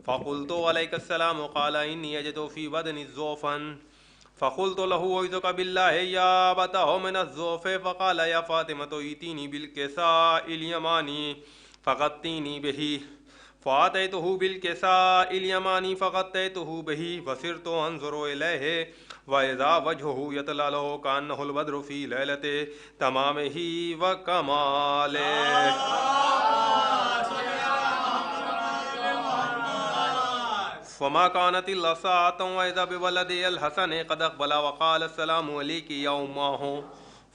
فقلت وعليك السلام قال إني أجد في بدني ضعفا فقلت له أعوذك بالله يا أبتاه من الضعف فقال يا فاطمة ائتيني بالكساء اليماني فغطيني به فأتيته بالكساء اليماني فغطيته به فصرت أنظر إليه وإذا وجهه يتلألأ كأنه البدر في ليلة تمامه وكماله. فما كانت إلا ساعة وإذا بولدي الحسن قد أقبل وقال السلام عليك يا أمه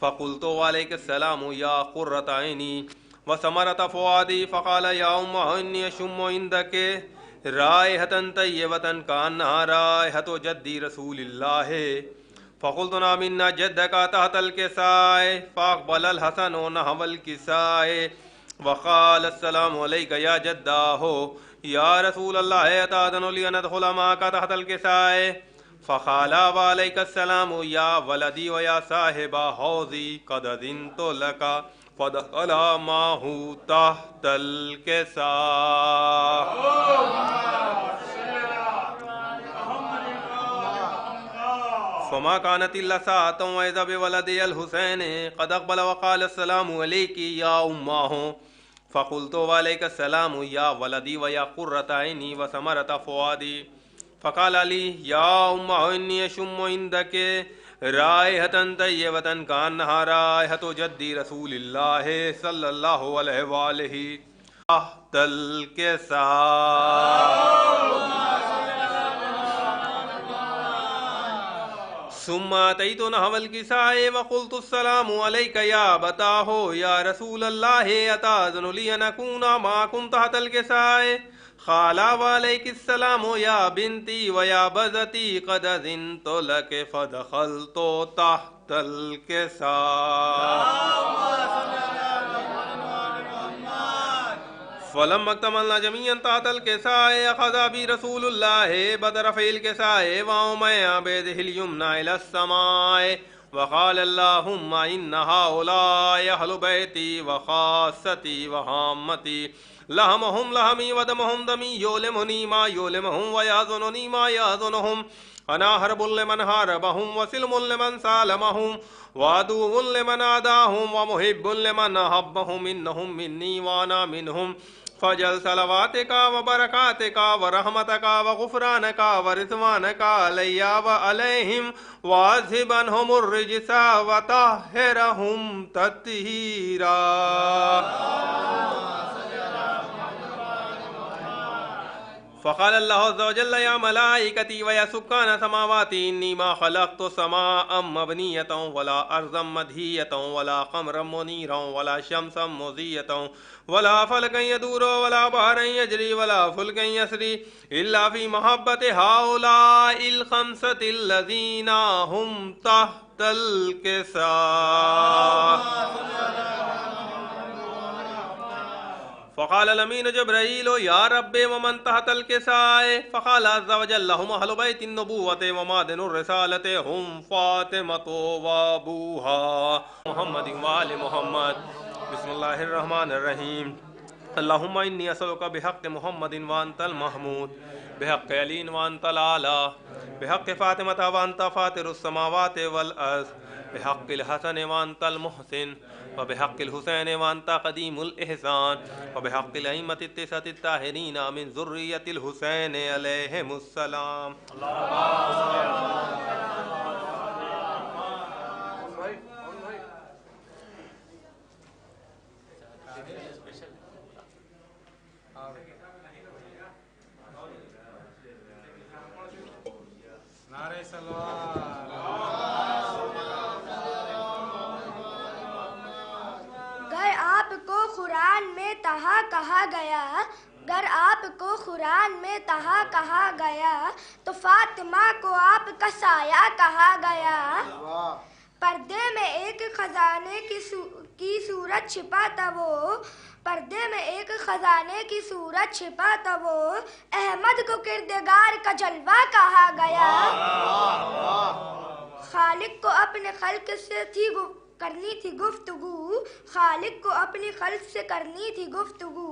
فقلت وعليك السلام يا قرة عيني وثمرة فؤادي فقال يا أمه إني أشم عندك رائحة طيبة كأنها رائحة جدي رسول الله فقلت نعم إن جدك تحت الكساء فأقبل الحسن نحو الكساء وقال السلام عليك يا جداه یا رسول اللہ اتأذن لی ان ادخل معك تحت الكساء فقال وعليك السلام یا ولدی و یا صاحب حوضی قد اذنت لك فدخل معه تحت الكساء. فما كانت إلا ساعة وإذا بولدي الحسين قد أقبل وقال السلام عليك يا أمه فقلت وعليك السلام يا ولدي ويا قرة عيني وثمرة فؤادي فقال لي يا أمه إني أشم عندك رائحة طيبة كأنها رائحة جدي رسول الله صلى الله عليه وآله تحت الكساء. ثم أتيت نحو الكساء وقلت السلام عليك يا أبتاه يا رسول الله أتأذن لي أن أكون معكم تحت الكساء قال وعليك السلام يا بنتي ويا بزتي قد أذنت لك فدخلت تحت الكساء. فلما اكتملنا جميعا تحت الكساء أخذ بي رسول الله بطرفي الكساء وأومأ بيده اليمنى إلى السماء وقال اللهم إن هؤلاء أهل بيتي وخاصتي وهامتي لحمهم لحمي ودمهم دمي يؤلمني ما يؤلمهم ويحزنني ما يحزنهم أنا حرب لمن حاربهم وسلم لمن سالمهم وعدو لمن عاداهم ومحب لمن أحبهم إنهم مني وأنا منهم فجل صلواتك وبركاتك ورحمتك وغفرانك ورضوانك علي وعليهم واذهب عنهم الرجس وطهرهم تطهيرا. فقال الله عز وجل يا ملائكتي ويا سكان سماواتي إني ما خلقت سماء مبنية ولا أرضا مدهية ولا قمرا منيرا ولا شمسا مضية ولا فلكا يدور ولا بحرا يجري ولا فلكا يسري إلا في محبة هؤلاء الخمسة الذين هم تحت الكساء. فقال الأمين جبرائيل يا رب ومن تحت الكساء فقال عز وجل هم أهل بيت النبوة ومعدن الرسالة هم فاطمة وأبوها محمد وآل محمد. بسم الله الرحمن الرحيم. اللهم إني أسألك بحق محمد وأنت المحمود بحق علي وأنت الأعلى بحق فاطمة وأنت فاطر السماوات والأرض بحق الحسن وأنت المحسن وبحق الحسين وأنت قديم الإحسان وبحق الأئمة التسعة الطاهرين من ذرية الحسين عليهم السلام. نعرہ سلوات. گر آپ کو قرآن میں تہا کہا گیا گر آپ کو قرآن میں تہا کہا گیا تو فاطمہ کو آپ کا سایہ کہا گیا. پردے میں ایک خزانے کی صورت چھپا تھا وہ پردے میں ایک خزانے کی صورت چھپا تھا وہ احمد کو کردگار کا جلوہ کہا گیا. خالق کو اپنے خلق سے کرنی تھی گفتگو خالق کو اپنی خلق سے کرنی تھی گفتگو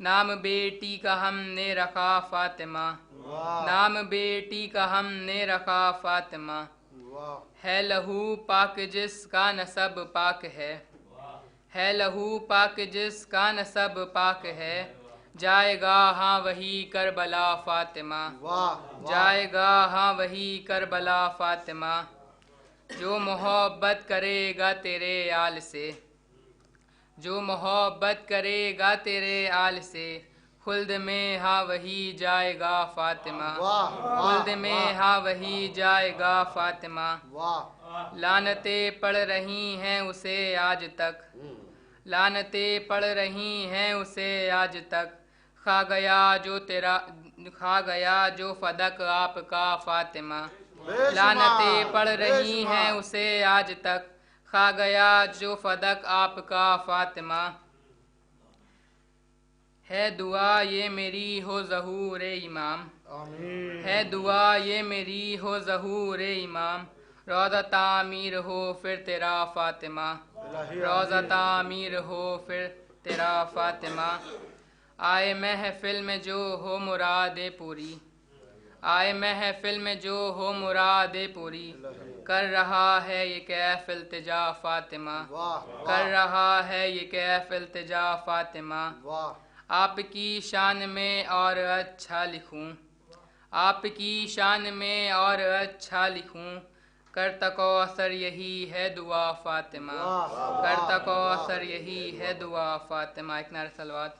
نام بیٹی کا ہم نے رکھا فاطمہ، نام بیٹی کا ہم نے رکھا فاطمہ، ہے لہو پاک جس کا نسب پاک ہے لہو پاک جس کا نسب پاک ہے، جائے گا ہاں وہی کربلا فاطمہ، جائے گا ہاں وہی کربلا فاطمہ، جو محبت کرے گا تیرے آل سے، جو محبت کرے گا تیرے آل سے، خلد میں ہاں وہی جائے گا فاطمہ، خلد میں ہاں وہی جائے گا فاطمہ، لعنتیں پڑھ رہی ہیں اسے آج تک، لعنتیں پڑھ رہی ہیں اسے آج تک، کھا گیا جو فدق آپ کا فاطمہ، لعنتیں پڑھ رہی ہیں اسے آج تک، کھا گیا جو فدق آپ کا فاطمہ، ہے دعا یہ میری ہو ظہور امام، ہے دعا یہ میری ہو ظہور امام، روضہ تعمیر ہو پھر تیرا فاطمہ، روضہ تعمیر ہو پھر تیرا فاطمہ، آئے محفل میں جو ہو مرادیں پوری، آئے محفل میں جو ہو مرادیں پوری، کر رہا ہے یہ کیف التجا فاطمہ، کر رہا ہے یہ کیف التجا فاطمہ، آپ کی شان میں اور اچھا لکھوں، آپ کی شان میں اور اچھا لکھوں، کرتا کوثر یہی ہے دعا فاطمہ، کرتا کوثر یہی ہے دعا فاطمہ۔ ایک نعرہ صلوات۔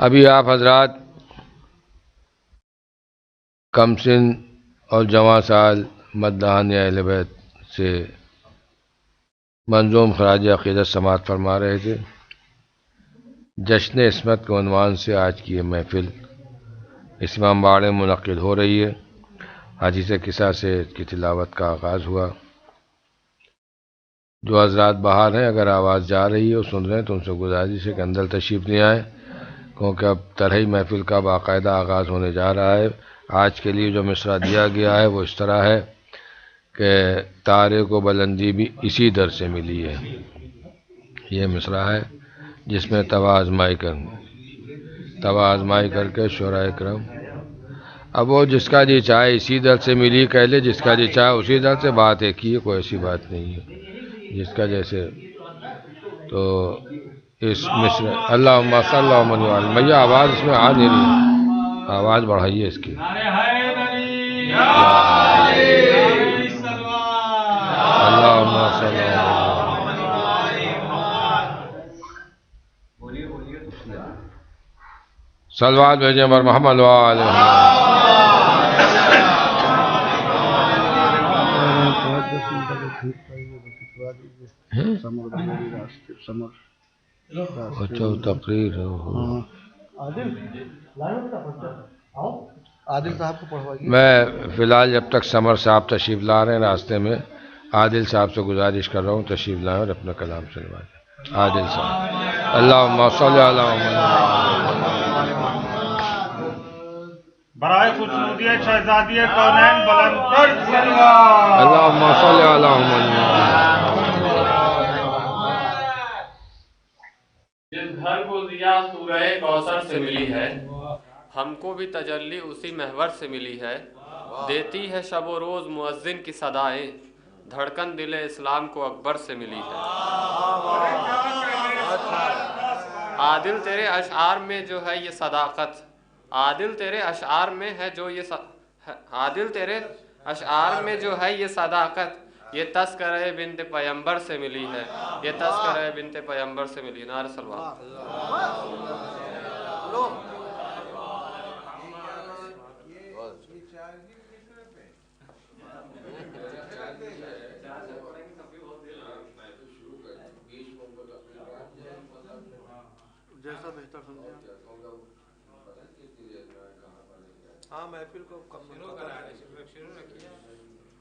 ابھی آپ حضرات کم سن اور جواں سال مداحان اہل بیت سے منظوم خراج عقیدت سماعت فرما رہے تھے۔ جشن عصمت کے عنوان سے آج کی یہ محفل اسلام باڑے میں منعقد ہو رہی ہے۔ حدیث قصہ سے اس کی تلاوت کا آغاز ہوا۔ جو حضرات باہر ہیں اگر آواز جا رہی ہے اور سن رہے ہیں تو ان سے گزارش ہے کہ اندر تشریف لے آئیں، کیونکہ اب طرحی محفل کا باقاعدہ آغاز ہونے جا رہا ہے۔ آج کے لیے جو مصرع دیا گیا ہے وہ اس طرح ہے کہ تارے کو بلندی بھی اسی در سے ملی ہے۔ یہ مصرع ہے جس میں توا آزمائی کر کے شعراء کرام، اب وہ جس کا جی چاہے اسی در سے ملی کہہ لے، جس کا جی چاہے اسی در سے، بات ایک ہی ہے، کوئی ایسی بات نہیں ہے جس کا جیسے۔ تو اس مصرع اللہم صلی اللہ علیہ وسلم، بھیا آواز اس میں آ نہیں رہی، آواز بڑھائیے اس کی۔ اللہم صلی اللہ صلوات بھیجیں بر محمد وآلہ اچھا تقریر عادل صاحب کو پڑھوائیے۔ میں فی الحال جب تک سمر صاحب تشریف لا رہے ہیں راستے میں، عادل صاحب سے گزارش کر رہا ہوں تشریف لائیں اور اپنا کلام سنوائیں۔ عادل صاحب اللہم صلی اللہ برائے خصوصیت شہزادی کونین بلند تر اللہم صلی اللہ جس گھر کو ضیا سورہ کوثر سے ملی ہے، ہم کو بھی تجلی اسی محور سے ملی ہے، دیتی ہے شب و روز مؤذن کی صدائیں، دھڑکن دل اسلام کو اکبر سے ملی ہے۔ عادل تیرے اشعار میں جو ہے یہ صداقت، عادل تیرے اشعار میں ہے جو یہ عادل تیرے اشعار میں جو ہے یہ صداقت، یہ تذکرہ بنت پیمبر سے ملی ہے، یہ تذکرہ بنت پیمبر سے ملی ہے۔ نعرہ صلوات۔ جیسا بہتر سمجھیں۔ ہاں محفل کو شروع کرا رہے ہیں،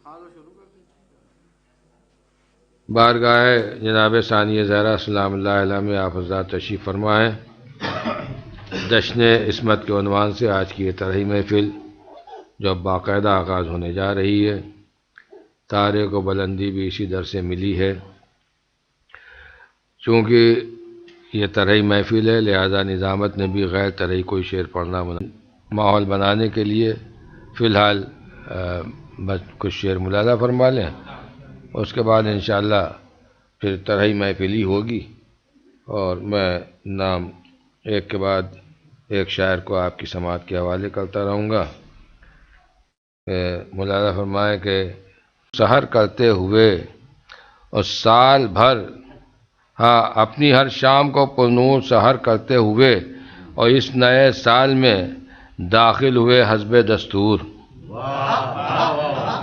ہاں تو شروع کر دیں۔ بارگاہ جناب ثانیہ زہرا سلام اللہ علیہ میں آپ حضرات تشریف فرما ہیں۔ جشن عصمت کے عنوان سے آج کی یہ طرحی محفل جو اب باقاعدہ آغاز ہونے جا رہی ہے، تارے کو بلندی بھی اسی در سے ملی ہے۔ چونکہ یہ طرحی محفل ہے لہذا نظامت نے بھی غیر طرحی کوئی شعر پڑھنا ماحول بنانے کے لیے فی الحال بس کچھ شعر ملاحظہ فرما لیں، اس کے بعد انشاءاللہ پھر طرحی محفل ہی ہوگی، اور میں نام ایک کے بعد ایک شاعر کو آپ کی سماعت کے حوالے کرتا رہوں گا۔ ملاحظہ فرمائیں کہ سحر کرتے ہوئے اور سال بھر اپنی ہر شام کو پرنور سحر کرتے ہوئے اور اس نئے سال میں داخل ہوئے حسب دستور،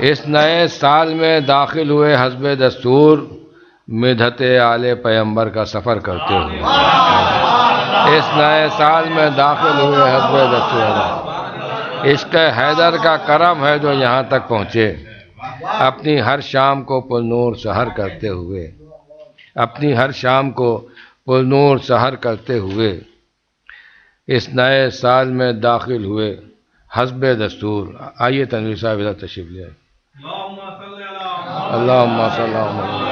اس نئے سال میں داخل ہوئے حسب دستور، مدحت آل پیمبر کا سفر کرتے ہوئے اس نئے سال میں داخل ہوئے حسب دستور۔ عشق حیدر کا کرم ہے جو یہاں تک پہنچے، اپنی ہر شام کو پرنور سحر کرتے ہوئے، اپنی ہر شام کو پرنور سحر کرتے ہوئے اس نئے سال میں داخل ہوئے حسب دستور۔ آئیے تنویر صاحب ادھر تشریف لے آئے۔ اللہم صلی اللہ علیہ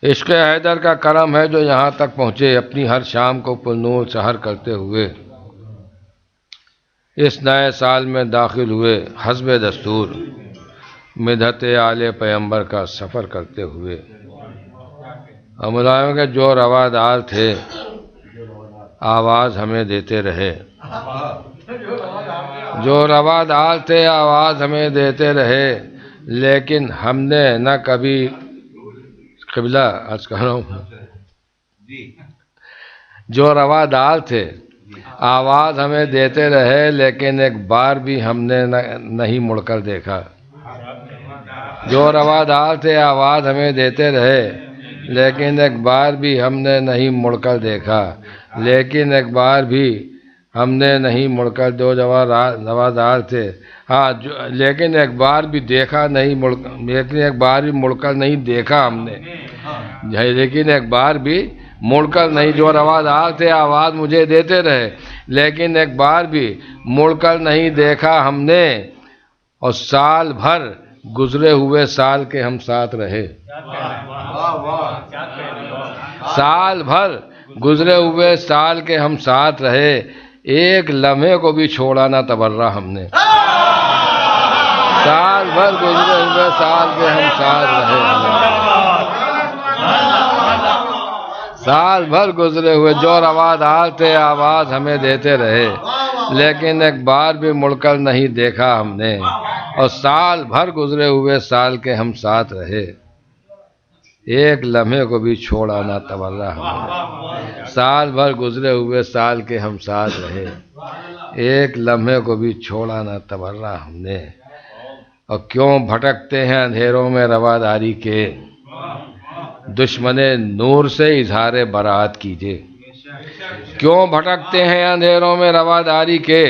عشق حیدر کا کرم ہے جو یہاں تک پہنچے، اپنی ہر شام کو پرنور سحر کرتے ہوئے اس نئے سال میں داخل ہوئے حسب دستور، مدحت آل پیمبر کا سفر کرتے ہوئے۔ اور ملائم کے جو روادار تھے آواز ہمیں دیتے رہے، جو روادار تھے آواز ہمیں دیتے رہے، لیکن ہم نے نہ کبھی قبلہ عرض کر رہا ہوں، جو روادار تھے آواز ہمیں دیتے رہے، لیکن ایک بار بھی ہم نے نہیں مڑ کر دیکھا۔ جو روادار تھے آواز ہمیں دیتے رہے، لیکن ایک بار بھی ہم نے نہیں مڑ کر دیکھا، لیکن ایک بار بھی ہم نے نہیں مڑ کر، جو روادار تھے لیکن ایک بار بھی دیکھا نہیں، لیکن ایک بار بھی مڑ کر نہیں دیکھا ہم نے، لیکن ایک بار بھی مڑ کر نہیں، جو روادار تھے آواز مجھے دیتے رہے، لیکن ایک بار بھی مڑ کر نہیں دیکھا ہم نے، اور سال بھر گزرے ہوئے سال کے ہم ساتھ رہے، سال بھر گزرے ہوئے سال کے ہم ساتھ رہے، ایک لمحے کو بھی چھوڑا نہ تبرہ ہم نے، سال بھر گزرے ہوئے سال کے ہم ساتھ رہے، سال بھر گزرے ہوئے جو روادار تھے آواز ہمیں دیتے رہے، لیکن ایک بار بھی مڑ کر نہیں دیکھا ہم نے، اور سال بھر گزرے ہوئے سال کے ہم ساتھ رہے، ایک لمحے کو بھی چھوڑا نہ تبرہ ہم نے، سال بھر گزرے ہوئے سال کے ہم ساتھ رہے، ایک لمحے کو بھی چھوڑا نہ تبرہ ہم نے۔ اور کیوں بھٹکتے ہیں اندھیروں میں رواداری کے، دشمن نور سے اظہار برات کیجیے، کیوں بھٹکتے ہیں اندھیروں میں رواداری کے،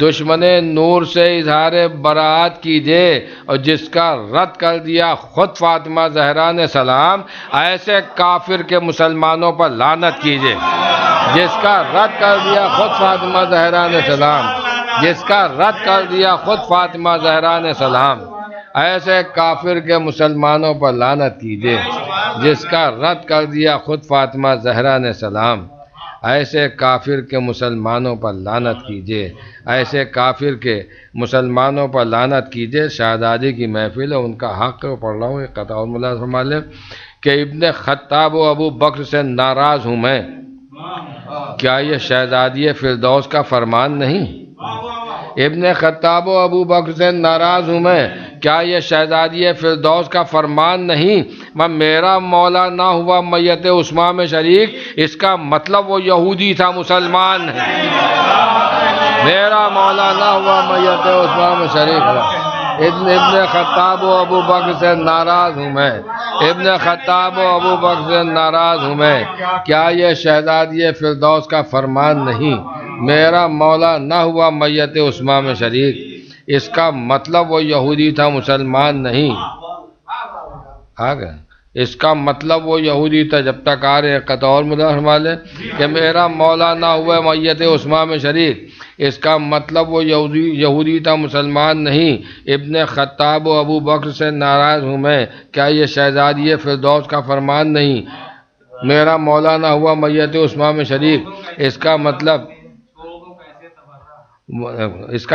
دشمن نور سے اظہار برات کیجیے، اور جس کا رد کر دیا خود فاطمہ زہرا نے سلام، ایسے کافر کے مسلمانوں پر لعنت کیجیے، جس کا رد کر دیا خود فاطمہ زہرا نے سلام، جس کا رد کر دیا خود فاطمہ زہرا نے سلام، ایسے کافر کے مسلمانوں پر لعنت کیجیے، جس کا رد کر دیا خود فاطمہ زہرا نے سلام، ایسے کافر کے مسلمانوں پر لعنت کیجیے، ایسے کافر کے مسلمانوں پر لعنت کیجیے۔ شہزادی کی محفل ہے، ان کا حق پڑھ رہا ہوں، ایک قطع اور ملاحظہ فرما لیں کہ ابن خطاب و ابو بکر سے ناراض ہوں میں، کیا یہ شہزادی فردوس کا فرمان نہیں؟ ابن خطاب و ابو بکر سے ناراض ہوں میں، کیا یہ شہزادی فردوس کا فرمان نہیں؟ میرا مولا نہ ہوا میت عثمان میں شریک، اس کا مطلب وہ یہودی تھا، مسلمان ہے۔ میرا مولا نہ ہوا میت عثمان میں شریک ہے، ابن خطاب و ابو بکر سے ناراض ہوں میں، ابن خطاب و ابو بکر سے ناراض ہوں میں، کیا یہ شہزادی فردوس کا فرمان نہیں؟ میرا مولا نہ ہوا میت عثمان میں شریک، اس کا مطلب وہ یہودی تھا، مسلمان نہیں۔ آ گئے. اس کا مطلب وہ یہودی تھا. جب تک آ رہے ہیں قطع اور مدار لیں کہ میرا مولا نہ ہوا میت عثمان میں شریک. اس کا مطلب وہ یہودی تھا، مسلمان نہیں. ابن خطاب و ابو بکر سے ناراض ہوں میں، کیا یہ شہزادی فردوس کا فرمان نہیں؟ میرا مولا نہ ہوا میت عثمان میں شریک. اس کا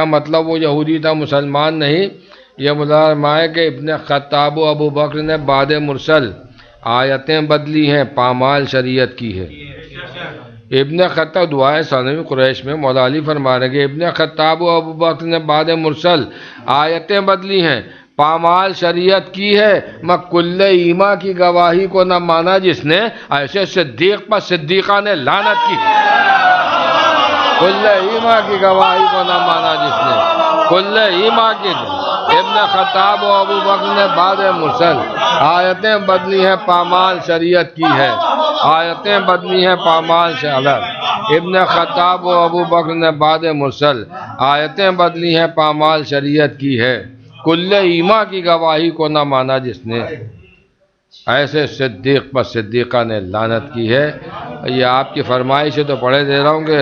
مطلب وہ یہودی تھا، مسلمان نہیں. یہ ملازمائے کہ ابن خطاب و ابو بکر نے بعد مرسل آیتیں بدلی ہیں، پامال شریعت کی ہے. ابن خطاب دعائے ثانوی قریش میں مولا علی فرما رہے کہ ابن خطاب و ابو بکر نے بعد مرسل آیتیں بدلی ہیں، پامال شریعت کی ہے. میں کل ایما کی گواہی کو نہ مانا جس نے، ایسے صدیق پر صدیقہ نے لعنت کی. کل ایما کی گواہی کو نہ مانا جس نے، کل ایما کی. ابن خطاب و ابو بکر نے بعد مرسل آیتیں بدلی ہیں، پامال شریعت کی ہے. آیتیں بدلی ہیں، پامال شریعت. ابن خطاب و ابو بکر نے بعد مرسل آیتیں بدلی ہیں، پامال شریعت کی ہے. کل ایما کی گواہی کو نہ مانا جس نے، ایسے صدیق پر صدیقہ نے لعنت کی ہے. یہ آپ کی فرمائش ہے تو پڑھے دے رہا ہوں کہ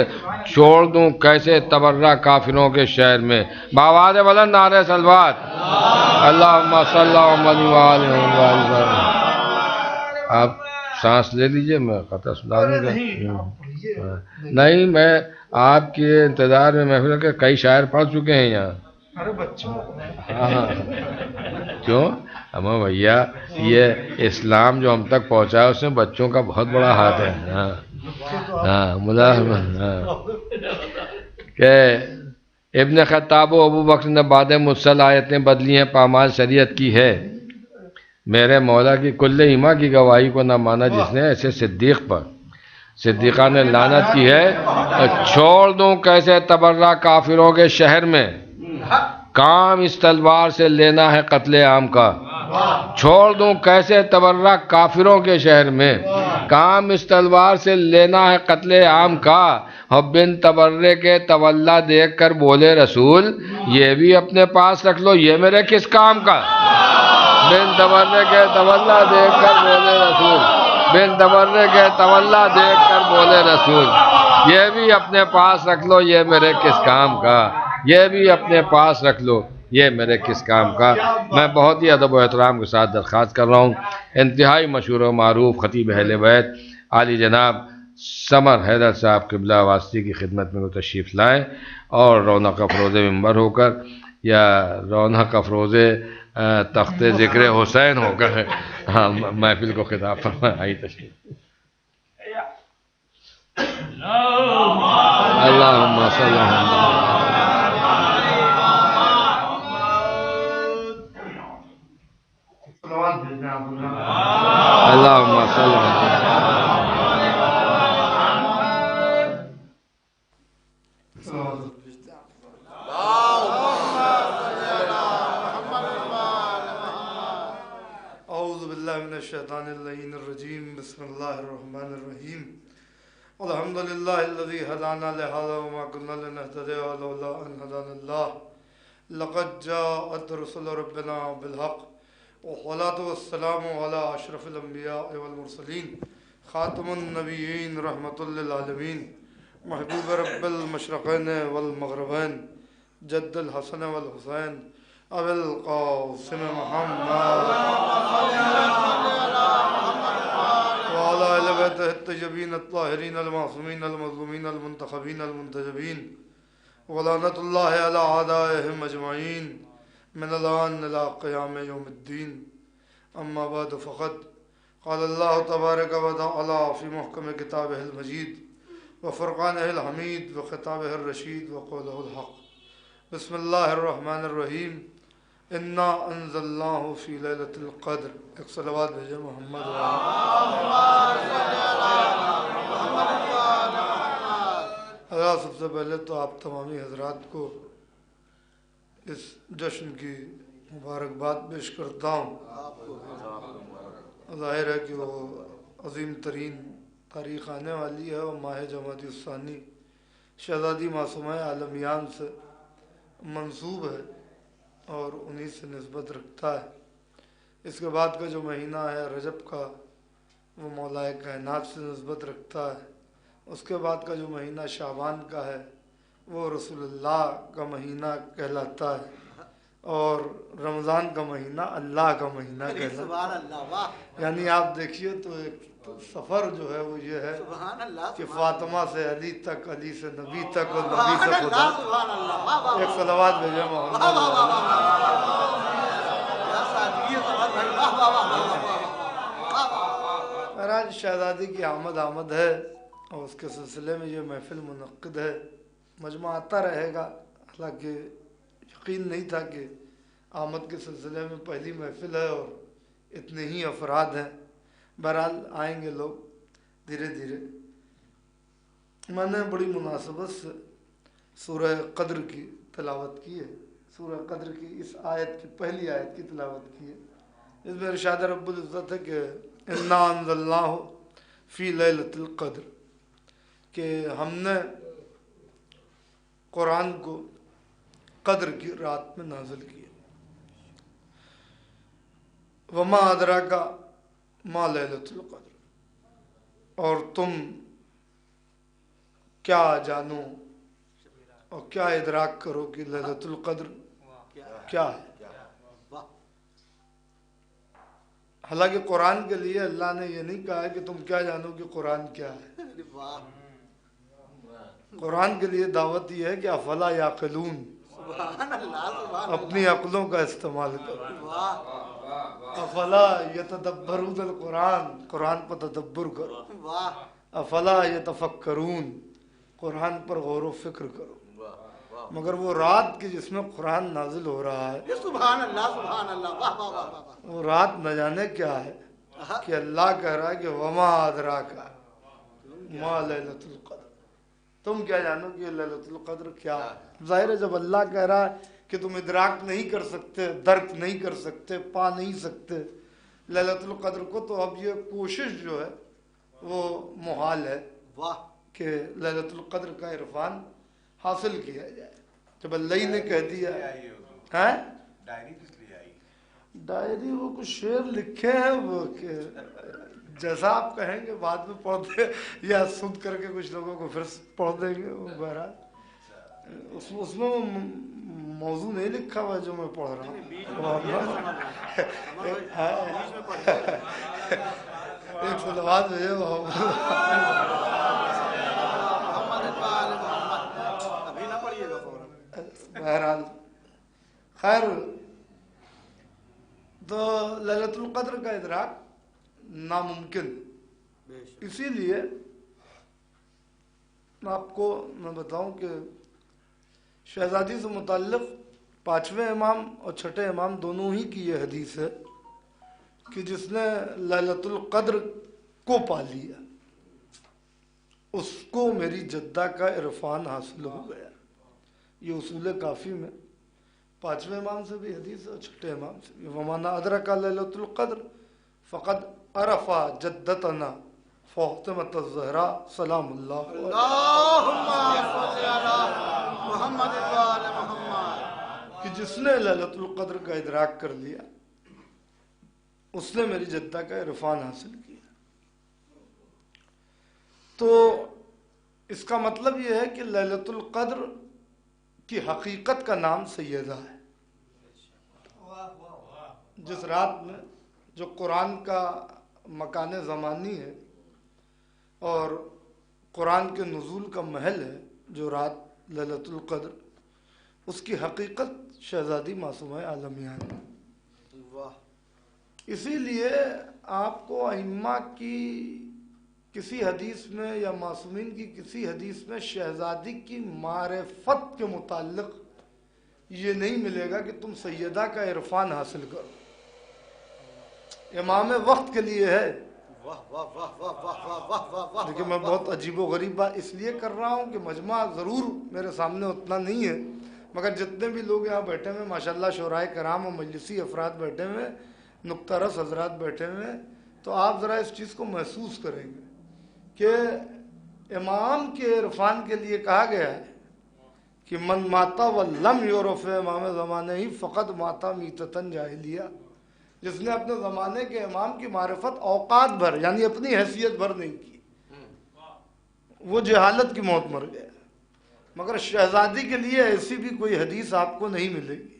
چھوڑ دوں کیسے تبرہ کافروں کے شہر میں. بآواز بلند نعرہ صلوات. اللہم صلی اللہ علیہ وسلم. آپ سانس لے لیجئے، میں قطع سنا دوں گا. نہیں، میں آپ کے انتظار میں محفل کے کئی شاعر پڑھ چکے ہیں یہاں. ہاں کیوں اما بھیا، یہ اسلام جو ہم تک پہنچا ہے اس میں بچوں کا بہت بڑا ہاتھ ہے. کہ ابن خطاب و ابو بکر نے بعد مرسل آیتیں بدلی ہیں، پامال شریعت کی ہے. میرے مولا کی کل ایما کی گواہی کو نہ مانا جس نے، ایسے صدیق پر صدیقہ نے لعنت کی ہے. چھوڑ دوں کیسے تبرہ کافروں کے شہر میں، کام اس تلوار سے لینا ہے قتل عام کا. چھوڑ دوں کیسے تبرہ کافروں کے شہر میں، کام اس تلوار سے لینا ہے قتل عام کا. اور بن تبرے کے تولا دیکھ کر بولے رسول، یہ بھی اپنے پاس رکھ لو، یہ میرے کس کام کا. بن تبرے کے تولا دیکھ کر بولے رسول، بن تبرے کے تولا دیکھ کر بولے رسول، یہ بھی اپنے پاس رکھ لو، یہ میرے کس کام کا. یہ بھی اپنے پاس رکھ لو، یہ میرے کس کام کا. میں بہت ہی ادب و احترام کے ساتھ درخواست کر رہا ہوں، انتہائی مشہور و معروف خطیب اہل بیت عالی جناب سمر حیدر صاحب قبلہ واسطی کی خدمت میں وہ تشریف لائیں اور رونق افروز ممبر ہو کر یا رونق افروز تخت ذکر حسین ہو کر محفل کو خطاب فرمائیں. آئی تشریف. اللہم صلی اللہ اللہم صلی اللہ. اعوذ باللہ من الشیطان اللعین الرجیم. بسم اللہ الرحمن الرحیم. الحمدللہ الذی ہدانا لہذا وما كنا لنہتدی لولا ان ہدانا اللہ. لقد جاءت رسل ربنا بالحق والصلاة والسلام علی اشرف الانبیاء والمرسلین خاتم النبیین رحمت للعالمین محبوب رب المشرقین والمغربین جد الحسن والحسین ابو القاسم محمد وعلى آل بیتہ الطیبین الطاہرین المعصومین المظلومین المنتخبین المنتجبین ولعنت اللہ علی اعدائہم اجمعین من الآن الى قیام یوم الدین. اما بعد فقد قال اللہ تبارک و تعالی فی محکم کتابہ المجید وفرقانہ الحمید وخطابہ الرشید وقولہ الحق. بسم اللہ الرحمن الرحیم. انا انزلناہ فی لیلۃ القدر. ایک صلوات بھیجے محمد. حضرات سب سے پہلے تو آپ تمامی حضرات کو اس جشن کی مبارکباد پیش کرتا ہوں. ظاہر ہے کہ وہ عظیم ترین تاریخ آنے والی ہے اور ماہ جمادی الثانی شہزادی معصومہ عالمیان سے منسوب ہے اور انہی سے نسبت رکھتا ہے. اس کے بعد کا جو مہینہ ہے رجب کا وہ مولا کائنات سے نسبت رکھتا ہے. اس کے بعد کا جو مہینہ شعبان کا ہے وہ رسول اللہ کا مہینہ کہلاتا ہے. اور رمضان کا مہینہ اللہ کا مہینہ کہلاتا ہے. یعنی آپ دیکھیے تو ایک سفر جو ہے وہ یہ ہے کہ فاطمہ سے علی تک، علی سے نبی تک، اور نبی سے خدا. ایک صلوات بھیجے محمد. مہاراج شہزادی کی آمد ہے اور اس کے سلسلے میں یہ محفل منعقد ہے. مجمع آتا رہے گا، حالانکہ یقین نہیں تھا کہ آمد کے سلسلے میں پہلی محفل ہے اور اتنے ہی افراد ہیں. بہرحال آئیں گے لوگ دھیرے دھیرے. میں نے بڑی مناسبت سے سورہ قدر کی تلاوت کی ہے. سورہ قدر کی اس آیت کی پہلی آیت کی تلاوت کی ہے. اس میں ارشاد رب العزت ہے کہ انا انزلناہ فی لیلۃ القدر، کہ ہم نے قرآن کو قدر کی رات میں نازل کیا. وما ادراک ما لیلۃ القدر، اور تم کیا جانو اور کیا ادراک کرو کہ لیلۃ القدر کیا ہے. حالانکہ قرآن کے لیے اللہ نے یہ نہیں کہا ہے کہ تم کیا جانو کہ قرآن کیا ہے. قرآن کے لیے دعوت یہ ہے کہ افلا یعقلون، اپنی عقلوں کا استعمال کرو. افلا یتدبرون القرآن، قرآن پر تدبر کرو. افلا یتفکرون، قرآن پر غور و فکر کرو. مگر وہ رات کی جس میں قرآن نازل ہو رہا ہے، سبحان اللہ سبحان اللہ، واہ واہ واہ واہ. وہ رات نہ جانے کیا ہے کہ اللہ کہہ رہا ہے کہ وما ادراک ما لیلۃ القدر، تم کیا جانو کہ لیلۃ القدر کیا ہے. ظاہر ہے جب اللہ کہہ رہا ہے کہ تم ادراک نہیں کر سکتے، درک نہیں کر سکتے، پا نہیں سکتے لیلۃ القدر کو، تو اب یہ کوشش جو ہے وہ محال ہے کہ لیلۃ القدر کا عرفان حاصل کیا جائے. جب اللہ ہی نے کہہ دیا ہے. ڈائری وہ کچھ شعر لکھے ہیں وہ کہ جیسا آپ کہیں گے بعد میں پڑھ دیں یا سن کر کے کچھ لوگوں کو پھر پڑھ دیں گے. وہ بہرحال اس میں وہ موضوع نہیں لکھا ہوا جو میں پڑھ رہا ہوں. ایک صلوات بھیجے بہرحال. خیر، تو لیلۃ القدر کا ادراک ناممکن. اسی لیے آپ کو میں بتاؤں کہ شہزادی سے متعلق 5ویں امام اور 6ٹھے امام دونوں ہی کی یہ حدیث ہے کہ جس نے لیلۃ القدر کو پا لیا اس کو میری جدہ کا عرفان حاصل ہو گیا. یہ اصول کافی میں 5ویں امام سے بھی حدیث ہے اور 6ٹھے امام سے بھی. وَمَنْ أَدْرَكَ لَيْلَةُ الْقَدْرِ فَقَدْ عَرَفَ جَدَّتَنَا فاطمۃ الزہرا سلام اللہ اللہم صلی علی محمد و آل محمد. کہ جس نے لیلۃ القدر کا ادراک کر لیا اس نے میری جدہ کا عرفان حاصل کیا. تو اس کا مطلب یہ ہے کہ لیلۃ القدر کی حقیقت کا نام سیدہ ہے. جس رات میں جو قرآن کا مکان زمانی ہے اور قرآن کے نزول کا محل ہے، جو رات لیلۃ القدر، اس کی حقیقت شہزادی معصومہ عالمیہ ہے. اسی لیے آپ کو ائمہ کی کسی حدیث میں یا معصومین کی کسی حدیث میں شہزادی کی معرفت کے متعلق یہ نہیں ملے گا کہ تم سیدہ کا عرفان حاصل کرو. امام وقت کے لیے ہے. لیکن میں بہت عجیب و غریب بات اس لیے کر رہا ہوں کہ مجمع ضرور میرے سامنے اتنا نہیں ہے، مگر جتنے بھی لوگ یہاں بیٹھے ہوئے ماشاءاللہ شورائے کرام اور مجلسی افراد بیٹھے ہوئے، نقطہ رس حضرات بیٹھے ہوئے، تو آپ ذرا اس چیز کو محسوس کریں گے کہ امام کے عرفان کے لیے کہا گیا ہے کہ من ماتا ولم یعرف امام زمانے ہی فقط ماتا میتتن جاہلیہ. جس نے اپنے زمانے کے امام کی معرفت اوقات بھر یعنی اپنی حیثیت بھر نہیں کی، وہ جہالت کی موت مر گیا۔ مگر شہزادی کے لیے ایسی بھی کوئی حدیث آپ کو نہیں ملے گی۔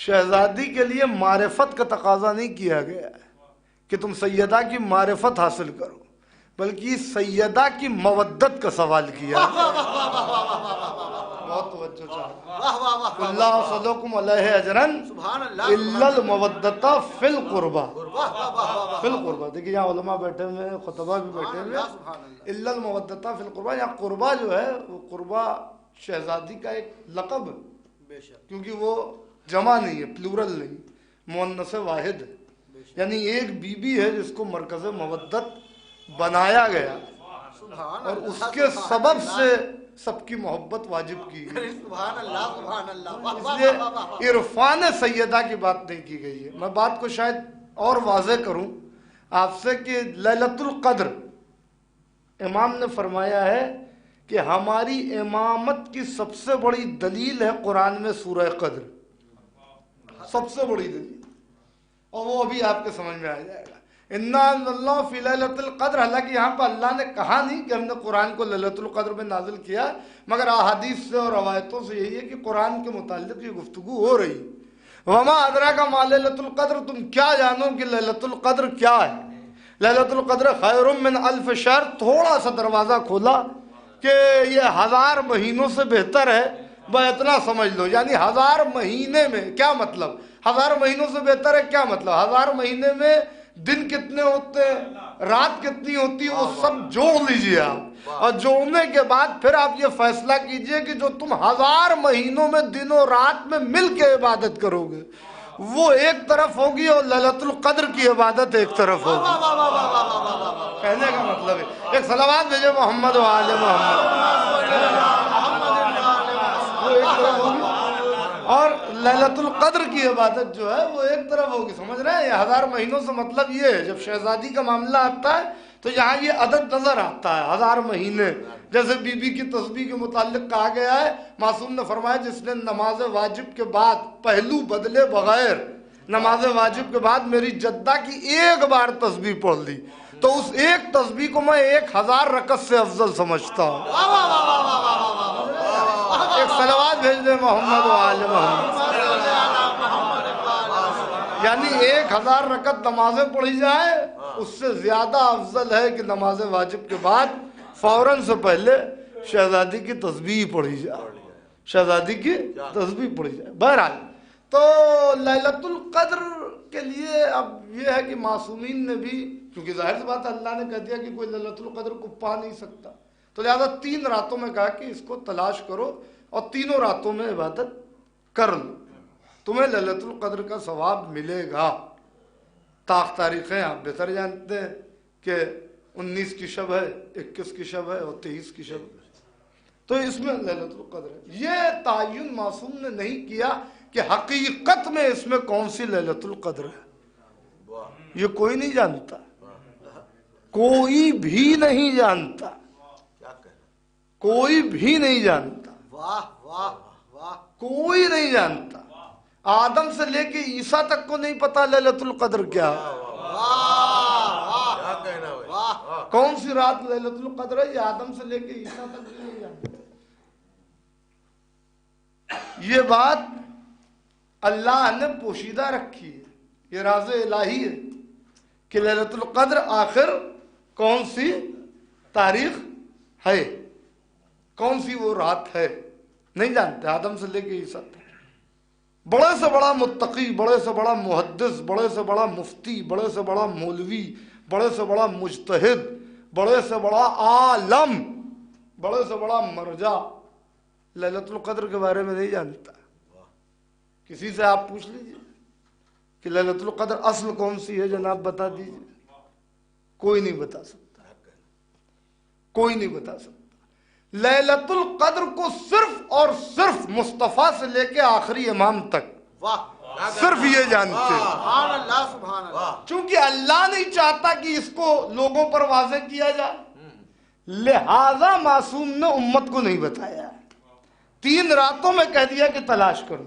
شہزادی کے لیے معرفت کا تقاضا نہیں کیا گیا ہے کہ تم سیدہ کی معرفت حاصل کرو، بلکہ سیدہ کی مودت کا سوال کیا۔ بہت توجہ چاہتا اللہ صدقکم علیہ اجرن الا المودۃ فی القربہ، فی القربہ۔ دیکھیں یہاں علماء بیٹھے ہوئے ہیں، خطبہ بھی بیٹھے ہوئے ہیں۔ الا المودۃ فی القربہ، یہاں قربہ جو ہے وہ قربہ شہزادی کا ایک لقب ہے، کیونکہ وہ جمع نہیں ہے، پلورل نہیں، مؤنث واحد ہے، یعنی ایک بی بی ہے جس کو مرکز مودت بنایا گیا اور اس کے سبب سے سب کی محبت واجب کی گئی۔ سبحان اللہ سبحان اللہ، اس لیے عرفان سیدہ کی بات نہیں کی گئی ہے۔ میں بات کو شاید اور واضح کروں آپ سے کہ لیلۃ القدر امام نے فرمایا ہے کہ ہماری امامت کی سب سے بڑی دلیل ہے قرآن میں سورہ قدر، سب سے بڑی دلیل، اور وہ ابھی آپ کے سمجھ میں آ جائے گا۔ اِنَّا اللَّهُ فِي لَيْلَةِ الْقَدْرِ، حالانکہ یہاں پر اللہ نے کہا نہیں کہ ہم نے قرآن کو لیلۃ القدر میں نازل کیا، مگر احادیث سے اور روایتوں سے یہی ہے کہ قرآن کے متعلق یہ گفتگو ہو رہی۔ وَمَا أَدْرَاكَ مَا لَيْلَةُ الْقَدْرِ، تم کیا جانو کہ لیلۃ القدر کیا ہے؟ لیلۃ القدر خیر من الف شہر، تھوڑا سا دروازہ کھولا کہ یہ 1000 مہینوں سے بہتر ہے، بس اتنا سمجھ لو۔ یعنی 1000 مہینے میں کیا مطلب؟ 1000 مہینوں سے بہتر ہے کیا مطلب؟ 1000 مہینے میں دن کتنے ہوتے ہیں، رات کتنی ہوتی ہے، وہ سب جوڑ لیجئے آپ، اور جوڑنے کے بعد پھر آپ یہ فیصلہ کیجئے کہ جو تم 1000 مہینوں میں دن و رات میں مل کے عبادت کرو گے وہ ایک طرف ہوگی اور لیلۃ القدر کی عبادت ایک طرف ہوگی۔ کہنے کا مطلب ہے ایک صلوات بھیجے محمد و آل محمد، وہ ایک طرف ہوگی، اور لیلۃ القدر کی عبادت جو ہے وہ ایک طرف ہوگی۔ سمجھ رہے ہیں؟ یہ 1000 مہینوں سے مطلب یہ ہے، جب شہزادی کا معاملہ آتا ہے تو یہاں یہ عدد نظر آتا ہے 1000 مہینے۔ جیسے بی بی کی تسبیح کے متعلق کہا گیا ہے، معصوم نے فرمایا جس نے نماز واجب کے بعد پہلو بدلے بغیر نماز واجب کے بعد میری جدہ کی ایک بار تسبیح پڑھ لی تو اس ایک تسبیح کو میں 1000 رکعت سے افضل سمجھتا ہوں۔ ایک صلوات بھیج دیں محمد و آل محمد۔ یعنی 1000 رکعت نمازیں پڑھی جائیں اس سے زیادہ افضل ہے کہ نماز واجب کے بعد فوراً سے پہلے شہزادی کی تسبیح پڑھی جائے، شہزادی کی تسبیح پڑھی جائے۔ بہرحال تو لیلۃ القدر کے لیے اب یہ ہے کہ معصومین نے بھی، کیونکہ ظاہر سی بات ہے اللہ نے کہہ دیا کہ کوئی لیلۃ القدر کو پا نہیں سکتا، تو لہذا 3 راتوں میں کہا کہ اس کو تلاش کرو اور تینوں راتوں میں عبادت کر لو، تمہیں لیلۃ القدر کا ثواب ملے گا۔ تاریخیں آپ بہتر جانتے ہیں کہ 19 کی شب ہے، 21 کی شب ہے اور 23 کی شب ہے، تو اس میں لیلۃ القدر ہے۔ یہ تعین معصوم نے نہیں کیا کہ حقیقت میں اس میں کون سی لیلۃ القدر ہے، یہ کوئی نہیں جانتا، کوئی بھی نہیں جانتا، کوئی بھی نہیں جانتا، واہ واہ واہ، کوئی نہیں جانتا۔ آدم سے لے کے عیسیٰ تک کو نہیں پتا لیلۃ القدر کیا ہے، کون سی رات لیلۃ القدر ہے، یہ آدم سے لے کے عیسیٰ تک بھی نہیں جانتا۔ یہ بات اللہ نے پوشیدہ رکھی ہے، یہ راز الہی ہے کہ لیلۃ القدر آخر کون سی تاریخ ہے، کون سی وہ رات ہے، نہیں جانتے آدم سے لے کے عیسیٰ تک۔ بڑے سے بڑا متقی، بڑے سے بڑا محدث، بڑے سے بڑا مفتی، بڑے سے بڑا مولوی، بڑے سے بڑا مجتہد، بڑے سے بڑا عالم، بڑے سے بڑا مرجع لیلۃ القدر کے بارے میں نہیں جانتا۔ کسی سے آپ پوچھ لیجئے کہ لیلۃ القدر اصل کون سی ہے، جناب بتا دیجئے، کوئی نہیں بتا سکتا، کوئی نہیں بتا سکتا۔ لیلۃ القدر کو صرف اور صرف مصطفیٰ سے لے کے آخری امام تک صرف یہ جانتے ہیں، سبحان اللہ سبحان اللہ، چونکہ اللہ نہیں چاہتا کہ اس کو لوگوں پر واضح کیا جائے، لہذا معصوم نے امت کو نہیں بتایا، 3 راتوں میں کہہ دیا کہ تلاش کرو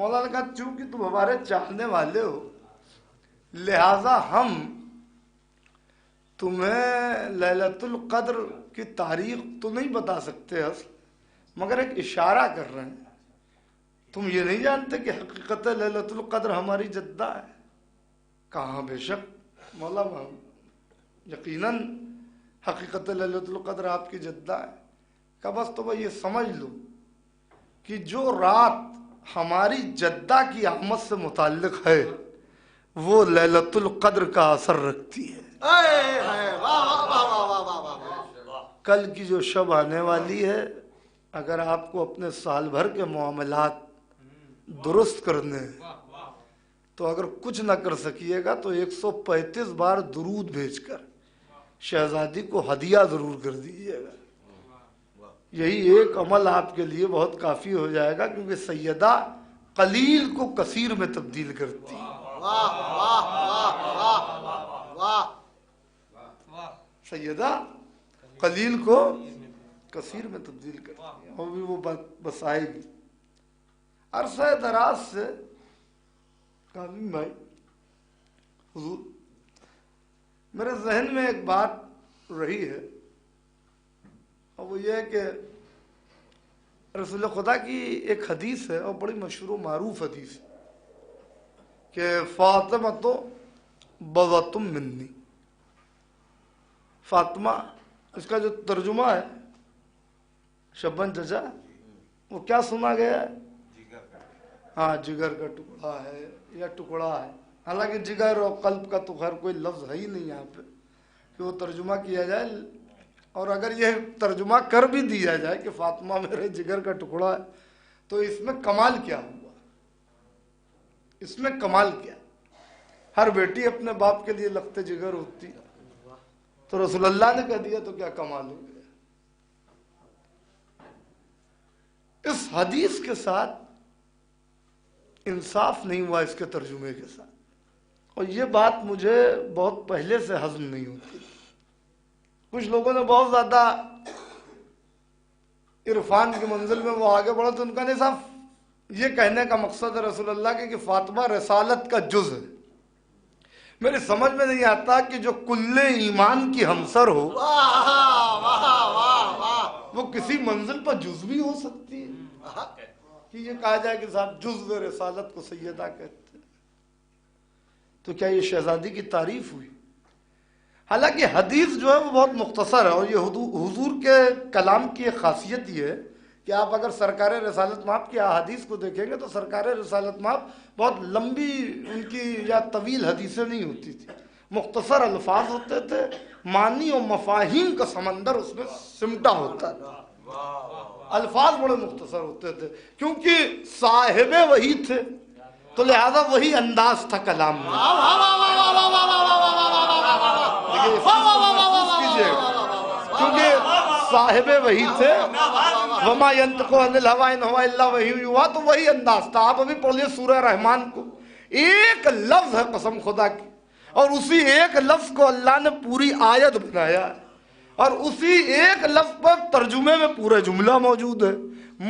مولانا نے کہا چونکہ تم ہمارے چاہنے والے ہو لہذا ہم تمہیں لیلۃ القدر کی تاریخ تو نہیں بتا سکتے مگر ایک اشارہ کر رہے ہیں. تم یہ نہیں جانتے کہ حقیقت لیلۃ القدر ہماری جدہ ہے؟ کہاں بے شک مولا یقیناً حقیقت لیلۃ القدر آپ کی جدہ ہے. کہ بس تو یہ سمجھ لو کہ جو رات ہماری جدہ کی آمد سے متعلق ہے وہ لیلۃ القدر کا اثر رکھتی ہے. کل کی جو شب آنے والی ہے اگر آپ کو اپنے سال بھر کے معاملات درست کرنے ہیں تو اگر کچھ نہ کر سکیے گا تو 135 بار درود بھیج کر شہزادی کو ہدیہ ضرور کر دیجیے گا. یہی ایک عمل آپ کے لیے بہت کافی ہو جائے گا کیونکہ سیدہ قلیل کو کثیر میں تبدیل کرتی ہے. سیدہ قلیل کو کثیر میں تبدیل کرتی ہے اور بھی وہ بس آئے گی. عرصہ دراز سے کامل بھائی حضور میرے ذہن میں ایک بات رہی ہے اور وہ یہ ہے کہ رسول خدا کی ایک حدیث ہے اور بڑی مشہور و معروف حدیث ہے کہ فاطمہ تو بضعۃ منی. فاطمہ اس کا جو ترجمہ ہے شبن چچا وہ کیا سنا گیا ہے؟ ہاں جگر کا ٹکڑا ہے یا ٹکڑا ہے. حالانکہ جگر اور قلب کا تو خیر کوئی لفظ ہے ہی نہیں یہاں پہ کہ وہ ترجمہ کیا جائے. اور اگر یہ ترجمہ کر بھی دیا جائے کہ فاطمہ میرے جگر کا ٹکڑا ہے تو اس میں کمال کیا ہوا؟ اس میں کمال کیا؟ ہر بیٹی اپنے باپ کے لیے لخت جگر ہوتی تو رسول اللہ نے کہہ دیا تو کیا کمال ہو گیا. اس حدیث کے ساتھ انصاف نہیں ہوا اس کے ترجمے کے ساتھ اور یہ بات مجھے بہت پہلے سے ہضم نہیں ہوتی. کچھ لوگوں نے بہت زیادہ عرفان کی منزل میں وہ آگے بڑھا تو ان کا نہیں صاحب یہ کہنے کا مقصد ہے رسول اللہ کے کہ فاطمہ رسالت کا جز ہے. میری سمجھ میں نہیں آتا کہ جو کل ایمان کی ہمسر ہو وہ کسی منزل پر جز بھی ہو سکتی ہے کہ یہ کہا جائے کہ صاحب جز رسالت کو سیدہ کہتے ہیں تو کیا یہ شہزادی کی تعریف ہوئی؟ حالانکہ حدیث جو ہے وہ بہت مختصر ہے اور یہ حضور کے کلام کی ایک خاصیت یہ ہے کہ آپ اگر سرکار رسالت مآب کی احادیث کو دیکھیں گے تو سرکار رسالت مآب بہت لمبی ان کی یا طویل حدیثیں نہیں ہوتی تھی. مختصر الفاظ ہوتے تھے معنی و مفاہیم کا سمندر اس میں سمٹا ہوتا تھا. الفاظ بڑے مختصر ہوتے تھے کیونکہ صاحب وحی تھے تو لہذا وہی انداز تھا کلام میں. کیونکہ صاحب وحی تھے وما ينطق عن الهوى ان هو الا وحی یوحی تو وہی انداز تھا. آپ ابھی پڑھ لیے سورہ رحمان کو ایک لفظ ہے قسم خدا کی اور اسی ایک لفظ کو اللہ نے پوری آیت بنایا ہے اور اسی ایک لفظ پر ترجمے میں پورا جملہ موجود ہے.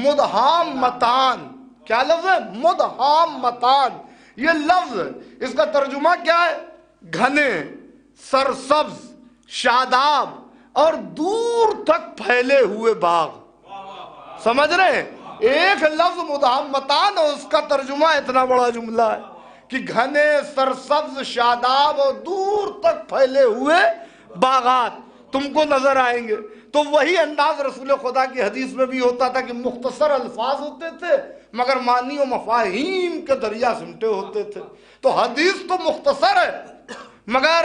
مدہامتان کیا لفظ ہے؟ مدہامتان یہ لفظ ہے. اس کا ترجمہ کیا ہے؟ گھنے سرسبز شاداب اور دور تک پھیلے ہوئے باغ. سمجھ رہے ہیں؟ ایک لفظ مدہامتان اور اس کا ترجمہ اتنا بڑا جملہ ہے کہ گھنے سرسبز شاداب اور دور تک پھیلے ہوئے باغات تم کو نظر آئیں گے. تو وہی انداز رسول خدا کی حدیث میں بھی ہوتا تھا کہ مختصر الفاظ ہوتے تھے مگر معنی و مفاہیم کے دریا سمٹے ہوتے تھے. تو حدیث تو مختصر ہے مگر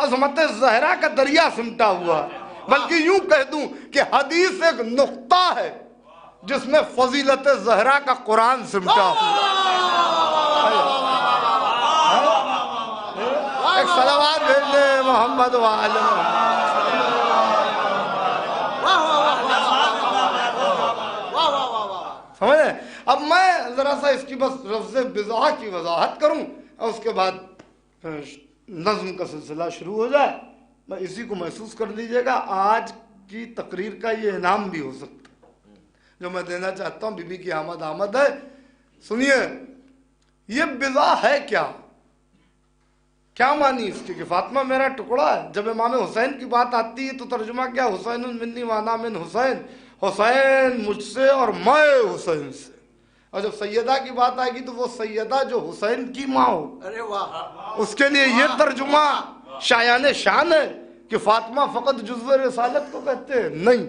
عظمت زہرا کا دریا سمٹا ہوا ہے. بلکہ یوں کہہ دوں کہ حدیث ایک نقطہ ہے جس میں فضیلت زہرا کا قرآن سمٹا ہوا. ایک صلوات بھیج دیں محمد وآل سمجھ رہے؟ اب میں ذرا سا اس کی بس لفظ بضاعہ کی وضاحت کروں اور اس کے بعد نظم کا سلسلہ شروع ہو جائے. میں اسی کو محسوس کر لیجئے گا آج کی تقریر کا یہ انعام بھی ہو سکتا جو میں دینا چاہتا ہوں. بی بی کی آمد ہے. سنیے یہ بضا ہے کیا معنی اس کی کہ فاطمہ میرا ٹکڑا ہے؟ جب امام حسین کی بات آتی ہے تو ترجمہ کیا؟ حسین منی وانا من حسین، حسین مجھ سے اور میں حسین سے. اور جب سیدہ کی بات آئے گی تو وہ سیدہ جو حسین کی ماں ہو. ارے واہ، اس کے لیے یہ ترجمہ شایان شان ہے کہ فاطمہ فقط جزو رسالت کو کہتے ہیں. نہیں،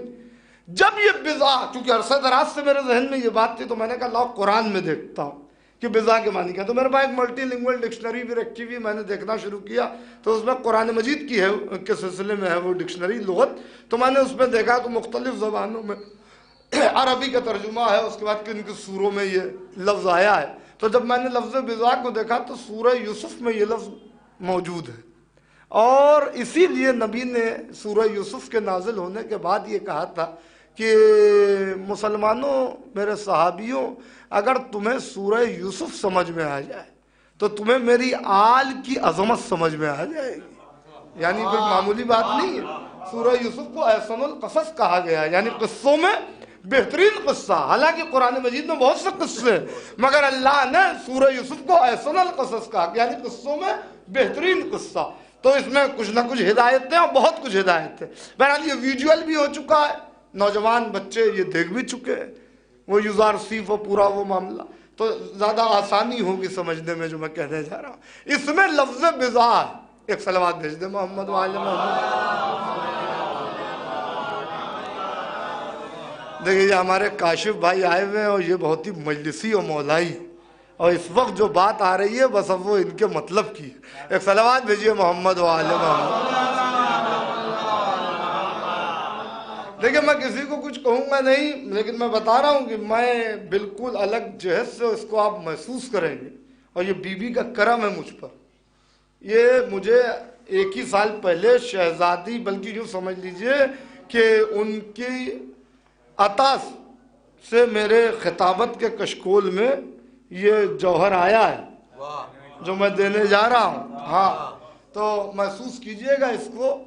جب یہ بضا، چونکہ عرصہ دراز سے میرے ذہن میں یہ بات تھی تو میں نے کہا لاؤ قرآن میں دیکھتا ہوں کہ بضا کے معنی کیا. تو میرے پاس ایک ملٹی لنگوئل ڈکشنری بھی رکھی ہوئی، میں نے دیکھنا شروع کیا تو اس میں قرآن مجید کی ہے کے سلسلے میں ہے وہ ڈکشنری لغت. تو میں نے اس میں دیکھا تو مختلف زبانوں میں عربی کا ترجمہ ہے، اس کے بعد کن سوروں میں یہ لفظ آیا ہے. تو جب میں نے لفظ بضا کو دیکھا تو سورہ یوسف میں یہ لفظ موجود ہے، اور اسی لیے نبی نے سورہ یوسف کے نازل ہونے کے بعد یہ کہا تھا کہ مسلمانوں، میرے صحابیوں، اگر تمہیں سورہ یوسف سمجھ میں آ جائے تو تمہیں میری آل کی عظمت سمجھ میں آ جائے گی. یعنی کوئی معمولی بات نہیں ہے. سورہ یوسف کو احسن القصص کہا گیا ہے، یعنی قصوں میں بہترین قصہ. حالانکہ قرآن مجید میں بہت سے قصے ہیں، مگر اللہ نے سورہ یوسف کو احسن القصص کہا، یعنی قصوں میں بہترین قصہ. تو اس میں کچھ نہ کچھ ہدایتیں اور بہت کچھ ہدایتیں. بہرحال یہ ویجول بھی ہو چکا ہے، نوجوان بچے یہ دیکھ بھی چکے ہیں، وہ یوزار سیف و پورا وہ معاملہ، تو زیادہ آسانی ہوگی سمجھنے میں جو میں کہنے جا رہا ہوں. اس میں لفظ بضا ہے. ایک صلوات بھیج دے محمد وآل محمد. دیکھیے یہ ہمارے کاشف بھائی آئے ہوئے ہیں اور یہ بہت ہی مجلسی اور مولائی، اور اس وقت جو بات آ رہی ہے بس اب وہ ان کے مطلب کی ہے. ایک صلوات بھیجیے محمد وآل محمد. دیکھیں میں کسی کو کچھ کہوں گا نہیں، لیکن میں بتا رہا ہوں کہ میں بالکل الگ جہت سے اس کو آپ محسوس کریں گے. اور یہ بی بی کا کرم ہے مجھ پر. یہ مجھے 1 ہی سال پہلے شہزادی، بلکہ یوں سمجھ لیجئے کہ ان کی عطا سے میرے خطابت کے کشکول میں یہ جوہر آیا ہے جو میں دینے جا رہا ہوں. ہاں تو محسوس کیجئے گا اس کو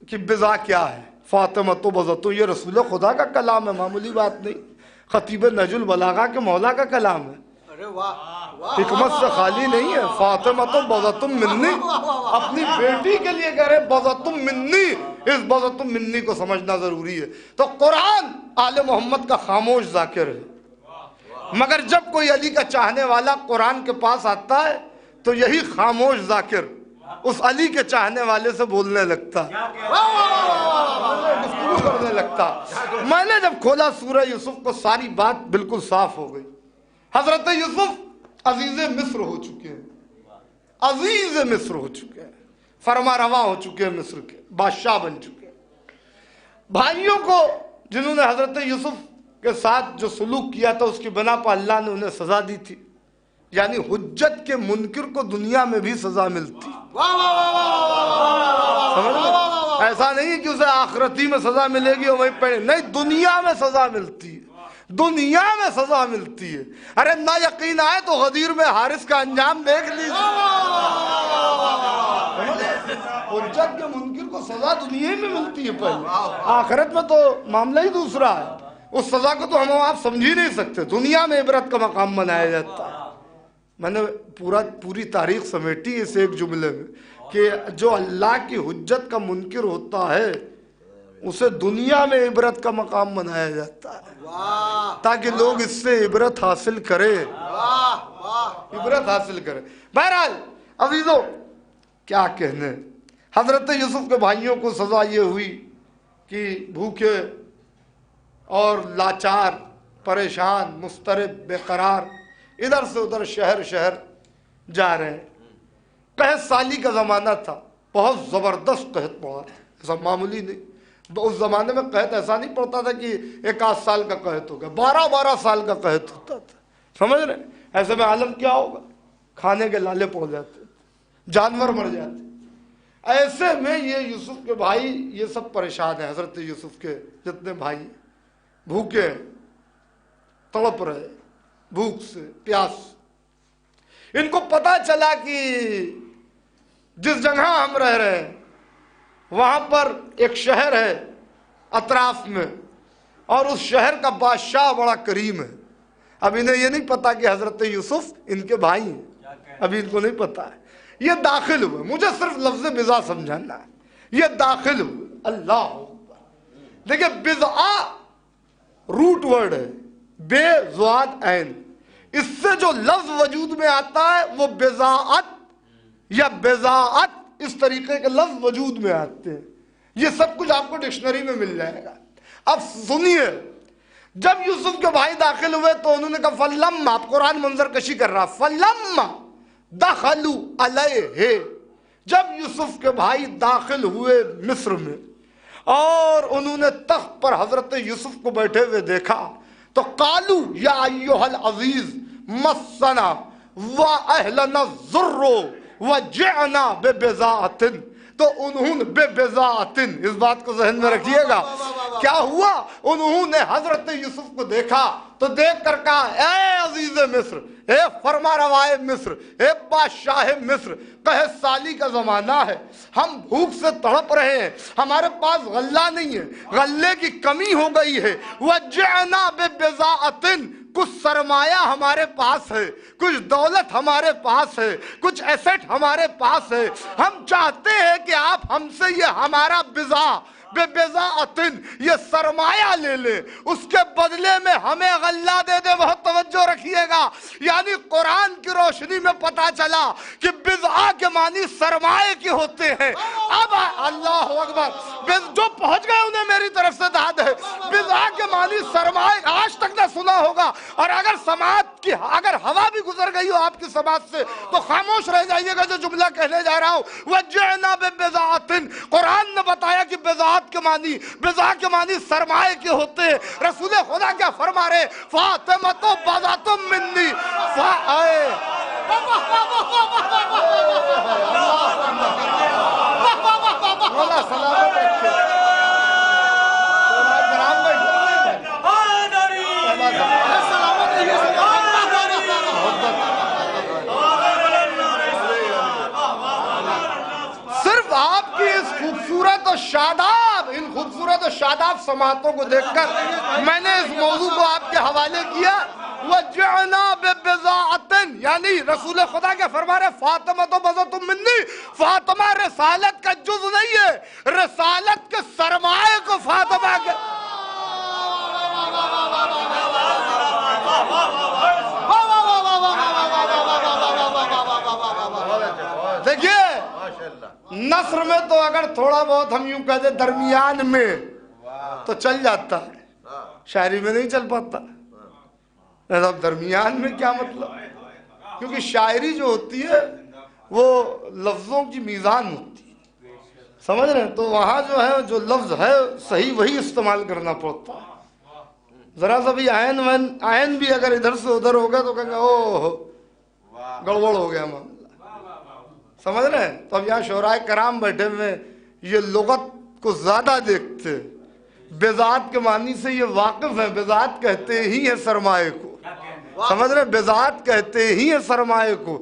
کہ بضا کیا ہے. فاطمہ تو بضعۃ، یہ رسول خدا کا کلام ہے، معمولی بات نہیں. خطیب نہج البلاغہ کے مولا کا کلام ہے، حکمت سے خالی نہیں ہے. فاطمہ تو بضعۃ منی، اپنی بیٹی کے لیے کہہ رہے بضعۃ منی. اس بضعۃ منی کو سمجھنا ضروری ہے. تو قرآن آل محمد کا خاموش ذاکر ہے، مگر جب کوئی علی کا چاہنے والا قرآن کے پاس آتا ہے تو یہی خاموش ذاکر اس علی کے چاہنے والے سے بولنے لگتا، گفتگو کرنے لگتا. میں نے جب کھولا سورہ یوسف کو ساری بات بالکل صاف ہو گئی. حضرت یوسف عزیز مصر ہو چکے ہیں، عزیز مصر ہو چکے ہیں، فرما روا ہو چکے ہیں، مصر کے بادشاہ بن چکے ہیں. بھائیوں کو جنہوں نے حضرت یوسف کے ساتھ جو سلوک کیا تھا اس کی بنا پر اللہ نے انہیں سزا دی تھی. یعنی حجت کے منکر کو دنیا میں بھی سزا ملتی. ایسا نہیں کہ اسے آخرتی میں سزا ملے گی اور وہیں پڑے، نہیں، دنیا میں سزا ملتی ہے، دنیا میں سزا ملتی ہے. ارے نہ یقین آئے تو غدیر میں حارث کا انجام دیکھ لیجیے. حجت کے منکر کو سزا دنیا میں ملتی ہے پہلے، آخرت میں تو معاملہ ہی دوسرا ہے. اس سزا کو تو ہم آپ سمجھ ہی نہیں سکتے. دنیا میں عبرت کا مقام بنایا جاتا ہے. میں نے پوری تاریخ سمیٹی اس ایک جملے میں کہ جو اللہ کی حجت کا منکر ہوتا ہے اسے دنیا میں عبرت کا مقام بنایا جاتا ہے تاکہ لوگ اس سے عبرت حاصل کرے، عبرت حاصل کرے. بہرحال عزیزو کیا کہنے، حضرت یوسف کے بھائیوں کو سزا یہ ہوئی کہ بھوکے اور لاچار، پریشان، مضطرب، بے قرار، ادھر سے ادھر شہر جا رہے ہیں. قحط سالی کا زمانہ تھا، بہت زبردست قحط پڑا تھا، ایسا معمولی نہیں. اس زمانے میں قحط ایسا نہیں پڑتا تھا کہ 1 سال کا قحط ہوگا، 12 سال کا قحط ہوتا تھا. سمجھ رہے ہیں؟ ایسے میں عالم کیا ہوگا، کھانے کے لالے پڑ جاتے، جانور مر جاتے. ایسے میں یہ یوسف کے بھائی یہ سب پریشان ہیں. حضرت یوسف کے جتنے بھائی بھوکے تڑپ رہے، بھوک سے، پیاس. ان کو پتا چلا کہ جس جگہ ہم رہ رہے ہیں وہاں پر ایک شہر ہے اطراف میں، اور اس شہر کا بادشاہ بڑا کریم ہے. اب انہیں یہ نہیں پتا کہ حضرت یوسف ان کے بھائی ہیں. ابھی ان کو نہیں پتا ہے. یہ داخل ہوئے, مجھے صرف لفظ بضع سمجھانا ہے. یہ داخل ہوئے. اللہ اکبر. دیکھیں بضع روٹ ورڈ ہے, بے زواد عین, اس سے جو لفظ وجود میں آتا ہے وہ بضاعت یا بضاعت, اس طریقے کے لفظ وجود میں آتے ہیں. یہ سب کچھ آپ کو ڈکشنری میں مل جائے گا. اب سنیے, جب یوسف کے بھائی داخل ہوئے تو انہوں نے کہا فلما, آپ قرآن منظر کشی کر رہا, فلما دخلوا علیہ, جب یوسف کے بھائی داخل ہوئے مصر میں اور انہوں نے تخت پر حضرت یوسف کو بیٹھے ہوئے دیکھا تو قالو یا ایھا العزیز مسنا واہلنا الضر وجئنا ببضاعۃ, تو انہوں نے بے بضاعتن, اس بات کو ذہن میں رکھیے گا. کیا ہوا, انہوں نے حضرت یوسف کو دیکھا تو دیکھ کر کہا اے عزیز مصر, اے فرما روائے مصر, اے بادشاہ مصر, قحط سالی کا زمانہ ہے, ہم بھوک سے تڑپ رہے ہیں, ہمارے پاس غلہ نہیں ہے, غلے کی کمی ہو گئی ہے. وجعنا ببضاعتن, کچھ سرمایہ ہمارے پاس ہے, کچھ دولت ہمارے پاس ہے, کچھ ایسٹ ہمارے پاس ہے, ہم چاہتے ہیں کہ آپ ہم سے یہ ہمارا بضاع ببضاعتن, یہ سرمایہ لے لیں, اس کے بدلے میں ہمیں غلہ دے دے. بہت توجہ رکھیے گا, یعنی قرآن کی روشنی میں پتا چلا کہ بضاع کے معنی سرمایہ کی ہوتے ہیں. اب اللہ اکبر, جو پہنچ گئے انہیں میری طرف سے داد ہے. بضاع کے معنی سرمایہ, آج تک نہ سنا ہوگا, اور اگر سماعت کی, اگر ہوا بھی گزر گئی ہو آپ کی سماعت سے تو خاموش رہ جائیے گا جو جملہ کہنے جا رہا ہوں. وجعنا ببضاعتن, قرآن نے بتایا کہ بضاعت کے معنی, بضاع کے معنی سرمایہ کے ہوتے ہیں. رسول خدا کیا فرما رہے, فاطمہ تو بضاعۃ منی, مولا سلامت رکھے. صرف آپ کی اس خوبصورت اور شاداب, ان خوبصورت اور شاداب سماعتوں کو دیکھ کر میں نے اس موضوع کو آپ کے حوالے کیا. وجعنا ببضاعتن, یعنی رسول خدا کے فرما رہے فاطمہ تو بضاعۃ منی, فاطمہ رسالت کا جز نہیں ہے, رسالت کے سرمایہ کو فاطمہ کے. دیکھیے نثر میں تو اگر تھوڑا بہت ہم یوں کہہ دیں درمیان میں تو چل جاتا ہے, شاعری میں نہیں چل پاتا. اب درمیان میں کیا مطلب, کیونکہ شاعری جو ہوتی ہے وہ لفظوں کی میزان ہوتی ہے, سمجھ رہے ہیں, تو وہاں جو ہے جو لفظ ہے صحیح وہی استعمال کرنا پڑتا ہے. ذرا سا بھی آئین بھی اگر ادھر سے ادھر ہوگا تو کہیں گے اوہ گڑبڑ ہو گیا معاملہ, سمجھ رہے ہیں. تو اب یہاں شعرائے کرام بیٹھے ہوئے یہ لغت کو زیادہ دیکھتے, بضاعت کے معنی سے یہ واقف ہیں. بضاعت کہتے ہی ہیں سرمایہ کو, سمجھ رہے ہیں, بضاعت کہتے ہی ہیں سرمایہ کو.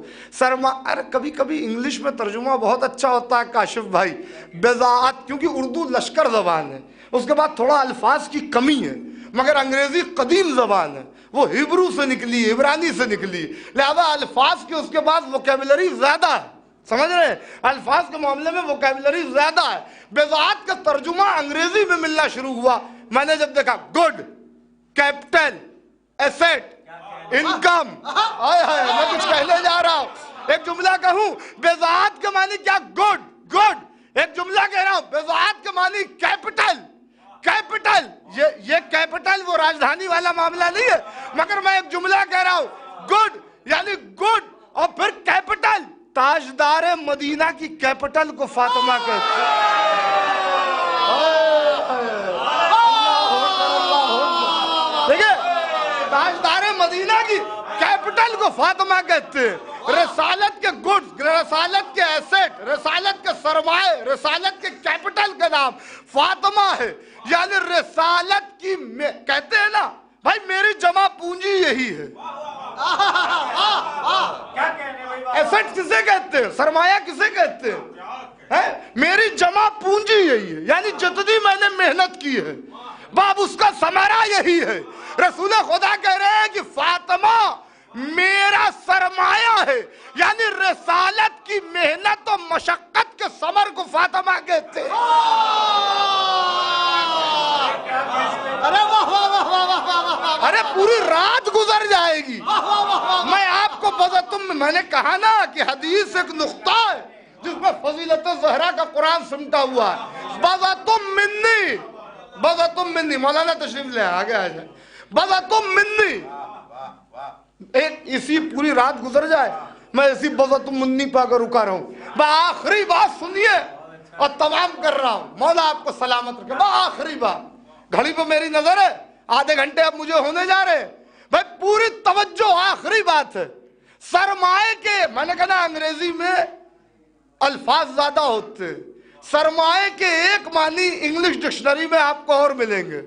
ارے کبھی کبھی انگلش میں ترجمہ بہت اچھا ہوتا ہے کاشف بھائی, بضاعت, کیونکہ اردو لشکر زبان ہے, اس کے بعد تھوڑا الفاظ کی کمی ہے, مگر انگریزی قدیم زبان ہے, وہ ہیبرو سے نکلی, عبرانی سے نکلی, لہذا الفاظ کی اس کے بعد ووکیبلری زیادہ ہے, سمجھ رہے ہیں, الفاظ کے معاملے میں ووکیبلری زیادہ ہے. بضاعت کا ترجمہ انگریزی میں ملنا شروع ہوا, میں نے جب دیکھا گڈ, کیپٹل, ایسٹ, انکم, میں کچھ کہنے جا رہا ہوں, ایک جملہ کہوں بضاعت کے معنی کیا, گڈ, گڈ, ایک جملہ کہہ رہا ہوں بضاعت کے معنی کیپٹل, کیپٹل, یہ کیپٹل وہ راجدھانی والا معاملہ نہیں ہے, مگر میں ایک جملہ کہہ رہا ہوں گڈ یعنی گڈ, اور پھر کیپٹل, تاجدار مدینہ کی کیپٹل کو فاطمہ کہتے ہیں. دیکھیں, تاجدار مدینہ کی کیپٹل کو فاطمہ کہتے ہیں. رسالت کے گڈز, رسالت کے ایسٹ, رسالت کے سرمایہ, رسالت کے کیپٹل کا نام فاطمہ ہے. یعنی رسالت کی کہتے ہیں نا بھائی میری جمع پونجی یہی ہے. ایسٹ کسے کہتے ہیں, سرمایہ کسے کہتے ہیں, میری جمع پونجی یہی ہے, یعنی جتنی میں نے محنت کی ہے باب اس کا ثمرہ یہی ہے. رسول خدا کہہ رہے ہیں کہ فاطمہ میرا سرمایہ ہے، یعنی رسالت کی محنت و مشقت کے ثمر کو فاطمہ کہتے ہیں۔ ارے پوری رات گزر جائے گی، میں آپ کو میں نے کہا نا کہ حدیث ایک نقطہ ہے جس میں فضیلت زہرا کا قرآن سمٹا ہوا ہے۔ بَضَتُم منی، مولانا تشریف لے آگے آ جائے، بَضَتُم منی، ایک اسی پوری رات گزر جائے میں اسی بَضَتُم منی پا کر رکا رہا ہوں۔ آخری بات سنیے اور تمام کر رہا ہوں، مولا آپ کو سلامت رکھے۔ آخری بات، گھڑی پہ میری نظر ہے، آدھے گھنٹے اب مجھے ہونے جا رہے، بھائی پوری توجہ، آخری بات ہے۔ سرمائے کے، میں نے کہا انگریزی میں الفاظ زیادہ ہوتے، سرمائے کے ایک معنی انگلش ڈکشنری میں آپ کو اور ملیں گے،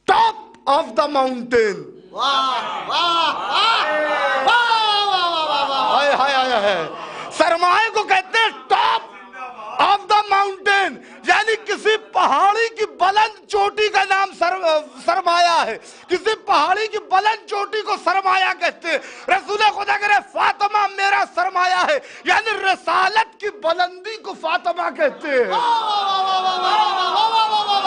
ٹاپ آف دا ماؤنٹین۔ سرمائے کو کہتے ہیں ٹاپ آف دا ماؤنٹین، یعنی کسی پہاڑی کی بلند چوٹی کا نام سرمایہ ہے، کسی پہاڑی کی بلند چوٹی کو سرمایہ کہتے ہیں۔ رسول خدا کہہ رہے فاطمہ میرا سرمایہ ہے، یعنی رسالت کی بلندی کو فاطمہ کہتے ہیں۔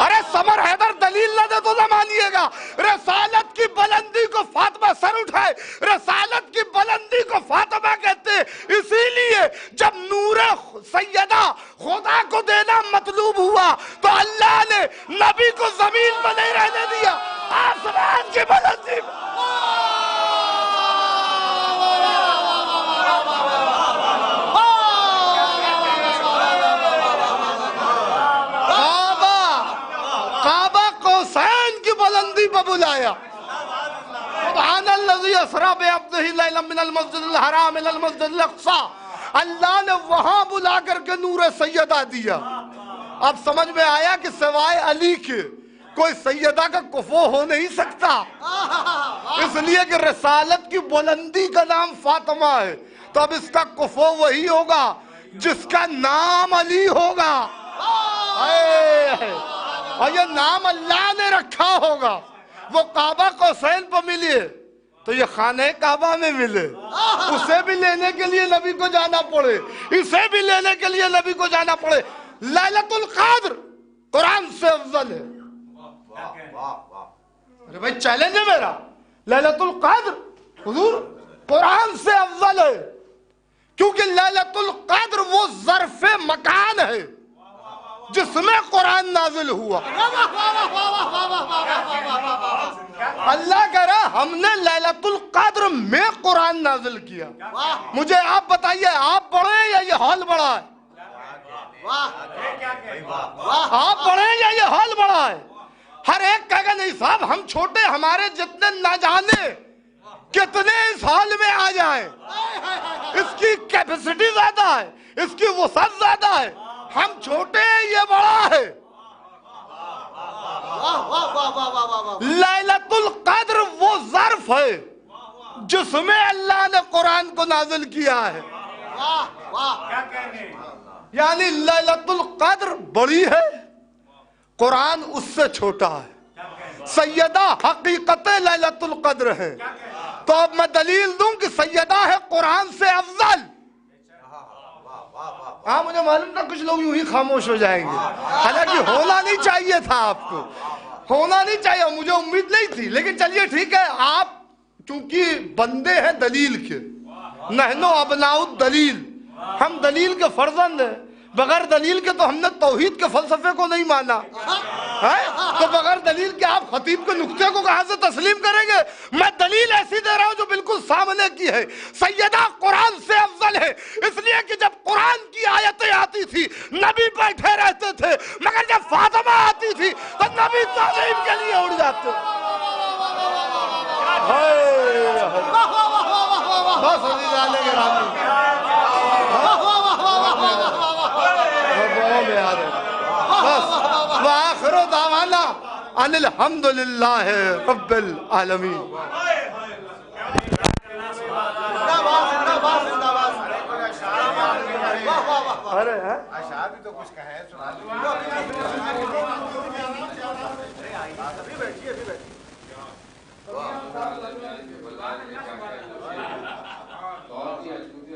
ارے سمر حیدر دلیل نہ دے تو نہ مانیے گا، رسالت کی بلندی کو فاطمہ، سر اٹھائے، رسالت کی بلندی کو فاطمہ کہتے ہیں۔ اسی لیے جب نور سیدہ خدا کو دینا مطلوب ہوا تو اللہ نے نبی کو زمین میں نہیں رہنے دیا، آسمان کی بلندی میں۔ کعبہ قوسین کی بلندی پہ بلایا، سبحان الذی اسری بعبدہ لیلا من المسجد الحرام الی المسجد الاقصی، اللہ نے وہاں بلا کر کے نور سیدہ دیا۔ اب سمجھ میں آیا کہ سوائے علی کے کوئی سیدہ کا کفو ہو نہیں سکتا، اس لیے کہ رسالت کی بلندی کا نام فاطمہ ہے، تو اب اس کا کفو وہی ہوگا جس کا نام علی ہوگا، اور یہ نام اللہ نے رکھا ہوگا۔ وہ کعبہ قوسین پہ ملی تو یہ خانہ کعبہ میں ملے، اسے بھی لینے کے لیے نبی کو جانا پڑے، اسے بھی لینے کے لیے نبی کو جانا پڑے۔ لیلۃ القدر قرآن سے افضل ہے۔ ارے بھائی چیلنج ہے میرا، لیلۃ القدر حضور قرآن سے افضل ہے، کیونکہ لیلۃ القدر وہ ظرف مکان ہے جس میں قرآن نازل ہوا۔ اللہ کہہ رہا ہم نے لیلۃ القدر میں قرآن نازل کیا۔ مجھے آپ بتائیے، آپ پڑھے یا یہ ہال بڑا ہے؟ آپ پڑھے یا یہ ہال بڑا ہے؟ ہر ایک کہے گا نہیں صاحب ہم چھوٹے، ہمارے جتنے نہ جانے کتنے اس ہال میں آ جائیں، اس کی کیپیسٹی زیادہ ہے، اس کی وسعت زیادہ ہے، ہم چھوٹے ہیں یہ بڑا ہے۔ لیلۃ القدر وہ ظرف ہے جس میں اللہ نے قرآن کو نازل کیا ہے، یعنی لیلۃ القدر بڑی ہے، قرآن اس سے چھوٹا ہے۔ سیدہ حقیقت لیلۃ القدر ہے، تو اب میں دلیل دوں کہ سیدہ ہے قرآن سے افضل۔ ہاں مجھے معلوم تھا کچھ لوگ یوں ہی خاموش ہو جائیں گے، حالانکہ ہونا نہیں چاہیے تھا، آپ کو ہونا نہیں چاہیے، مجھے امید نہیں تھی، لیکن چلیے ٹھیک ہے، آپ چونکہ بندے ہیں دلیل کے، نحن ابناء الدلیل، ہم دلیل کے فرزند ہیں، بغیر دلیل کے تو ہم نے توحید کے فلسفے کو نہیں مانا ہے، تو بغیر دلیل کے آپ خطیب کے نکتے کو کہاں سے تسلیم کریں گے؟ میں دلیل ایسی دے رہا ہوں جو بالکل سامنے کی ہے، سیدہ قرآن سے افضل ہے، اس لیے کہ جب قرآن کی آیتیں آتی تھی نبی بیٹھے رہتے تھے، مگر جب فاطمہ آتی تھی تو نبی تعلیم کے لیے اڑ جاتے۔ بس عزیزان گرامی، بس وآخر دعوانا ان الحمدللہ رب العالمین۔ اشعار بھی تو کچھ کہیں سنا۔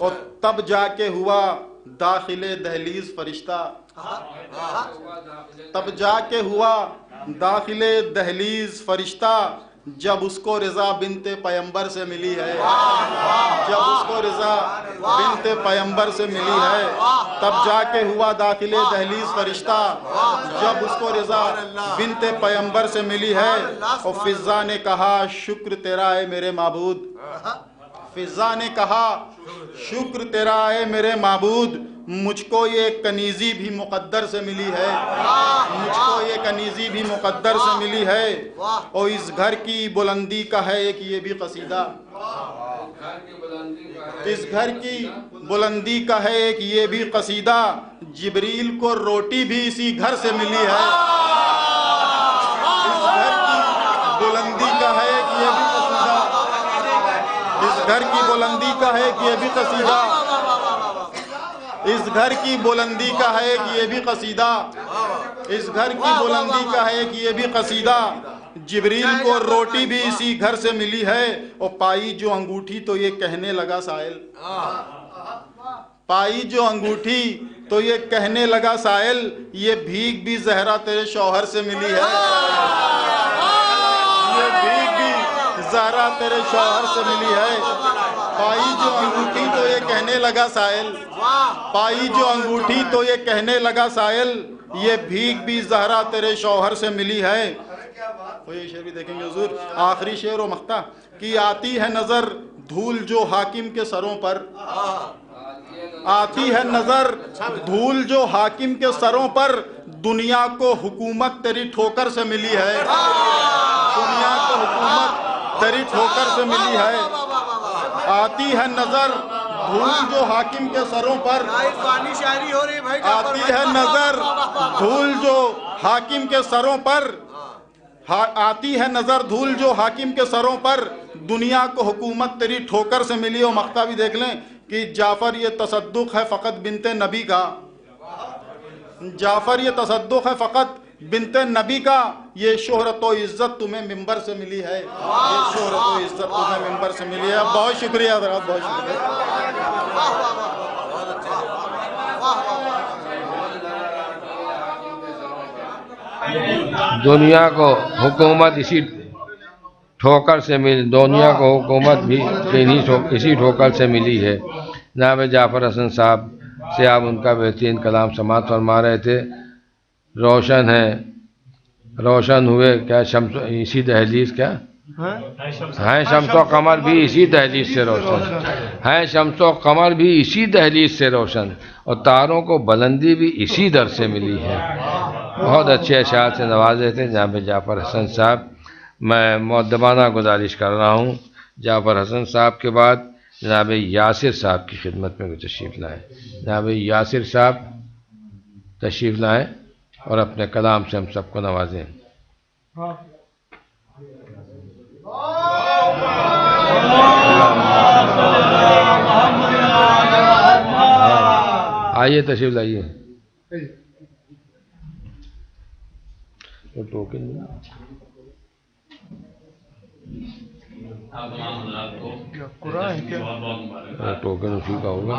اور تب جا کے ہوا داخل دہلیز فرشتہ، تب جا کے ہوا داخل دہلیز فرشتہ، جب اس کو رضا بنت پیمبر سے ملی ہے، جب اس کو رضا بنت پیمبر سے ملی ہے، تب جا کے ہوا داخل دہلیز فرشتہ، جب اس کو رضا بنت پیمبر سے ملی ہے۔ اور فضا نے کہا شکر تیرا ہے میرے معبود، فضا نے کہا شکر تیرا ہے میرے معبود، مجھ کو یہ کنیزی بھی مقدر سے ملی ہے، مجھ کو یہ کنیزی بھی مقدر سے ملی ہے۔ اور اس گھر کی بلندی کا ہے ایک یہ بھی قصیدہ، اس گھر کی بلندی کا ہے ایک یہ بھی قصیدہ، جبریل کو روٹی بھی اسی گھر سے ملی ہے۔ اس گھر کی بلندی کا ہے ایک یہ بھی قصیدہ، اس گھر کی بلندی کا ہے ایک یہ بھی قصیدہ، اس گھر کی بلندی کا ہے ایک یہ بھی قصیدہ، اس گھر کی بلندی کا ہے ایک یہ بھی قصیدہ، جبریل کو روٹی بھی اسی گھر سے ملی ہے۔ اور پائی جو انگوٹھی تو یہ کہنے لگا سائل، پائی جو انگوٹھی تو یہ کہنے لگا سائل، یہ بھیگ بھی زہرا تیرے شوہر سے ملی ہے، یہ بھیگ بھی زہرا تیرے شوہر سے ملی ہے۔ پائی جو انگوٹھی تو یہ کہنے لگا سائل، پائی جو انگوٹھی تو یہ کہنے لگا سائل، یہ بھیگ بھی زہرا تیرے شوہر سے ملی ہے۔ وہ یہ شعر بھی دیکھیں گے حضور، آخری شعر و مقطع کی آتی ہے نظر دھول جو حاکم کے سروں پر، آتی ہے نظر دھول جو حاکم کے سروں پر، دنیا کو حکومت تیری ٹھوکر سے ملی ہے، دنیا کو حکومت تیری ٹھوکر سے ملی ہے۔ آتی ہے نظر دھول جو حاکم کے سروں پر، آتی ہے نظر دھول جو حاکم کے سروں پر، آتی ہے نظر دھول جو حاکم کے سروں پر، دنیا کو حکومت تیری ٹھوکر سے ملی۔ اور مقطع بھی دیکھ لیں کہ جعفر یہ تصدق ہے فقط بنت نبی کا، جعفر یہ تصدق ہے فقط بنت نبی کا، یہ شہرت و عزت تمہیں ممبر سے ملی ہے، یہ شہرت و عزت تمہیں ممبر سے ملی ہے۔ بہت شکریہ حضرات، بہت شکریہ۔ دنیا کو حکومت اسی ٹھوکر سے ملی، دنیا کو حکومت بھی اسی ٹھوکر سے ملی ہے۔ جناب جعفر حسن صاحب سے آپ ان کا بہترین کلام سماعت فرما رہے تھے۔ روشن ہے، روشن ہوئے کیا شمس اسی دہلیز، کیا ہیں شمس و قمر بھی اسی دہلیز سے روشن، ہیں شمس و قمر بھی اسی دہلیز سے روشن، اور تاروں کو بلندی بھی اسی در سے ملی ہے۔ بہت اچھے اشعار سے نوازے تھے جناب جعفر حسن صاحب۔ میں مؤدبانہ گزارش کر رہا ہوں جعفر حسن صاحب کے بعد جناب یاسر صاحب کی خدمت میں تشریف لائیں۔ جناب یاسر صاحب تشریف لائیں اور اپنے کلام سے ہم سب کو نوازیں۔ آئیے تشریف لائیے۔ ٹوکن ٹوکن اسی کا ہوگا۔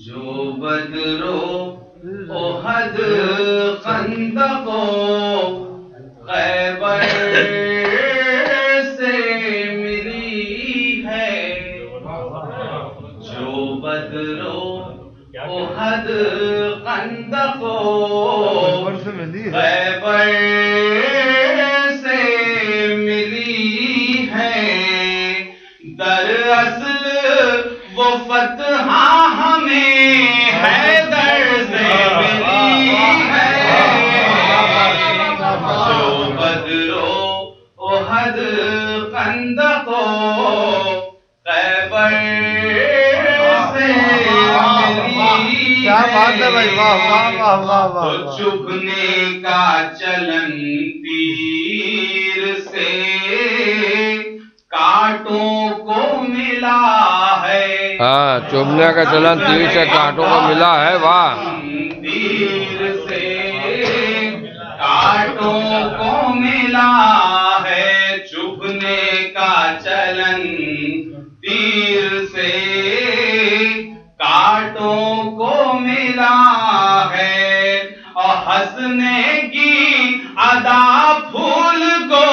جو بدرو احد خندق خیبر سے ملی ہے، جو بدرو احد خندق خیبر سے ملی ہے، دراصل وہ فتح ہمیں حیدر سے ملی ہے، جو بدرو احد خندق خیبر سے ملی ہے، تو چبھنے کا چلن تیر سے کانٹوں کو ملا ہے. ہاں چوبنے کا چلن تیر سے کانٹوں کو ملا ہے. واہ. تیر سے کانٹوں کو ملا ہے. چبھنے کا چلن تیر سے کانٹوں کو ملا ہے. اور ہنسنے کی ادا پھول کو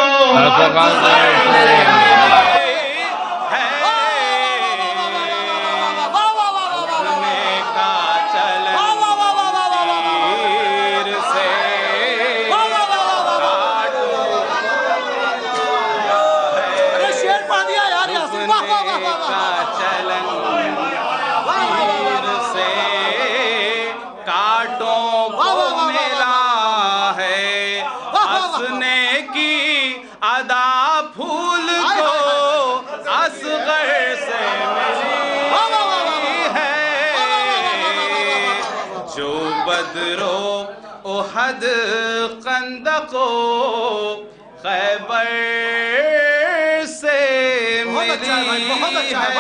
احد خندق و خیبر سے ملی ہے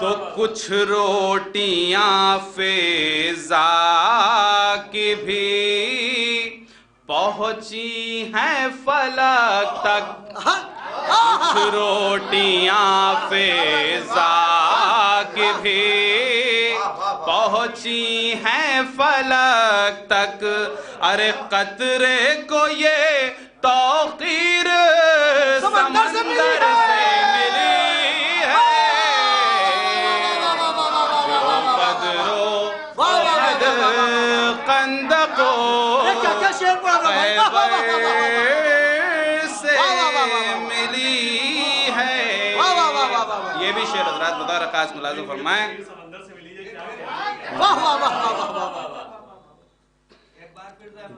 تو کچھ روٹیاں فضا کی بھی پہنچی ہیں فلک تک. کچھ روٹیاں فضا کی بھی پہنچی ہیں فلک تک. ارے قطرے کو یہ توقیر سمندر سے ملی ہے. جو بدرو احد خندق و خیبر سے ملی ہے. یہ بھی شعر حضرات بطور خاص ملاحظہ فرمائیں.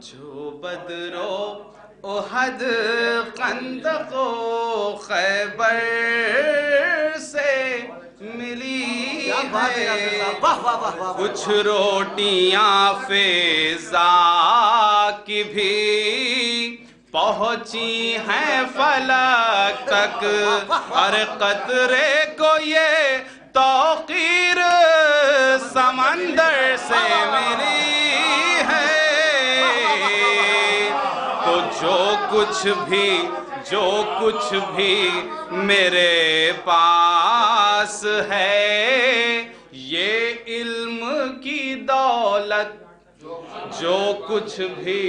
جو بدرو احد خندق و خیبر سے ملی ہے کچھ روٹیاں فضا کی بھی پہنچی ہیں فلک تک. ہر قطرے کو یہ توقیر سمندر سے ملی ہے. تو جو کچھ بھی میرے پاس ہے یہ علم کی دولت. جو کچھ بھی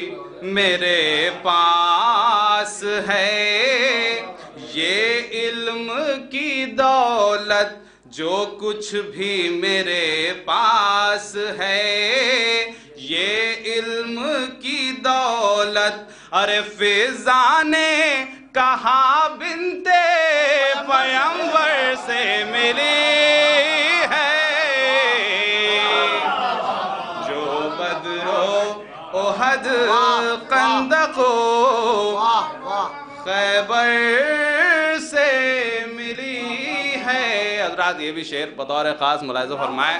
میرے پاس ہے یہ علم کی دولت. جو کچھ بھی میرے پاس ہے یہ علم کی دولت. ارے فضا نے کہا بنتے پیمبر سے ملی ہے. جو بدرو احد خندق و خیبر سے ملی ہے. حضرات یہ بھی شعر بطور خاص ملاحظہ فرمائیں.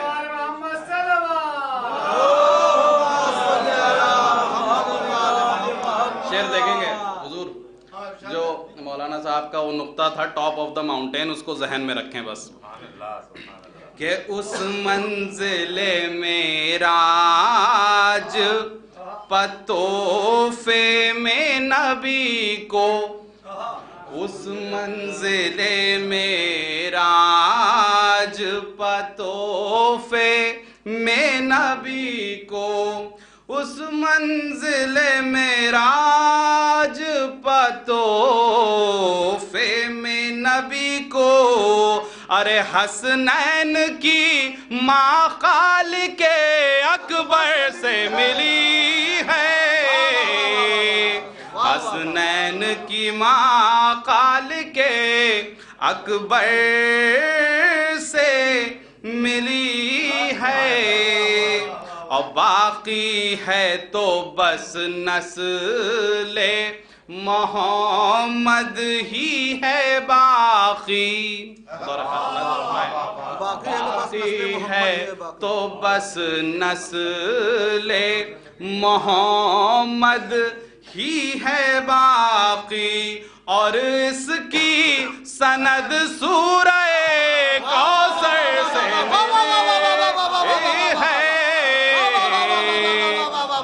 شعر دیکھیں گے حضور جو مولانا صاحب کا وہ نقطہ تھا ٹاپ آف دا ماؤنٹین اس کو ذہن میں رکھیں بس کہ اس منزل معراج پتوفے میں نبی کو. اس منزل معراج پتوفے میں نبی کو. اس منزل معراج پتوفے میں نبی کو. ارے حسنین کی ماں خالق اکبر سے ملی ہے. حسنین کی ماں خالق اکبر سے ملی ہے. اور باقی ہے تو بس نسل محمد ہی ہے باقی. باقی ہے تو بس نسل محمد ہی ہے باقی اور اس کی سند سورہ کوثر سے ملی ہے،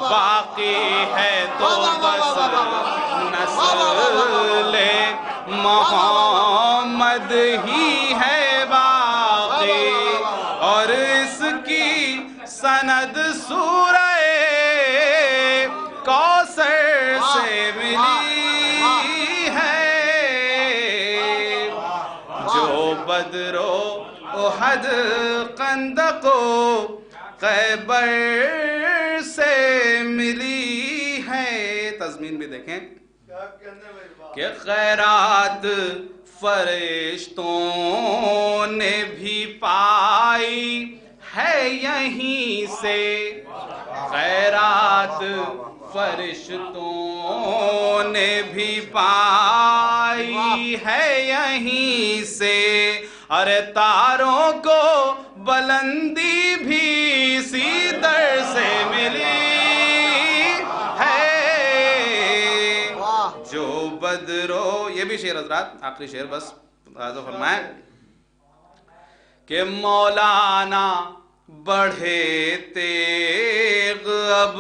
باقی ہے تو بس نسل محمد ہی ہے باقی اور اس کی سند سورہ کوثر سے ملی ہے، جو بدر و احد خندق و خیبر سے ملی ہے۔ تضمین بھی دیکھیں کہ خیرات فرشتوں نے بھی پائی ہے یہیں سے، خیرات فرشتوں نے بھی پائی ہے یہیں سے، ارے تاروں کو بلندی بھی اسی در سے ملی ہے، جو بدرو۔ یہ بھی شعر حضرات، آخری شعر بس فرمائیں کہ مولانا بڑھے تیغ اب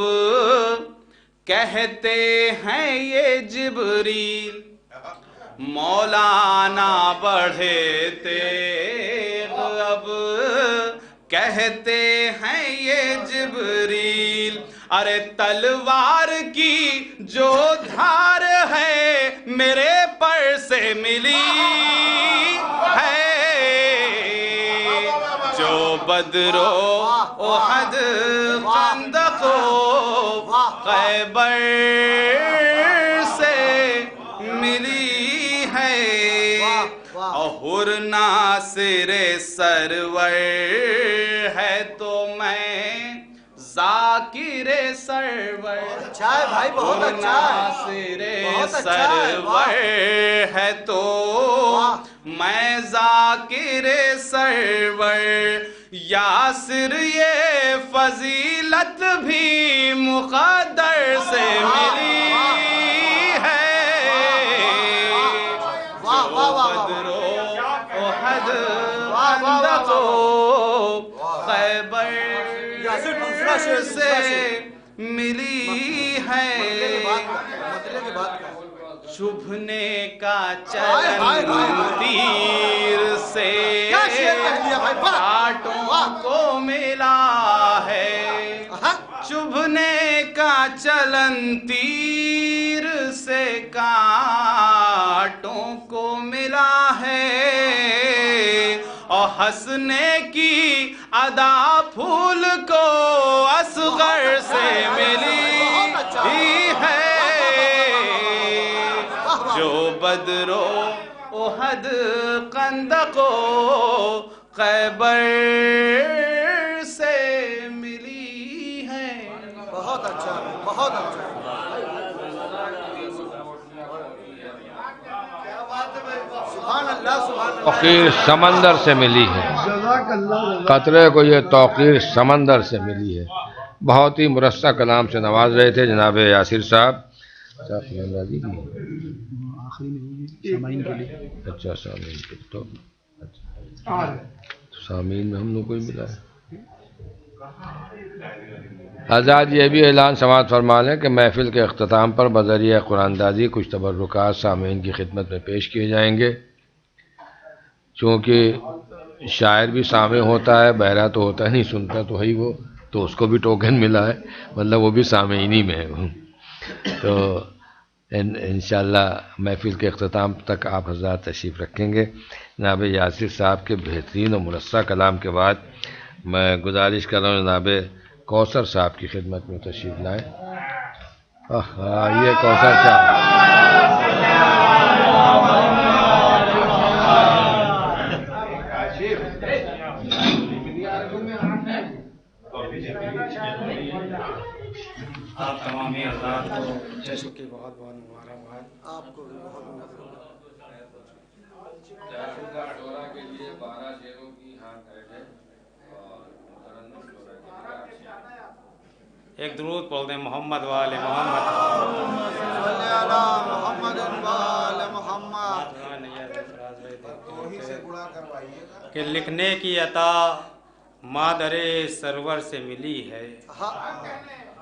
کہتے ہیں یہ جبریل، مولانا بڑھے تیغ اب کہتے ہیں یہ جبریل، ارے تلوار کی جو دھار ہے میرے پر سے ملی ہے، جو بدر و احد خندق و خیبر سے ملی ہے، اور ناصر سرور ہے تو میں ذاکر سرور، اچھا ہے بھائی، بہت اچھا ہے، ناصر سرور ہے تو میں ذاکر سرور، یاسر یہ فضیلت بھی مقدر سے ملی ہے، جو بدر و احد خندق و خیبر سے ملی ہے، چبھنے کا چلن تیر سے کانٹوں کو ملا ہے، چبھنے کا چلن تیر سے کانٹوں کو ملا ہے، اور ہنسنے کی ادا پھول کو اصغر سے ملی ہے، جو بدر و احد خندق و خیبر سے ملی ہے۔ بہت اچھا، بہت اچھا، سبحان اللہ، سبحان اللہ۔ توقیر سمندر سے ملی ہے، قطرے کو یہ توقیر سمندر سے ملی ہے۔ بہت ہی مرصع کلام سے نواز رہے تھے جناب یاسر صاحب۔ اچھا سامعین کے تو سامعین میں ہم نے کوئی ملا ہے۔ آزاد یہ بھی اعلان سماعت فرما لیں کہ محفل کے اختتام پر بذریعہ قرآن دازی کچھ تبرکات سامعین کی خدمت میں پیش کیے جائیں گے۔ چونکہ شاعر بھی سامع ہوتا ہے، بہرا تو ہوتا نہیں، سنتا تو ہے ہی وہ، تو اس کو بھی ٹوکن ملا ہے، مطلب وہ بھی سامعینی میں ہے۔ تو انشاءاللہ محفل کے اختتام تک آپ حضرات تشریف رکھیں گے۔ جناب یاسر صاحب کے بہترین و مرصع کلام کے بعد میں گزارش کر رہا ہوں جناب کوثر صاحب کی خدمت میں تشریف لائیں۔ یہ کوثر صاحب آپ تمام حضرات کو جشن کی بہت بہت مبارکباد۔ آپ کو بھی بہت ایک درود پڑھ دیں محمد والے محمد۔ کہ لکھنے کی عطا مادر سرور سے ملی ہے،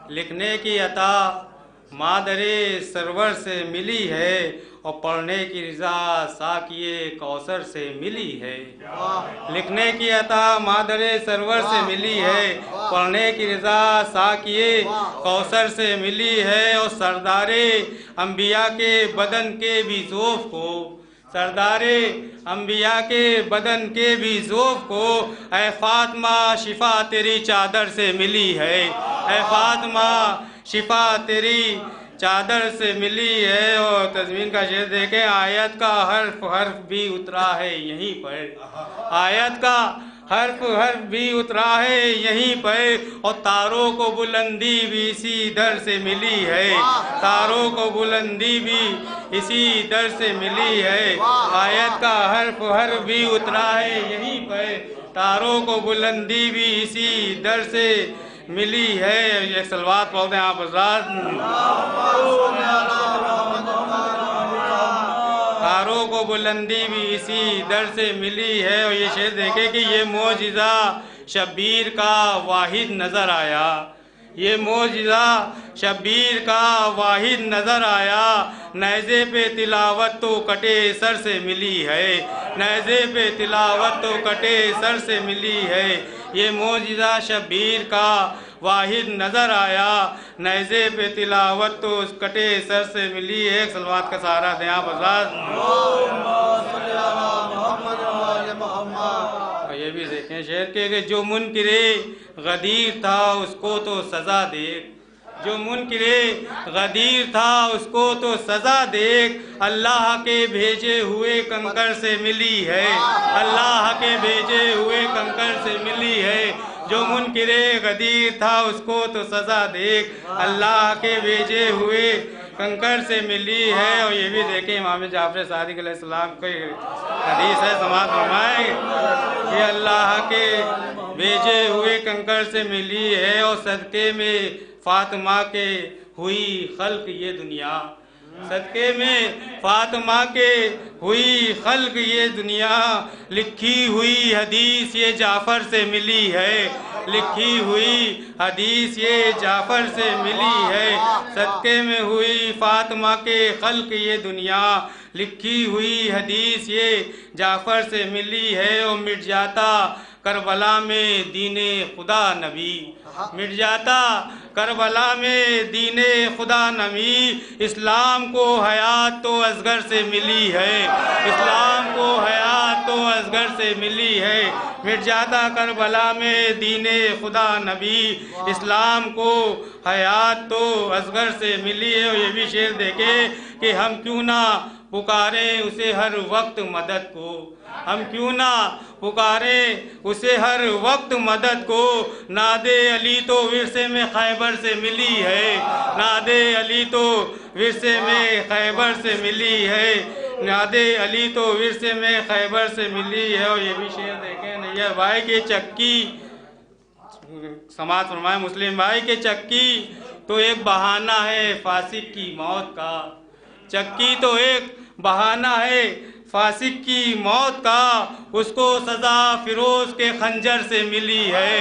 لکھنے کی عطا مادر سرور سے ملی ہے، اور پڑھنے کی رضا ساقیے کوثر سے ملی ہے۔ لکھنے کی عطا مادر سرور سے ملی ہے، پڑھنے کی رضا ساقیے کوثر سے ملی ہے، اور سردار انبیاء کے بدن کے بھی ذوف کو، سردار انبیاء کے بدن کے بھی ذوف کو، اے فاطمہ شفا تیری چادر سے ملی ہے، اے فاطمہ شفا تیری چادر سے ملی ہے۔ اور تضمین کا شعر دیکھیں، آیت کا حرف حرف بھی اترا ہے یہیں پر، آیت کا حرف حرف بھی اترا ہے یہیں پر، اور تاروں کو بلندی بھی اسی در سے ملی ہے، تاروں کو بلندی بھی اسی در سے ملی ہے، آیت کا حرف حرف بھی اترا ہے یہیں پر، تاروں کو بلندی بھی اسی در سے ملی ہے۔ ایک صلوات پڑھتے ہیں آپ حضرات۔ تاروں کو بلندی بھی اسی در سے ملی ہے، اور یہ شعر دیکھیں کہ یہ معجزہ شبیر کا واحد نظر آیا، یہ معجزہ شبیر کا واحد نظر آیا، نیزے پہ تلاوت تو کٹے سر سے ملی ہے، نیزے پہ تلاوت تو کٹے سر سے ملی ہے، یہ معجزہ شبیر کا واحد نظر آیا، نیزے پہ تلاوت تو اس کٹے سر سے ملی ہے۔ ایک صلوات کا سہارا دیں آپ حضرات۔ اور یہ بھی دیکھیں شعر کے کہ جو منکر غدیر تھا اس کو تو سزا دیکھ، جو منکر غدیر تھا اس کو تو سزا دیکھ، اللہ کے بھیجے ہوئے کنکر سے ملی ہے، اللہ کے بھیجے ہوئے کنکر سے ملی ہے، جو منکر غدیر تھا اس کو تو سزا دیکھ، اللہ کے بھیجے ہوئے کنکر سے ملی ہے۔ اور یہ بھی دیکھیں امام جعفر صادق علیہ السلام کی حدیث ہے، سماعت فرمائیں کہ اللہ کے بھیجے ہوئے کنکر سے ملی ہے، اور صدقے میں فاطمہ کے ہوئی خلق یہ دنیا، صدقے میں فاطمہ کے ہوئی خلق یہ دنیا، لکھی ہوئی حدیث یہ جعفر سے ملی ہے، لکھی ہوئی حدیث یہ جعفر سے ملی ہے، صدقے میں ہوئی فاطمہ کے خلق یہ دنیا، لکھی ہوئی حدیث یہ جعفر سے ملی ہے، اور مٹ جاتا کربلا میں دین خدا نبی، مٹ جاتا کربلا میں دین خدا نبی، اسلام کو حیات تو اصغر سے ملی ہے، اسلام کو حیات تو اصغر سے ملی ہے، مٹ جاتا کربلا میں دین خدا نبی، اسلام کو حیات تو اصغر سے ملی ہے۔ اور یہ بھی شعر دیکھیں کہ ہم کیوں نہ پکاریں اسے ہر وقت مدد کو، ہم کیوں نہ پکاریں اسے ہر وقت مدد کو، ناد علی تو ورثے میں خیبر سے ملی ہے، ناد علی تو ورثے میں خیبر سے ملی ہے، ناد علی تو ورثے میں خیبر سے ملی ہے۔ اور یہ بھی شعر دیکھیں، نیر بھائی کے چکی، سماعت فرمائیں مسلم بھائی کے چکی تو ایک بہانہ ہے فاسق کی موت کا، چکی تو ایک بہانہ ہے فاسق کی موت کا، اس کو سزا فیروز کے خنجر سے ملی ہے،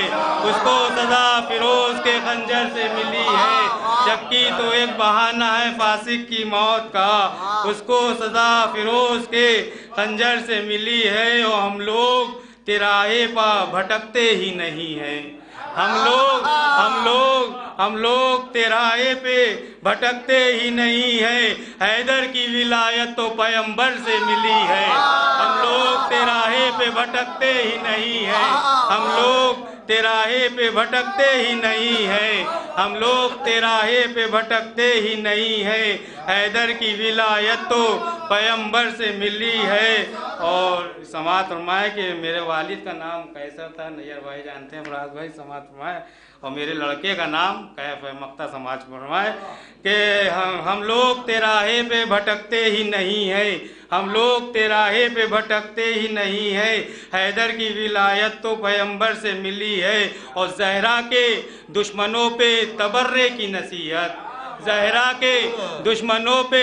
اس کو سزا فیروز کے خنجر سے ملی ہے، چکی تو ایک بہانہ ہے فاسق کی موت کا، اس کو سزا فیروز کے خنجر سے ملی ہے۔ اور ہم لوگ تراہے پا بھٹکتے ہی نہیں ہیں، ہم لوگ تراہے پہ بھٹکتے ہی نہیں ہیں، حیدر کی ولایت تو پیغمبر سے ملی ہے، ہم لوگ تراہے پہ بھٹکتے ہی نہیں ہیں، ہم لوگ تراہے پہ بھٹکتے ہی نہیں ہیں، ہم لوگ تراہے پہ بھٹکتے ہی نہیں ہیں، حیدر کی ولایت تو پیغمبر سے ملی ہے۔ اور سماعت فرمائے کہ میرے والد کا نام قیصر تھا، نیر بھائی جانتے ہیں، فراز بھائی سماعت فرمائے، اور میرے لڑکے کا نام کیف ہے، مقتا سماعت فرمائے کہ ہم لوگ تراہے پہ بھٹکتے ہی نہیں ہیں، ہم لوگ تراہے پہ بھٹکتے ہی نہیں ہیں، حیدر کی ولایت تو پیغمبر سے ملی ہے۔ اور زہرا کے دشمنوں پہ تبرے کی نصیحت، زہرا کے دشمنوں پہ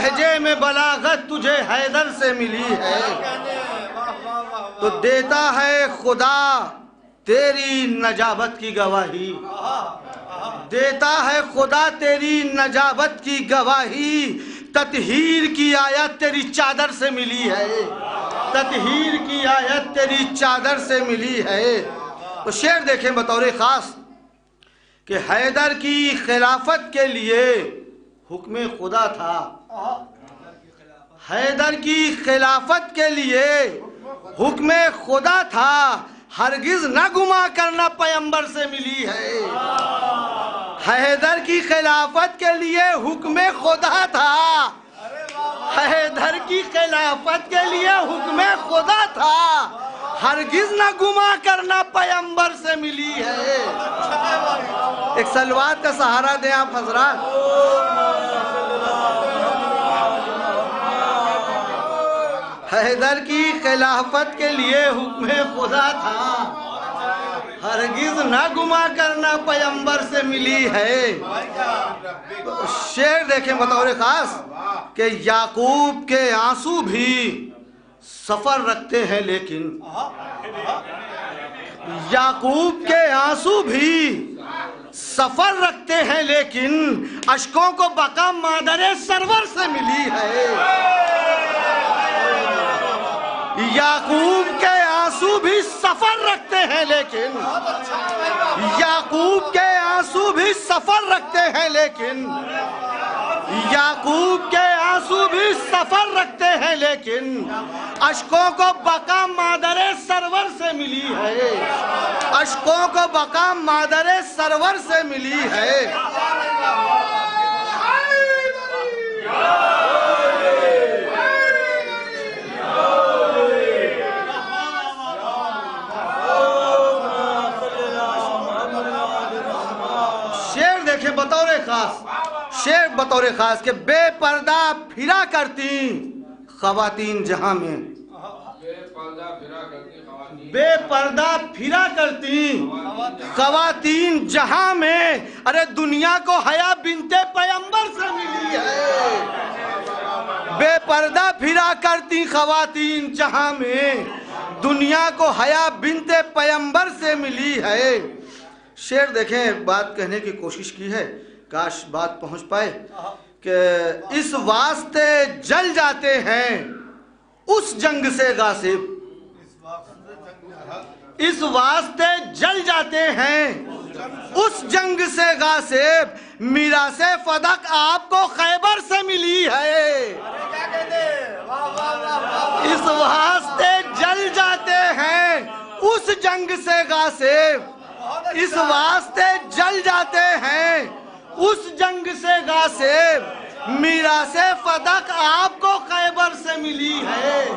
لہجے میں بلاغت تجھے حیدر سے ملی ہے، تو دیتا ہے خدا تیری نجابت کی گواہی، دیتا ہے خدا تیری نجابت کی گواہی، تطہیر کی آیت تیری چادر سے ملی ہے، تطہیر کی آیت تیری چادر سے ملی ہے۔ تو شعر دیکھیں بطور خاص کہ حیدر کی خلافت کے لیے حکم خدا تھا، حیدر کی خلافت کے لیے حکم خدا تھا، ہرگز نہ گما کرنا پیمبر سے ملی ہے۔ حیدر کی خلافت کے لیے حکم خدا تھا، حیدر کی خلافت کے لیے حکم خدا تھا، ہرگز نہ گما کرنا پیمبر سے ملی ہے۔ ایک صلوات کا سہارا دیں آپ حضرات۔ حیدر کی خلافت کے لیے حکم خدا تھا، ہرگز نہ گما کرنا پیمبر سے ملی ہے۔ شعر دیکھیں بطور خاص کہ یعقوب کے آنسو بھی سفر رکھتے ہیں، لیکن یعقوب کے آنسو بھی سفر رکھتے ہیں، لیکن اشکوں کو بقا مادر سرور سے ملی ہے۔ یعقوب کے آنسو بھی سفر رکھتے ہیں، لیکن یعقوب کے آنسو بھی سفر رکھتے ہیں، لیکن یعقوب کے آنسو بھی سفر رکھتے ہیں، لیکن اشکوں کو بقا مادر سرور سے ملی ہے، اشکوں کو بقا مادر سرور سے ملی ہے۔ شعر دیکھیں بطور خاص، شعر بطور خاص کہ بے پردہ پھرا کرتی خواتین جہاں میں، بے پردہ پھرا کرتی خواتین جہاں میں، ارے دنیا کو حیا بنت پیمبر سے ملی ہے۔ بے پردہ پھرا کرتی خواتین جہاں میں، دنیا کو حیا بنت پیمبر سے ملی ہے۔ شعر دیکھیں، بات کہنے کی کوشش کی ہے، کاش بات پہنچ پائے کہ اس واسطے جل جاتے ہیں اس جنگ سے غاصب، اس واسطے جل جاتے ہیں اس جنگ سے غاصب، میراث فدق آپ کو خیبر سے ملی ہے۔ اس واسطے جل جاتے ہیں اس جنگ سے غاصب، اس واسطے جل جاتے ہیں اس جنگ سے غاصب، میراث فدق آپ کو خیبر سے ملی ہے،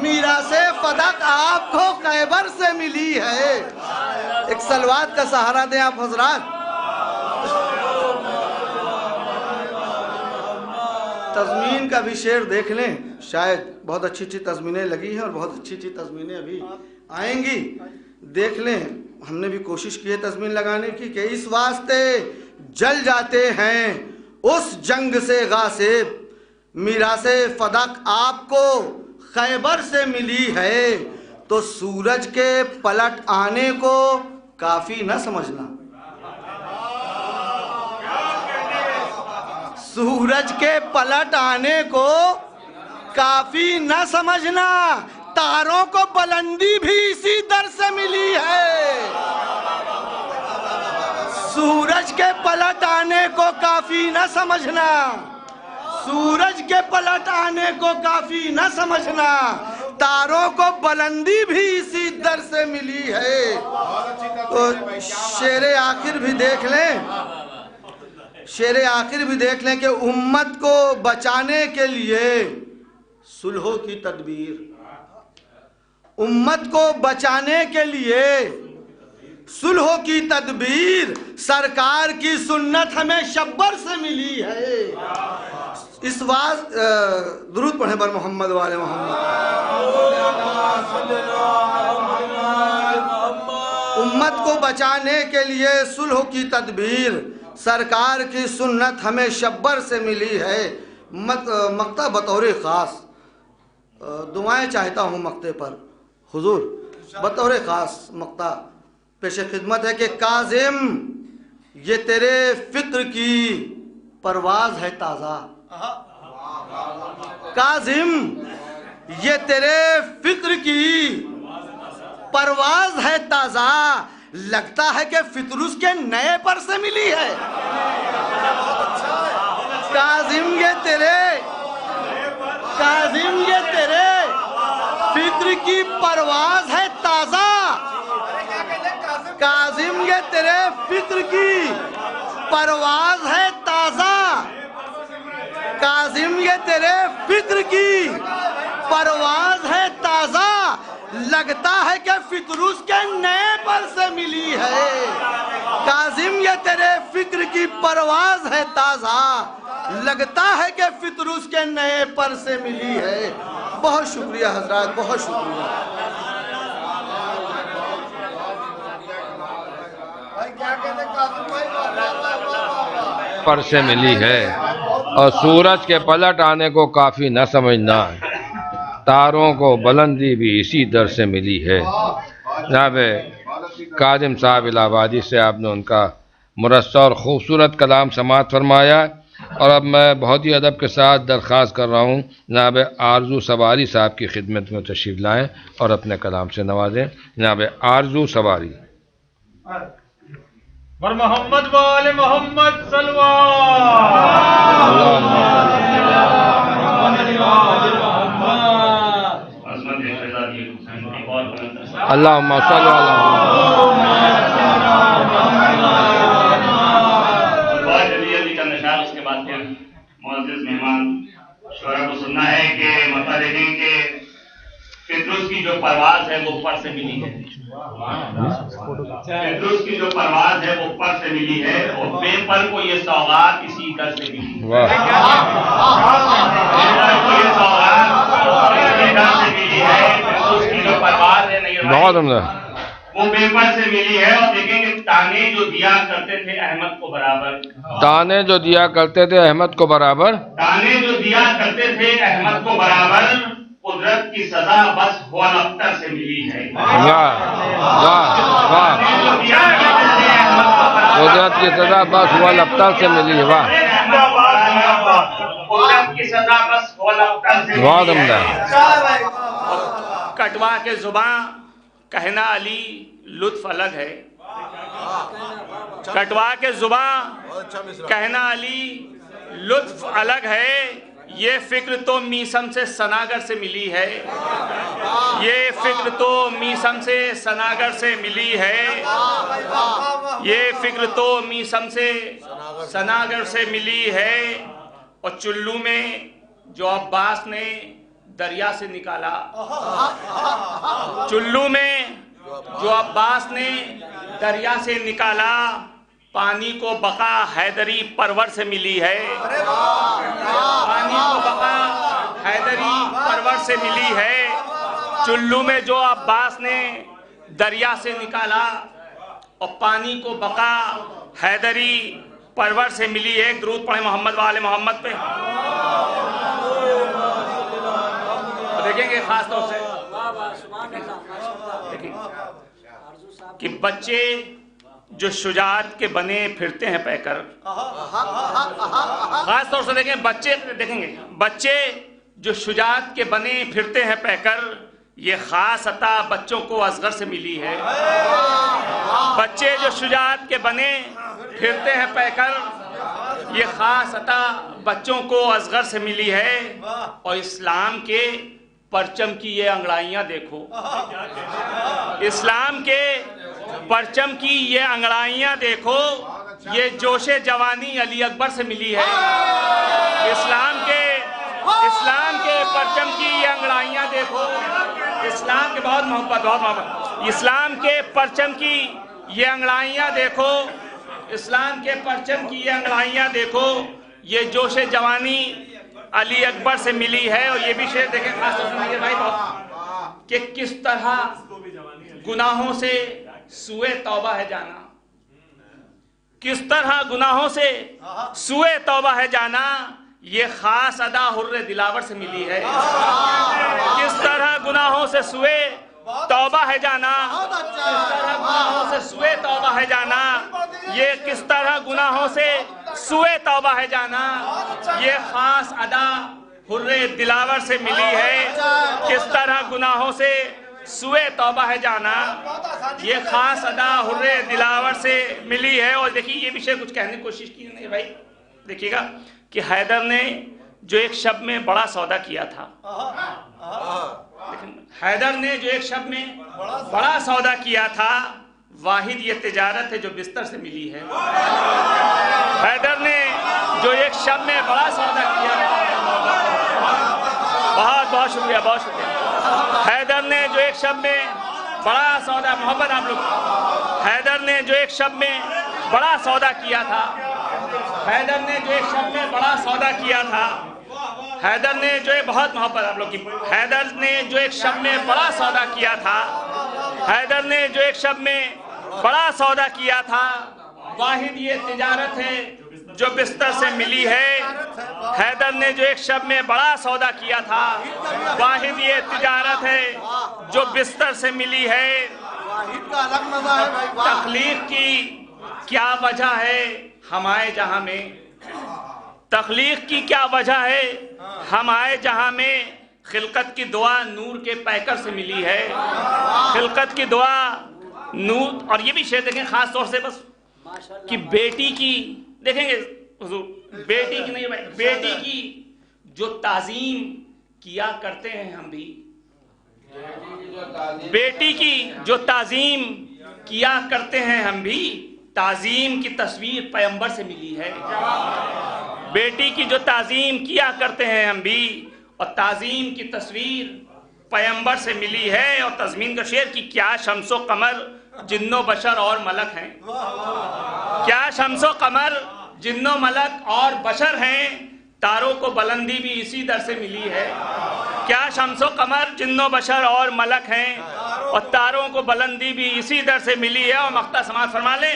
میراث فدق آپ کو خیبر سے ملی ہے۔ ایک صلوات کا سہارا دیں آپ حضرات۔ تضمین کا بھی شعر دیکھ لیں، شاید بہت اچھی اچھی تضمینیں لگی ہیں اور بہت اچھی اچھی تضمینیں ابھی آئیں گی، دیکھ لیں۔ ہم نے بھی کوشش کی ہے تضمین لگانے کی کہ اس واسطے جل جاتے ہیں اس جنگ سے غاصب، میراث فدق آپ کو خیبر سے ملی ہے، تو سورج کے پلٹ آنے کو کافی نہ سمجھنا، سورج کے پلٹ آنے کو کافی نہ سمجھنا، تاروں کو بلندی بھی اسی در سے ملی ہے۔ سورج کے پلٹ آنے کو کافی نہ سمجھنا، سورج کے پلٹ آنے کو کافی نہ سمجھنا، تاروں کو بلندی بھی اسی در سے ملی ہے۔ تو شعر آخر بھی دیکھ لیں، شعر آخر بھی دیکھ لیں کہ امت کو بچانے کے لیے صلح کی تدبیر، امت کو بچانے کے لیے صلح کی تدبیر، سرکار کی سنت ہمیں شبر سے ملی ہے۔ اس وقت درود پڑھیں بر محمد والے محمد۔ امت کو بچانے کے لیے صلح کی تدبیر، سرکار کی سنت ہمیں شبر سے ملی ہے۔ مقطع بطور خاص دعائیں چاہتا ہوں مقطع پر حضور، بطور خاص مقطع پیش خدمت ہے کہ کاظم یہ تیرے فطر کی پرواز ہے تازہ، کاظم یہ تیرے فطر کی پرواز ہے تازہ، لگتا ہے کہ فطر اس کے نئے پر سے ملی ہے، کاظم یہ تیرے فطر کی پرواز ہے تازہ، کاظم یہ تیرے فطر کی پرواز ہے تازہ، کاظم یہ تیرے فطر کی پرواز ہے تازہ، لگتا ہے کہ فطر اس کے نئے پر سے ملی ہے، کاظم یہ تیرے فطر کی پرواز ہے تازہ، لگتا ہے کہ فطر اس کے نئے پر سے ملی ہے۔ بہت شکریہ حضرات، بہت شکریہ۔ پر سے ملی ہے اور سورج کے پلٹ آنے کو کافی نہ سمجھنا، تاروں کو بلندی بھی اسی در سے ملی ہے۔ جناب کاظم صاحب الہ آبادی سے آپ نے ان کا مرصع اور خوبصورت کلام سماعت فرمایا، اور اب میں بہت ہی ادب کے ساتھ درخواست کر رہا ہوں جناب آرزو سواری صاحب کی خدمت میں تشریف لائیں اور اپنے کلام سے نوازیں۔ جناب آرزو سواری۔ ور محمد و آل محمد صلوا اللہم صلی اس کے بعد پھر معزز مہمان شعراء کو سننا ہے کہ مطلع دیکھیں کہ فطرس کی جو پرواز ہے وہ پر سے ملی ہے، فطرس کی جو پرواز ہے وہ پر سے ملی ہے، اور بے پر کو یہ سوغات اسی در سے ملی ہے، بے پر کو یہ سوغات اسی در سے ملی ہے، فطرس کی جو پرواز ہے بہت عمدہ وہ بے پر سے ملی ہے۔ اور دیکھیں کہ تانے جو دیا کرتے تھے احمد کو برابر، تانے جو دیا کرتے تھے احمد کو برابر، تانے جو دیا کرتے تھے احمد کو برابر، قدرت کی سزا بس ہوا لفتر سے ملی ہے، قدرت کی سزا بس ہوا لفتر سے ملی ہے۔ واہ، قدرت کی سزا بس ہوا لفتر سے بہت عمدہ۔ کٹوا کے زباں کہنا علی لطف الگ ہے، کٹوا کے زباں کہنا علی لطف الگ ہے، یہ فکر تو میسم سے سناگر سے ملی ہے، یہ فکر تو میسم سے سناگر سے ملی ہے، یہ فکر تو میسم سے سناگر سے ملی ہے۔ اور چلو میں جو عباس نے دریا سے نکالا، چلو میں جو عباس نے دریا سے نکالا، پانی کو بقا حیدری پرور سے ملی ہے، پانی کو بقا حیدری پرور سے ملی ہے۔ چلو میں جو عباس نے دریا سے نکالا اور پانی کو بقا حیدری پرور سے ملی ہے۔ ایک درود پڑھیں محمد و آل محمد پہ۔ دیکھیں گے خاص طور سے کہ بچے جو شجاعت کے بنے پھرتے ہیں پہ کر، خاص طور سے دیکھیں بچے، دیکھیں گے بچے جو شجاعت کے بنے پھرتے ہیں پہ کر، یہ خاص عطا بچوں کو اصغر سے ملی ہے، بچے جو شجاعت کے بنے پھرتے ہیں پہ کر، یہ خاص عطا بچوں کو اصغر سے ملی ہے۔ اور اسلام کے پرچم کی یہ انگڑائیاں دیکھو، اسلام کے پرچم کی یہ انگڑائیاں دیکھو، یہ جوش جوانی علی اکبر سے ملی ہے۔ اسلام کے پرچم کی یہ انگڑائیاں دیکھو، اسلام کے بہت محبت اسلام کے پرچم کی یہ انگڑائیاں دیکھو، اسلام کے پرچم کی یہ انگڑائیاں دیکھو، یہ جوش جوانی علی اکبر سے ملی ہے۔ اور یہ بھی شعر دیکھیں خاص طور سے بھائی بہت، کہ کس طرح گناہوں سے سوئے توبہ ہے جانا، کس طرح گناہوں سے سوئے توبہ ہے جانا، یہ خاص ادا حر دلاور سے ملی ہے. کس طرح گناہوں سے سوئے توبہ ہے جانا, کس طرح گناہوں سے سوئے توبہ ہے جانا, یہ کس طرح گناہوں سے سوئے توبہ ہے جانا, یہ خاص ادا حر دلاور سے ملی ہے. کس طرح گناہوں سے سوئے توبہ ہے جانا, یہ خاص ادا حر دلاور سے ملی ہے. اور دیکھیے یہ بھی شعر کچھ کہنے کی کوشش کی نہیں بھائی, دیکھیے گا کہ حیدر نے جو ایک شب میں بڑا سودا کیا تھا, حیدر نے جو ایک شب میں بڑا سودا کیا تھا, واحد یہ تجارت ہے جو بستر سے ملی ہے. حیدر نے جو ایک شب میں بڑا سودا کیا تھا, بہت بہت شکریہ, بہت شکریہ. حیدر نے جو ایک شب میں بڑا سودا, محبت آپ لوگ, حیدر نے جو ایک شب میں بڑا سودا کیا تھا, حیدر نے جو ایک شب میں بڑا سودا کیا تھا, حیدر نے جو ایک, بہت محبت آپ لوگ کی, حیدر نے جو ایک شب میں بڑا سودا کیا تھا, حیدر نے جو ایک شب میں بڑا سودا کیا تھا, واحد یہ تجارت ہے جو بستر سے ملی ہے. حیدر نے جو ایک شب میں بڑا سودا کیا تھا, واحد یہ تجارت ہے جو بستر سے ملی ہے. تخلیق کی کیا وجہ ہے ہم آئے جہاں میں, تخلیق کی کیا وجہ ہے ہم آئے جہاں میں, خلقت کی دعا نور کے پیکر سے ملی ہے. خلقت کی دعا نور. اور یہ بھی شعر دیکھیں خاص طور سے بس کہ بیٹی کی, دیکھیں گے حضور, بیٹی کی نہیں بھائی, بیٹی کی جو تعظیم کیا کرتے ہیں ہم بھی, بیٹی کی جو تعظیم کیا کرتے ہیں ہم بھی, تعظیم کی تصویر پیغمبر سے ملی ہے. بیٹی کی جو تعظیم کیا کرتے ہیں ہم بھی, اور تعظیم کی تصویر پیغمبر سے ملی ہے. اور تضمین کا شعر کی کیا شمس و قمر جن و بشر اور ملک ہیں, کیا شمس و قمر جن و ملک اور بشر ہیں, تاروں کو بلندی بھی اسی در سے ملی ہے. کیا شمس و قمر جن و بشر اور ملک ہیں, اور تاروں کو بلندی بھی اسی در سے ملی ہے. اور مقطع سماعت فرما لیں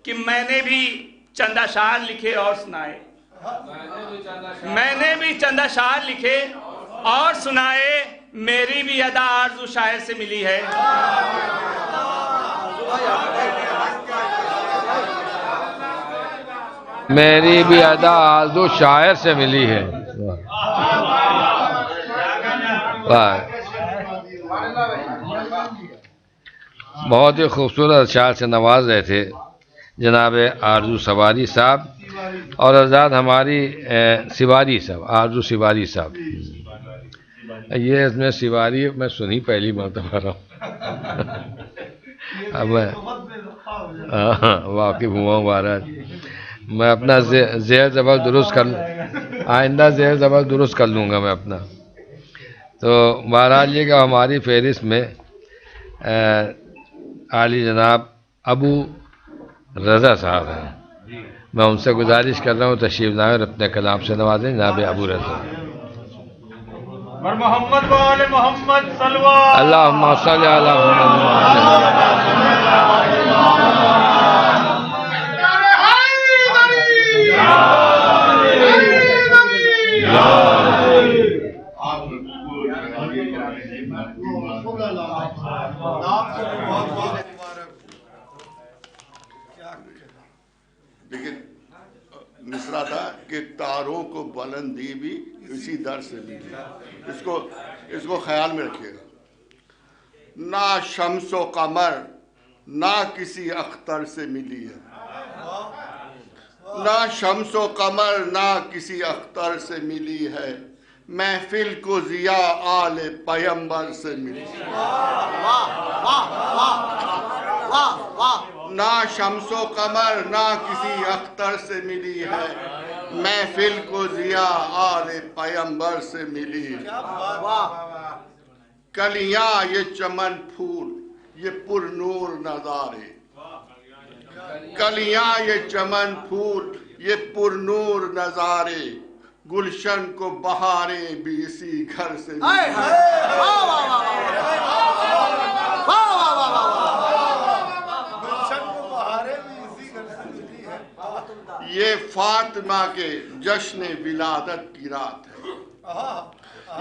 کہ میں نے بھی چند اشعار لکھے اور سنائے, میں نے بھی چند اشعار لکھے اور سنائے, میری بھی ادا آرزو شاعر سے ملی ہے. میری بھی ادا آرزو شاعر سے ملی ہے. بہت ہی خوبصورت اشعار سے نواز رہے تھے جناب آرزو سواری صاحب, اور آزاد ہماری سواری صاحب, آرزو سواری صاحب. یہ اس میں سواری میں سنی پہلی مرتبہ رہا ہوں, اب میں واقف ہوا ہوں. مہاراج میں اپنا زیر زبر درست کر, آئندہ زیر زبر درست کر لوں گا میں اپنا. تو مہاراج یہ کہ ہماری فہرست میں عالی جناب ابو رضا صاحب ہیں, میں ان سے گزارش کر رہا ہوں تشریف لائیں اور اپنے کلام سے نوازیں. جناب ابو رضا. محمد وآل محمد صلوات. اللہم صلی علی محمد. لیکن مصرع تھا کہ تاروں کو بلندی بھی اسی در سے ملی. اس کو خیال میں رکھیے گا. نہ شمس و قمر نہ کسی اختر سے ملی ہے, نہ شمس و قمر نہ کسی اختر سے ملی ہے, محفل کو ضیا آل پیمبر سے ملی. نہ شمس و قمر نہ کسی اختر سے ملی ہے, محفل کو ضیا آل پیمبر سے ملی. کلیاں یہ چمن پھول یہ پر نور نظارے, کلیاں یہ چمن پھول یہ پر نور نظارے, گلشن کو بہاریں بھی اسی گھر سے ملی. یہ فاطمہ کے جشن ولادت کی رات ہے،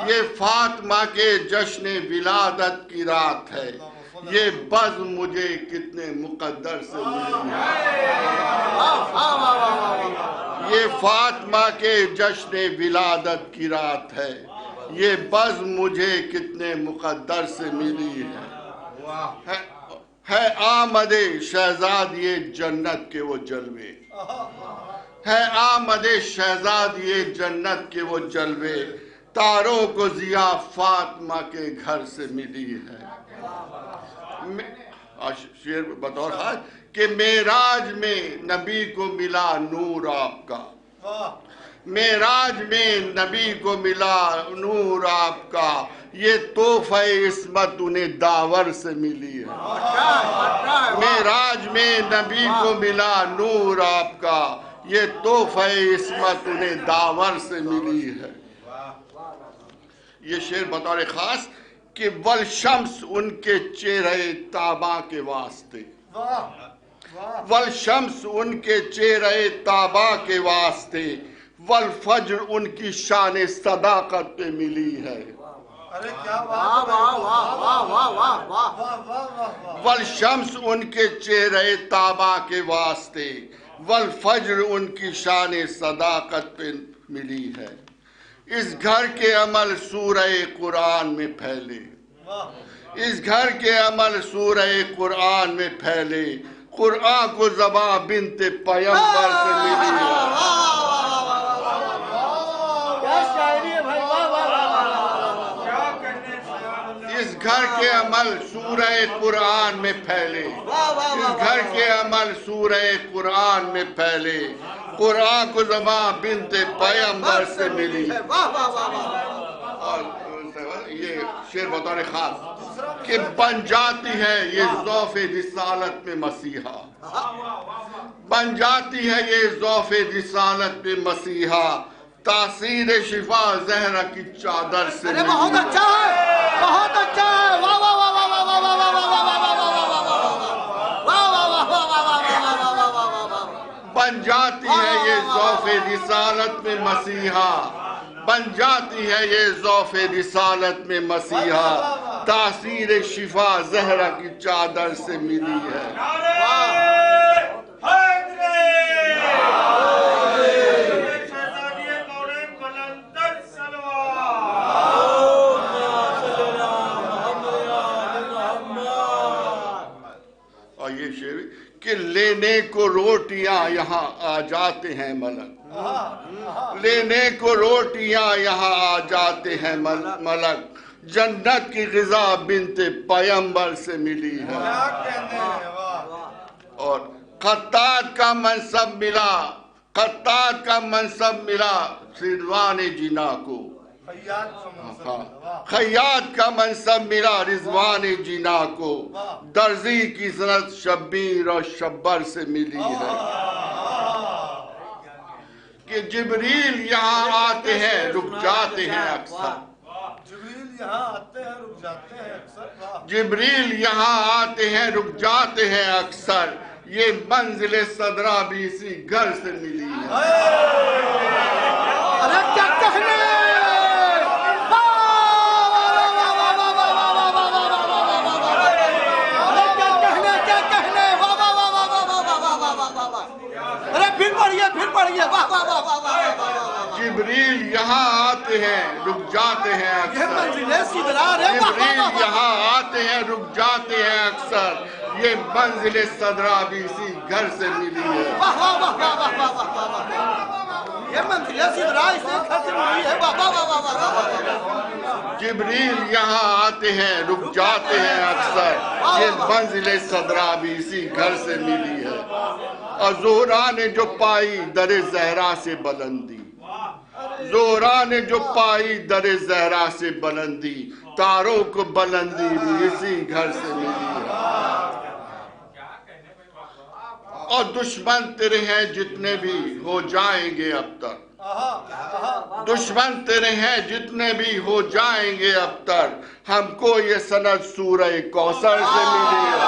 یہ فاطمہ کے جشن ولادت کی رات ہے، یہ بزم مجھے کتنے مقدر سے ملی ہے، یہ فاطمہ کے جشن ولادت کی رات ہے، یہ بزم مجھے کتنے مقدر سے ملی ہے آمد شہزادی جنت کے وہ جلوے، ہے آمد شہزادی جنت کے وہ جلوے، تاروں کو ضیا فاطمہ کے گھر سے ملی ہے۔ شعر بطور خاص کہ معراج میں نبی کو ملا نور آپ کا، معراج میں نبی کو ملا نور آپ کا، یہ تحفہ عصمت انہیں داور سے ملی ہے، معراج میں نبی کو ملا نور آپ کا، یہ تحفہ عصمت انہیں داور سے ملی ہے۔ یہ شعر بطور خاص کہ والشمس ان کے چہرے تاباں کے واسطے، والشمس ان کے چہرے تاباں کے واسطے، والفجر ان کی شان صداقت پہ ملی ہے، والشمس ان کے چہرے تاباں کے واسطے، والفجر ان کی شان صداقت پہ ملی ہے۔ اس گھر کے عمل سورہ قرآن میں پھیلے، اس گھر کے عمل سورہ قرآن میں پھیلے، قرآن کو زباں بنت پیمبر سے ملی ہے، اس گھر کے عمل سورہ قرآن میں پھیلے، اس گھر کے عمل سورہ قرآن میں پھیلے، قرآن کو زباں بنت پیمبر سے ملی ہے۔ اور یہ شعر بطور خاص کہ بن جاتی ہے یہ ذوف رسالت میں مسیحا، بن جاتی ہے یہ ذوف رسالت میں مسیحا، تاثیر شفا زہرا کی چادر سے ملی ہے۔ بہت اچھا ہے، بہت اچھا ہے، واہ واہ واہ واہ واہ واہ واہ واہ واہ، بن جاتی ہے یہ ذوف رسالت میں مسیحا، بن جاتی ہے یہ ذوف رسالت میں مسیحا، تاثیر شفا زہرا کی چادر سے ملی ہے۔ اور یہ شعر کہ لینے کو روٹیاں یہاں آ جاتے ہیں ملک، لینے کو روٹیاں یہاں آ جاتے ہیں ملک، جنت کی غذا بنت پیمبر سے ملی ہے۔ اور خطاط کا منصب ملا، خطاط کا منصب ملا رضوان جنا کو، خیاط کا منصب ملا رضوان جنا کو، درزی کی صنعت شبیر اور شبر سے ملی ہے۔ کہ جبریل یہاں آتے ہیں رک جاتے ہیں اکثر، جبریل یہاں آتے ہیں رک جاتے ہیں اکثر، یہ منزل صدرہ بھی اسی گھر سے ملی ہے۔ ارے کیا کہنے، جبریل یہاں آتے ہیں رک جاتے ہیں اکثر، جبریل یہاں آتے ہیں رک جاتے ہیں اکثر، یہ منزل صدرہ بھی اسی گھر سے ملی ہے۔ یہ منزل صدرہ اسی گھر سے ملی ہے۔ جبریل یہاں آتے ہیں رک جاتے ہیں اکثر، یہ منزل صدرہ بھی اسی گھر سے ملی ہے۔ اور زہرا نے جو پائی در زہرا سے بلندی، زہرا نے جو پائی در زہرا سے بلندی، تاروں کو بلندی بھی اسی گھر سے ملی ہے۔ اور دشمن تیرے ہیں جتنے بھی ہو جائیں گے اب تک، دشمن تیرے ہیں جتنے بھی ہو جائیں گے اب تک، ہم کو یہ سند سورہ کوثر سے ملی ہے۔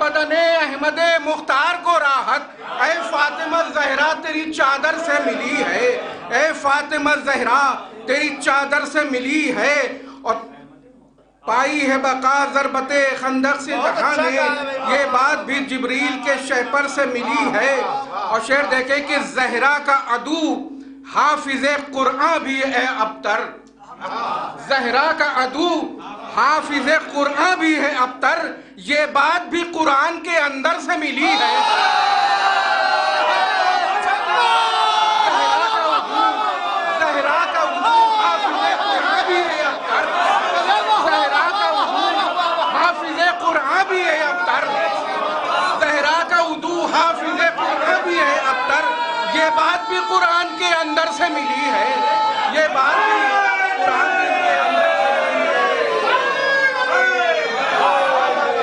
بدن احمد مختار کو راحت، اے فاطمہ زہرا تیری چادر سے ملی ہے، اے فاطمہ زہرا تیری چادر سے ملی ہے، اور پائی ہے بقا ضربت خندق سے جہاں نے، یہ بات بھی جبریل کے شہپر سے ملی ہے۔ اور شعر دیکھیں کہ زہرا کا عدو حافظ قرآن بھی ہے ابتر، زہرا کا عدو حافظ قرآن بھی ہے ابتر، یہ بات بھی قرآن کے اندر سے ملی ہے۔ زہرا کا عدو حافظ قرآن بھی ہے ابتر، زہرا کا عدو حافظ قرآن بھی ہے ابتر، زہرا کا عدو حافظ قرآن بھی ہے ابتر، یہ بات بھی قرآن کے اندر سے ملی ہے، یہ بات بھی قرآن کے اندر سے ملی ہے۔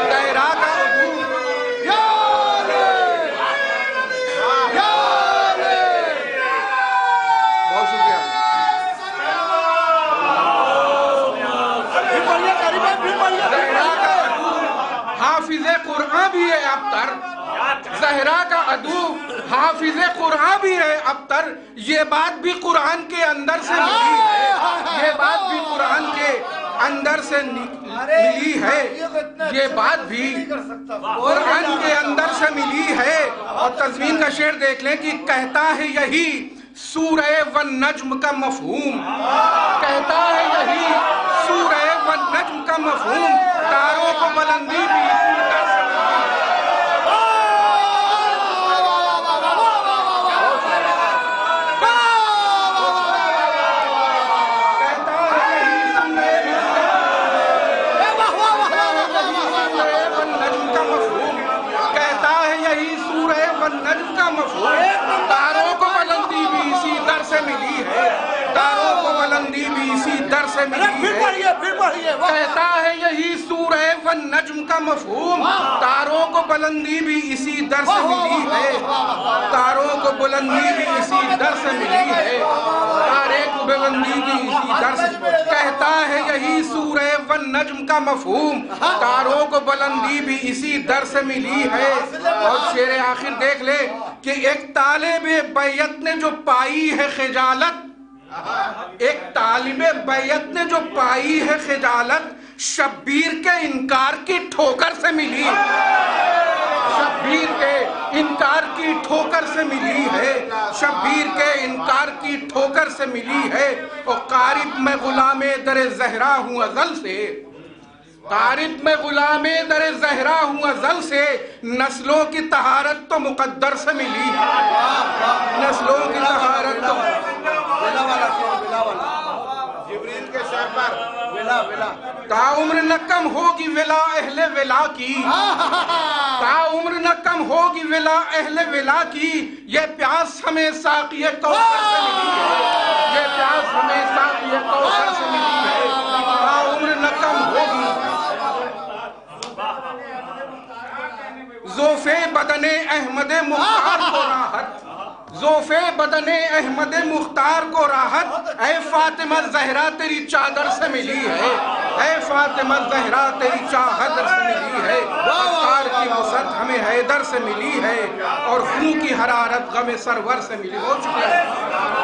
زہرا کا عدو بہت شکریہ۔ زہرا کا عدو حافظ قرآن بھی ہے ابتر، زہرا کا عدو حافظ قرآن بھی ہے ابتر، یہ بات بھی قرآن کے اندر سے ملی ہے، یہ بات بھی قرآن کے اندر سے ملی ہے، یہ بات بھی قرآن کے اندر سے ملی ہے۔ اور تضمین کا شعر دیکھ لیں کہ کہتا ہے یہی سورہ والنجم کا مفہوم، کہتا ہے یہی سورہ والنجم کا مفہوم، تاروں کو بلندی بھی اسی طرح سے ملی ہے۔ نجم کا مفہوم، تاروں کو بلندی بھی اسی در سے ملی ہے، تاروں کو بلندی بھی اسی در سے ملی ہے۔ کہتا ہے یہی سورہ والنجم کا مفہوم، تاروں کو بلندی بھی اسی در سے ملی ہے، تاروں کو بلندی بھی اسی در سے ملی ہے، تارے کو بلندی بھی اسی در سے، کہتا ہے یہی سورہ والنجم کا مفہوم، تاروں کو بلندی بھی اسی در سے ملی ہے۔ اور شعر آخر دیکھ لے کہ ایک طالب بیعت نے جو پائی ہے خجالت، ایک طالب بیعت نے جو پائی ہے خجالت، شبیر کے انکار کی ٹھوکر سے ملی، شبیر کے انکار کی ٹھوکر سے ملی ہے، شبیر کے انکار کی ٹھوکر سے ملی ہے۔ اور قارب میں غلام در زہرا ہوں ازل سے، قارب میں غلام در زہرا ہوں ازل سے، نسلوں کی طہارت تو مقدر سے ملی، نسلوں کی طہارت تو جبریل کے شہر پر تا عمر نہ کم ہوگی ولا اہل ولا کی، تا عمر نہ کم ہوگی ولا اہل ولا کی، یہ پیاس ہمیں ساقی کوثر سے ملی ہے، یہ پیاس ہمیں ساقی کوثر سے ملی ہے، تا عمر نہ کم ہوگی۔ ذوف بدن احمد مختار کو راحت، ذوف بدن احمد مختار کو راحت، اے فاطمہ زہرا تیری چادر سے ملی ہے، اے فاطمہ زہرا تیری چادر سے ملی ہے، افکار کی وسعت ہمیں حیدر سے ملی ہے، اور خون کی حرارت غم سرور سے ملی۔ بہت شکریہ،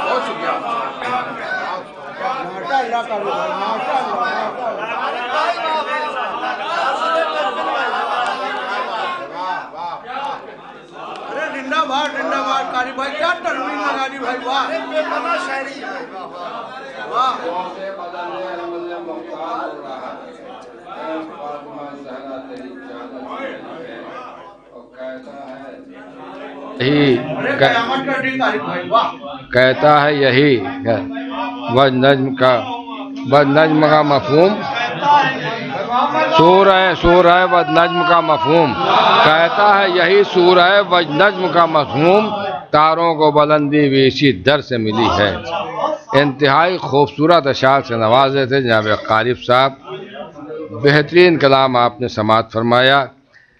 بہت شکریہ۔ قاری بھائی کیا تنوین لگا دی بھائی، واہ بنا شاعری ہے، واہ کہتا ہے یہی والنجم کا مفہوم، سورہ والنجم کا مفہوم، کہتا ہے یہی سورہ والنجم کا مفہوم، تاروں کو بلندی بھی اسی در سے ملی ہے۔ انتہائی خوبصورت اشعار سے نوازے تھے جناب قارب صاحب، بہترین کلام آپ نے سماعت فرمایا۔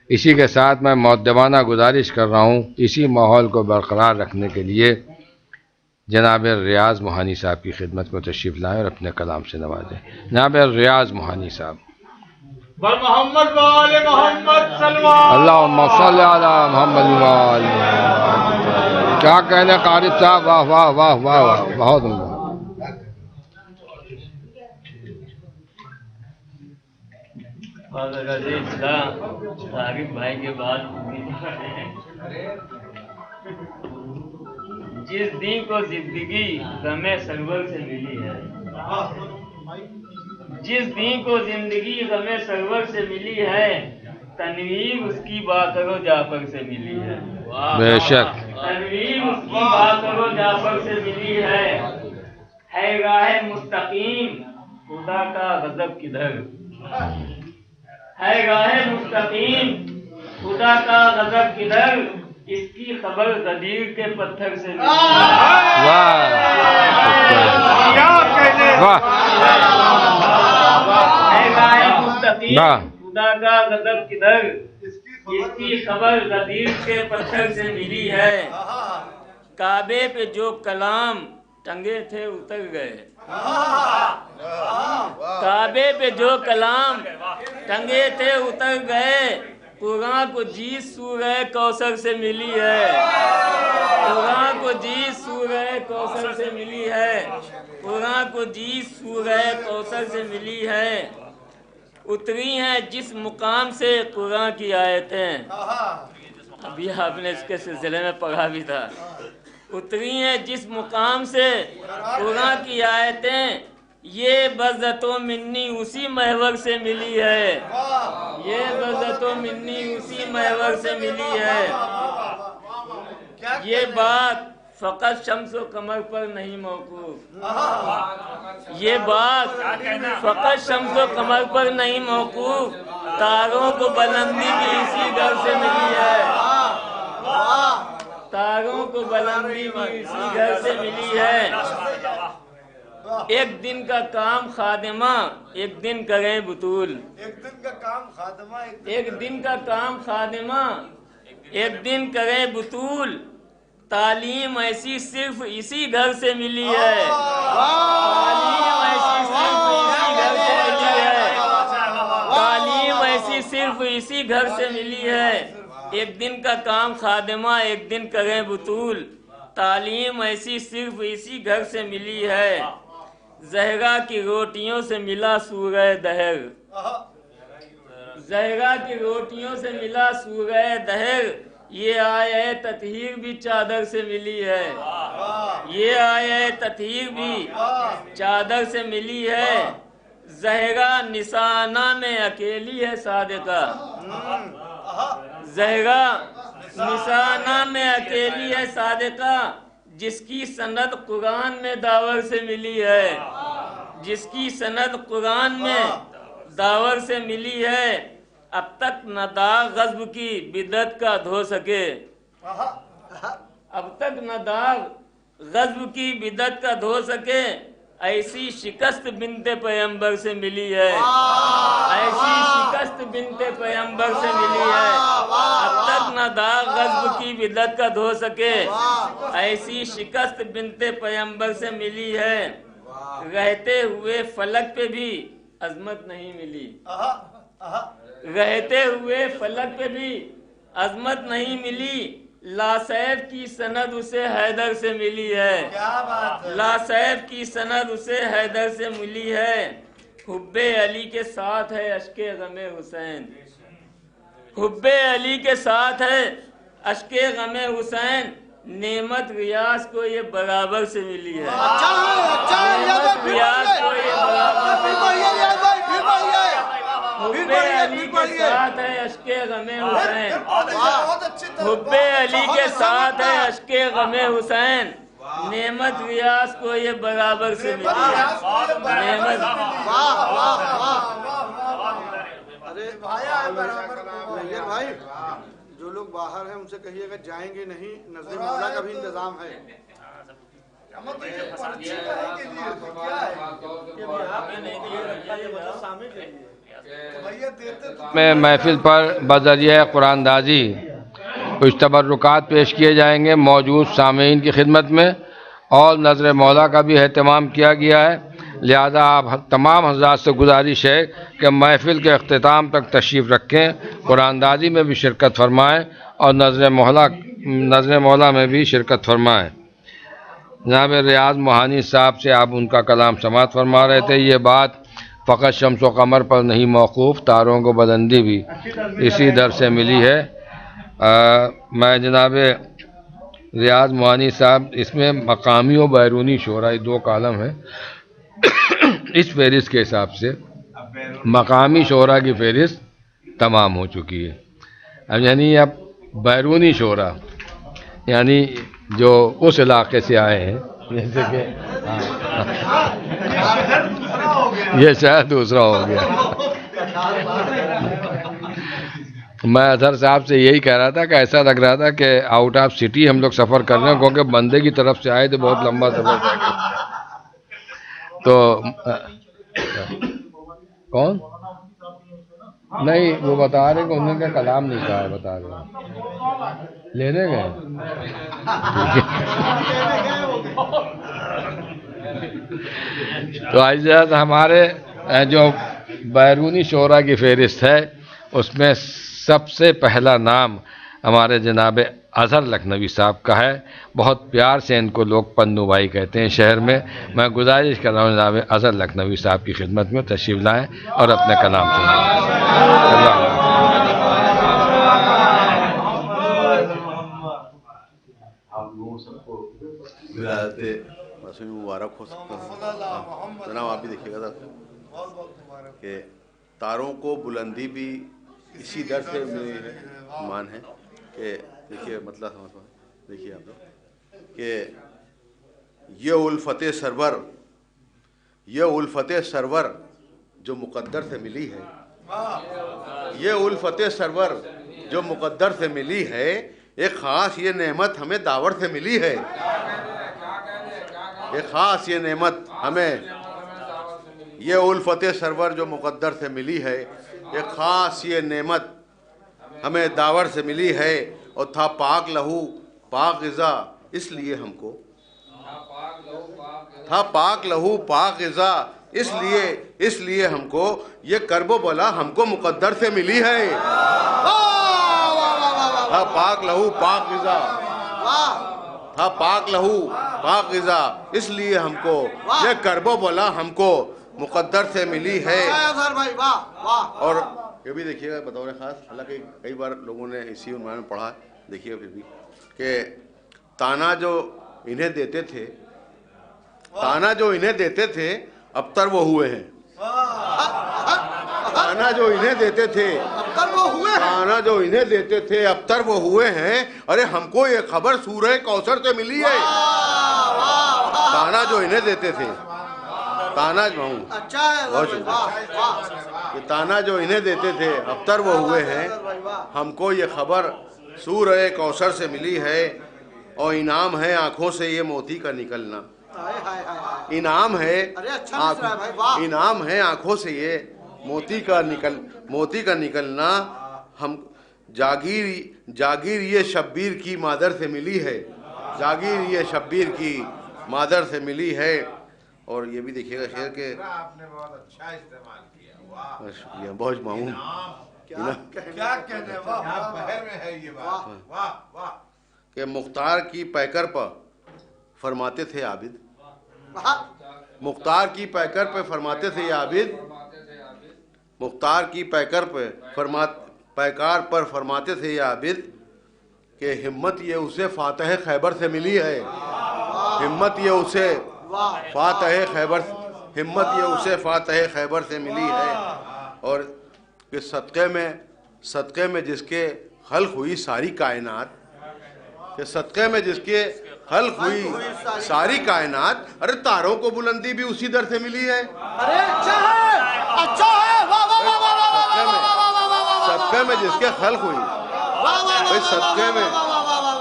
اسی کے ساتھ میں مؤدبانہ گزارش کر رہا ہوں اسی ماحول کو برقرار رکھنے کے لیے جناب ریاض موہانی صاحب کی خدمت کو تشریف لائیں اور اپنے کلام سے نوازیں۔ جناب ریاض موہانی صاحب۔ محمد وآل محمد اللہم صلی علی محمد و آل محمد۔ کیا کہنے قارئ صاحب، واہ واہ واہ واہ واہ، بہت عمدہ۔ طارق بھائی کے بعد جس دن کو زندگی غم سرور سے ملی ہے، جس دن کو زندگی غم سرور سے ملی ہے، تنویر اس کی باقر و جعفر سے ملی ہے۔ بے شک تنویر اس کی باقر و جعفر سے ملی ہے راہ مستقیم خدا کا غضب کدھر، ہے راہ مستقیم خدا کا غضب کدھر، اس کی خبر غدیر کے پتھر سے ملی ہے راہ مستقیم خدا کا غضب کدھر، اس کی خبر غدیر کے پتھر سے ملی ہے۔ کعبے پہ جو کلام ٹنگے تھے اتر گئے، کعبے پہ جو کلام ٹنگے تھے اتر گئے، قرآن کو جیت سورہ کوثر سے ملی ہے، قرآن کو جیت سورہ کوثر سے ملی ہے، قرآن کو جیت سورہ کوثر سے ملی ہے۔ اتری ہیں جس مقام سے قرآن کی آیتیں، ابھی آپ نے اس کے سلسلے میں پڑھا بھی تھا، اتری ہیں جس مقام سے قرآن کی آیتیں، یہ بذت و منی اسی محور سے ملی ہے، یہ بذت و منی اسی محور سے ملی ہے۔ یہ بات فقط شمس و قمر پر نہیں موقوف، یہ بات فقط شمس و قمر پر نہیں موقوف، تاروں کو بلندی بھی اسی گھر سے ملی ہے، تاروں کو بلندی بھی اسی گھر سے ملی ہے۔ ایک دن کا کام خادمہ ایک دن کریں بطول، ایک دن کا کام خادمہ ایک دن کریں بطول، تعلیم ایسی صرف اسی گھر سے ملی ہے، تعلیم ایسی صرف اسی گھر سے ملی ہے، تعلیم ایسی صرف اسی گھر سے ملی ہے۔ ایک دن کا کام خادمہ ایک دن کریں بطول، تعلیم ایسی صرف اسی گھر سے ملی ہے۔ زہرا کی روٹیوں سے ملا سورہ دہر، زہرا کی روٹیوں سے ملا سورہ دہر، یہ آیہ تطہیر بھی چادر سے ملی ہے، یہ آیہ تطہیر بھی چادر سے ملی ہے۔ زہرا نسانہ میں اکیلی ہے صادقہ، زہرا نسانہ میں اکیلی ہے صادقہ، جس کی سند قرآن میں داور سے ملی ہے، جس کی سند قرآن میں داور سے ملی ہے۔ اب تک نہ داغ غضب کی بدعت کا دھو سکے، اب تک نہ داغ غضب کی بدعت کا دھو سکے، ایسی شکست بنت پیغمبر سے ملی ہے، ایسی شکست بنت پیغمبر سے ملی ہے۔ اب تک نہ داغ غضب کی بدعت کا دھو سکے، ایسی شکست بنت پیغمبر سے ملی ہے۔ رہتے ہوئے فلک پہ بھی عظمت نہیں ملی، رہتے ہوئے فلک پہ بھی عظمت نہیں ملی، لاسیف کی سند اسے حیدر سے ملی ہے، لاسیف کی سند اسے حیدر سے ملی ہے۔ حب علی کے ساتھ ہے اشک غم حسین، حب علی کے ساتھ ہے اشک غم حسین، نعمت ریاض کو یہ برابر سے ملی ہے، نعمت ریاض کو یہ برابر سے ملی ہے۔ حب علی کے ساتھ ہے اشک غم حسین، حب علی کے ساتھ ہے اشک غم حسین، نعمت ریاض کو یہ برابر سے ملی ہے، نعمت۔ ارے بھائی جو لوگ باہر ہیں ان سے کہیے اگر جائیں گے نہیں، نظر مولا کا بھی انتظام ہے۔ میں محفل پر بذریعہ قرآن دازی کچھ تبرکات پیش کیے جائیں گے موجود سامعین کی خدمت میں، اور نظر مولا کا بھی اہتمام کیا گیا ہے۔ لہذا آپ تمام حضرات سے گزارش ہے کہ محفل کے اختتام تک تشریف رکھیں، قرآن دازی میں بھی شرکت فرمائیں اور نظر مولا میں بھی شرکت فرمائیں۔ جناب ریاض موہانی صاحب سے آپ ان کا کلام سماعت فرما رہے تھے۔ یہ بات فقط شمس و قمر پر نہیں موقوف، تاروں کو بلندی بھی اسی در سے ملی ہے۔ میں جناب ریاض موہانی صاحب، اس میں مقامی و بیرونی شعراء 2 کالم ہیں۔ اس فہرست کے حساب سے مقامی شعراء کی فہرست تمام ہو چکی ہے، یعنی اب بیرونی شعراء یعنی جو اس علاقے سے آئے ہیں، جیسے کہ یہ شاید دوسرا ہو گیا۔ میں اظہر صاحب سے یہی کہہ رہا تھا کہ ایسا لگ رہا تھا کہ آؤٹ آف سٹی ہم لوگ سفر کر رہے ہیں، کیونکہ بندے کی طرف سے آئے تو بہت لمبا سفر طے کیا۔ تو کون نہیں، وہ بتا رہے کہ انہوں نے کلام نہیں کہا، بتا رہے لینے گئے۔ تو عزیز ہمارے جو بیرونی شعراء کی فہرست ہے، اس میں سب سے پہلا نام ہمارے جناب اظہر لکھنوی صاحب کا ہے۔ بہت پیار سے ان کو لوگ پنو بھائی کہتے ہیں شہر میں۔ میں گزارش کر رہا ہوں جناب اظہر لکھنوی صاحب کی خدمت میں تشریف لائیں اور اپنے کلام سنائیں۔ مبارک ہو سکتا ہے جناب، آپ بھی دیکھیے گا کہ تاروں کو بلندی بھی اسی در سے مان ہے کہ دیکھیے مطلب دیکھیے آپ لوگ کہ یہ الفت سرور جو مقدر سے ملی ہے، یہ الفت سرور جو مقدر سے ملی ہے، ایک خاص یہ نعمت ہمیں داور سے ملی ہے، ایک خاص یہ نعمت ہمیں، یہ الفت سرور جو مقدر سے ملی ہے، ایک خاص یہ نعمت ہمیں داور سے ملی ہے، اور تھا پاک لہو پاک غذا، اس لیے ہم کو تھا پاک لہو پاک غذا، اس لیے ہم کو یہ کرب و بلا ہم کو مقدر سے ملی ہے، تھا پاک لہو پاک غذا، تھا پاک لہو پاک غذا، اس لیے ہم کو یہ کرب و بلا ہم کو مقدر سے ملی ہے۔ اور یہ بھی دیکھیے گا بطور خاص، حالانکہ کئی بار لوگوں نے اسی عنوان میں پڑھا، دیکھیے پھر بھی کہ تانا جو انہیں دیتے تھے، تانا جو انہیں دیتے تھے ابتر وہ ہوئے ہیں، تانا جو انہیں دیتے تھے، تانا جو انہیں دیتے تھے ابتر وہ ہوئے ہیں۔ ارے ہم کو یہ خبر سورہ کوثر سے ملی ہے، تانا جو انہیں دیتے تھے، تانا تانا جو انہیں دیتے تھے ابتر وہ ہوئے ہیں، ہم کو یہ خبر سورہ کوثر سے ملی ہے، اور انعام ہے آنکھوں سے یہ موتی کا نکلنا، انعام ہے آنکھوں سے یہ موتی کا نکلنا، ہم جاگیر یہ شبیر کی مادر سے ملی ہے، جاگیر یہ شبیر کی مادر سے ملی ہے۔ اور یہ بھی دیکھیے گا شعر کے شکریہ، بہت معمول کہ مختار کی پیکر پر فرماتے تھے عابد، مختار کی پیکر پہ فرماتے تھے یہ عابد، مختار کی پیکر پہ پیکار پر فرماتے تھے یہ عابد کہ ہمت یہ اسے فاتح خیبر سے ملی ہے، ہمت یہ اسے فاتح خیبر سے ملی ہے۔ اور کہ صدقے میں جس کے خلق ہوئی ساری کائنات، کہ صدقے میں جس کے خلق ہوئی ساری کائنات، ارے تاروں کو بلندی بھی اسی در سے ملی ہے، صدقے میں جس کے خلق ہوئی،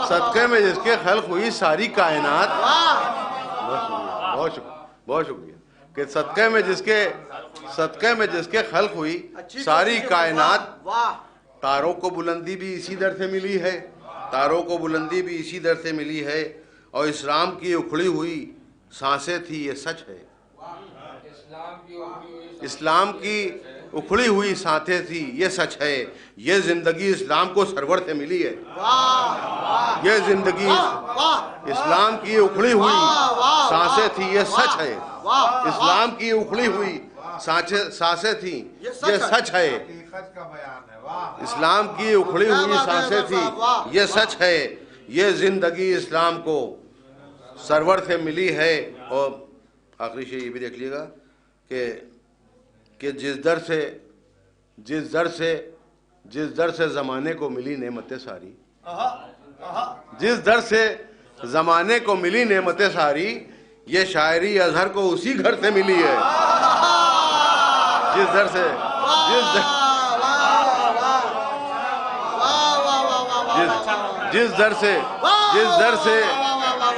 صدقے میں جس کے خلق ہوئی ساری کائنات، بہت شکریہ کہ صدقے میں جس کے خلق ہوئی ساری کائنات، تاروں کو بلندی بھی اسی در سے ملی ہے، تاروں کو بلندی بھی اسی در سے ملی ہے، اور اسلام کی اکھڑی ہوئی سانسیں تھی یہ سچ ہے، اسلام کی اکھڑی ہوئی سانتیں تھی، یہ سچ ہے، یہ زندگی اسلام کو سرور سے ملی ہے، یہ زندگی اسلام کی اکھڑی ہوئی سانسیں تھی، یہ سچ ہے، اسلام کی اکھڑی ہوئی سانسیں تھیں، یہ سچ ہے، اسلام کی اکھڑی ہوئی سانسیں تھی، یہ سچ ہے، یہ زندگی اسلام کو سرور سے ملی ہے۔ اور آخری شے یہ بھی دیکھ لیے گا کہ جس در سے زمانے کو ملی نعمتیں ساری، جس در سے زمانے کو ملی نعمتیں ساری، یہ شاعری اظہر کو اسی گھر سے ملی ہے، جس در سے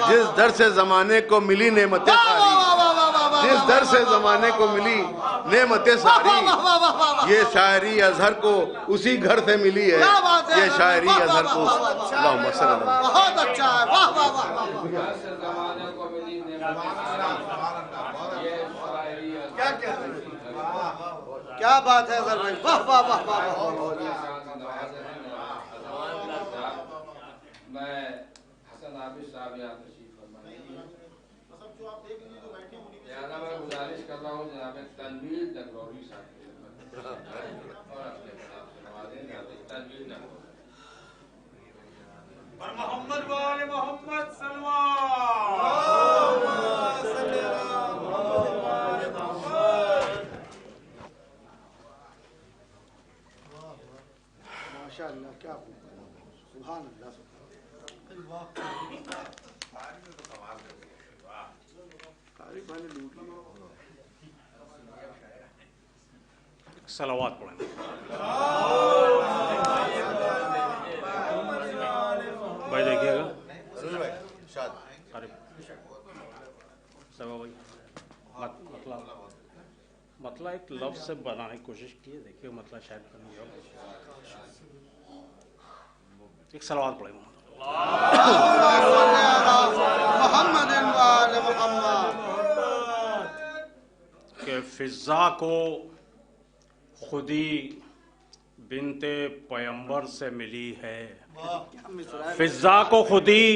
جس در سے زمانے کو ملی نعمتیں ساری، جس در سے زمانے کو ملی نعمتیں ساری، یہ شاعری اظہر کو اسی گھر سے ملی ہے، یہ شاعری اظہر کو اللہم صلی اللہ علیہ وسلم۔ بہت اچھا ہے، واہ واہ واہ واہ، کیا بات ہے اظہر بھائی، واہ واہ واہ واہ۔ میں حسن عابد صاحب یہاں تشریف فرما رہے ہیں، لہذا میں گزارش کر رہا ہوں جناب تنویر نگروری صاحب اور اپنے جناب سے نوازیں جناب تنویر نگروری اور محمد وآل محمد صلوات۔ ماشاء اللہ، کیا سبحان اللہ، صلوات پڑھیں۔ بھائی دیکھیے گا مطلب ایک لفظ سے بنانے کی کوشش کی ہے، دیکھیے مطلب شاید کرنی ہو، ایک صلوات پڑھیں محمد وآل محمد۔ کہ فضا کو خودی بنت پیمبر سے ملی ہے، فضا کو خودی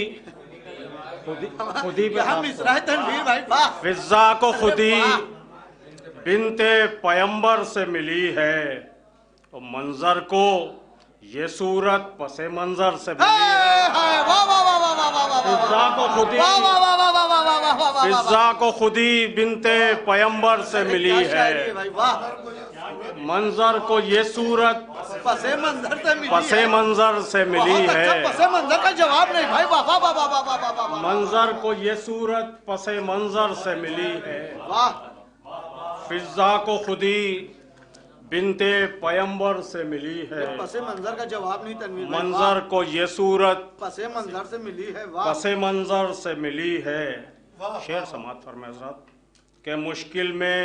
فضا کو خودی بنت پیمبر سے ملی ہے، اور منظر کو یہ صورت پس منظر سے ملی ہے، فضا کو خودی بنت پیمبر سے ملی ہے، منظر کو یہ صورت پس منظر سے ملی ہے، پس منظر کا جواب نہیں بھائی، منظر کو یہ صورت پس منظر سے ملی ہے، فضا کو خودی بنت پیمبر سے ملی ہے، پس منظر کا جواب نہیں تنویر، منظر کو یہ صورت پس منظر سے ملی ہے، پس منظر سے ملی ہے۔ شعر سماعت فرمائے حضرات کہ مشکل میں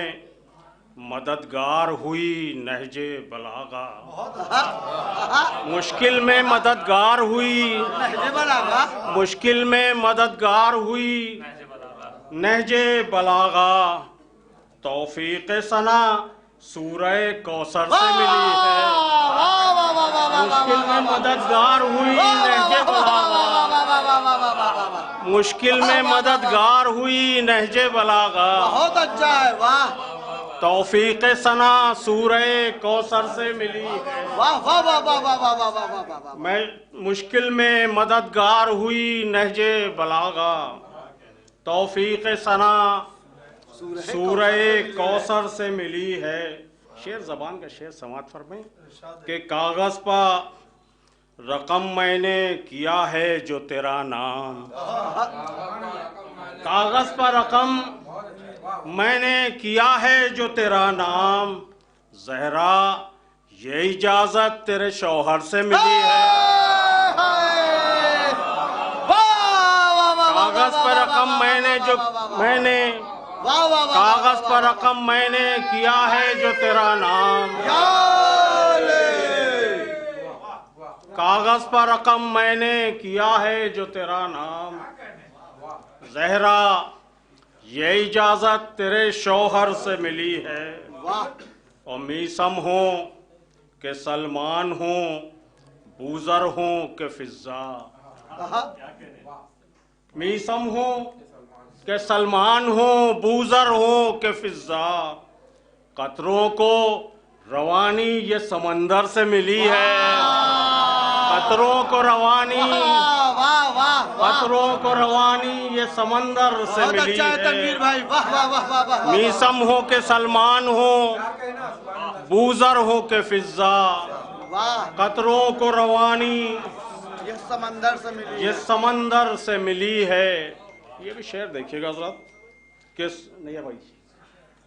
مددگار ہوئی نہج بلاغہ، مشکل میں مددگار ہوئی، مشکل میں مددگار ہوئی نہج بلاغہ، توفیق ثنا سورہ کوثر سے ملی ہے، مشکل میں مددگار ہوئی نہج بلاغہ، مشکل میں مددگار ہوئی نہج بلاغہ، بہت اچھا ہے، واہ، توفیق ثنا سورہ کوثر سے ملی ہے، واہ واہ واہ واہ واہ واہ واہ واہ، میں مشکل میں مددگار ہوئی نہج بلاغہ، توفیق ثنا سورہ کوثر سے ملی ہے۔ شعر زبان کا شعر سماعت فرمائیں کہ کاغذ پر رقم میں نے کیا ہے جو تیرا نام، کاغذ پر رقم میں نے کیا ہے جو تیرا نام، زہرا یہ اجازت تیرے شوہر سے ملی ہے، کاغذ پر رقم میں نے کاغذ پر رقم میں نے کیا ہے جو تیرا نام، کاغذ پر رقم میں نے کیا ہے جو تیرا نام، زہرا یہ اجازت تیرے شوہر سے ملی ہے، اور میسم ہوں کہ سلمان ہوں، بوزر ہوں کہ فضا، میسم ہوں کہ سلمان ہوں، بوزر ہوں کہ فضا، قطروں کو روانی یہ سمندر سے ملی ہے، قطروں کو روانی، قطروں کو روانی یہ سمندر سے ملی ہے، میسم ہو کہ سلمان ہو، بوزر ہو کہ فضا، قطروں کو روانی یہ سمندر سے ملی ہے۔ یہ بھی شعر دیکھیے گا حضرات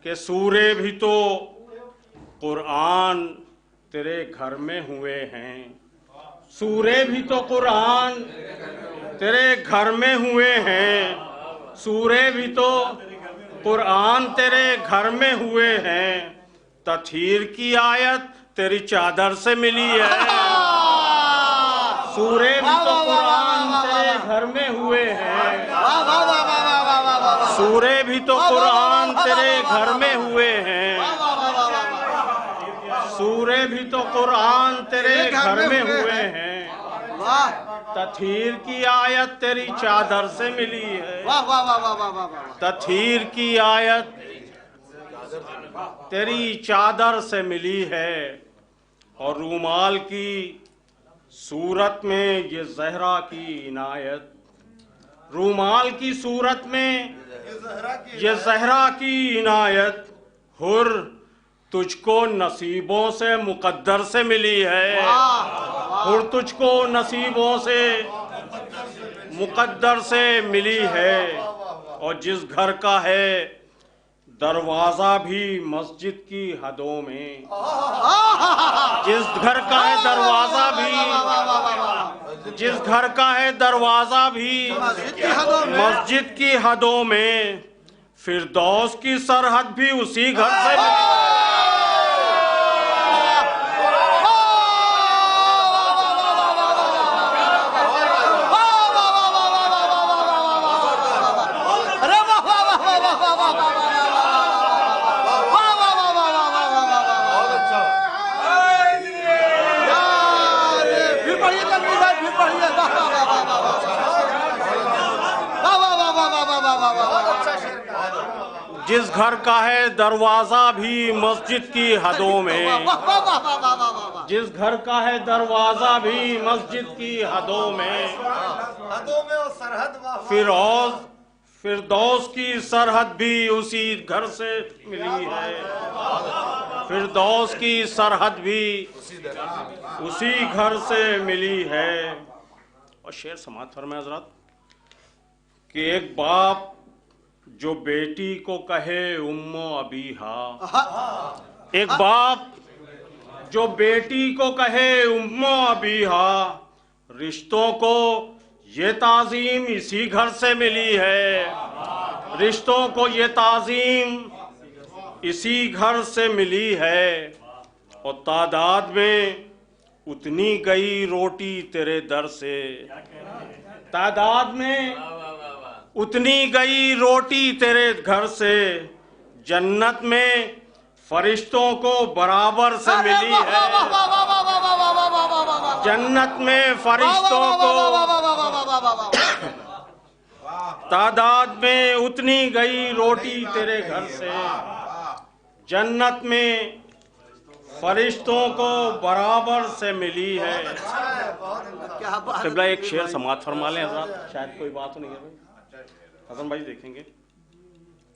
کہ سورے بھی تو قرآن تیرے گھر میں ہوئے ہیں، سورے بھی تو قرآن تیرے گھر میں ہوئے ہیں، سورے بھی تو قرآن تیرے گھر میں ہوئے ہیں، تطہیر کی آیت تیری چادر سے ملی ہے، سورے بھی تو قرآن تیرے گھر میں ہوئے ہیں، سورے بھی تو قرآن تیرے گھر میں ہوئے ہیں، سورے بھی تو قرآن تیرے گھر میں ہوئے ہیں، تطہیر کی آیت تیری چادر سے ملی ہے، تطہیر کی آیت تیری چادر سے ملی ہے، اور رومال کی صورت میں یہ زہرا کی عنایت، رومال کی صورت میں یہ زہرا کی عنایت، حر تجھ کو نصیبوں سے مقدر سے ملی ہے، حر تجھ کو نصیبوں سے مقدر سے ملی ہے، اور جس گھر کا ہے دروازہ بھی مسجد کی حدوں میں، جس گھر کا ہے دروازہ بھی، جس گھر کا ہے دروازہ بھی مسجد کی حدوں میں، فردوس کی سرحد بھی اسی گھر سے جس گھر کا ہے دروازہ بھی مسجد کی حدوں میں، جس گھر کا ہے دروازہ بھی مسجد کی حدوں میں، فردوس کی سرحد بھی اسی گھر سے ملی ہے، فردوس کی سرحد بھی اسی گھر سے ملی ہے۔ اور شعر سماعت فرمائے حضرات کہ ایک باپ جو بیٹی کو کہے ام ابیہا، ایک باپ جو بیٹی کو کہے ام ابیہا، رشتوں کو یہ تعظیم اسی گھر سے ملی ہے، رشتوں کو یہ تعظیم اسی گھر سے ملی ہے، اور تعداد میں اتنی گئی روٹی تیرے در سے، تعداد میں اتنی گئی روٹی تیرے گھر سے، جنت میں فرشتوں کو برابر سے ملی ہے، جنت میں فرشتوں کو تعداد میں اتنی گئی روٹی تیرے گھر سے، جنت میں فرشتوں کو برابر سے ملی ہے۔ قبلہ ایک شعر سماعت فرما لیں حضرات، شاید کوئی بات نہیں ہے حسن بھائی، دیکھیں گے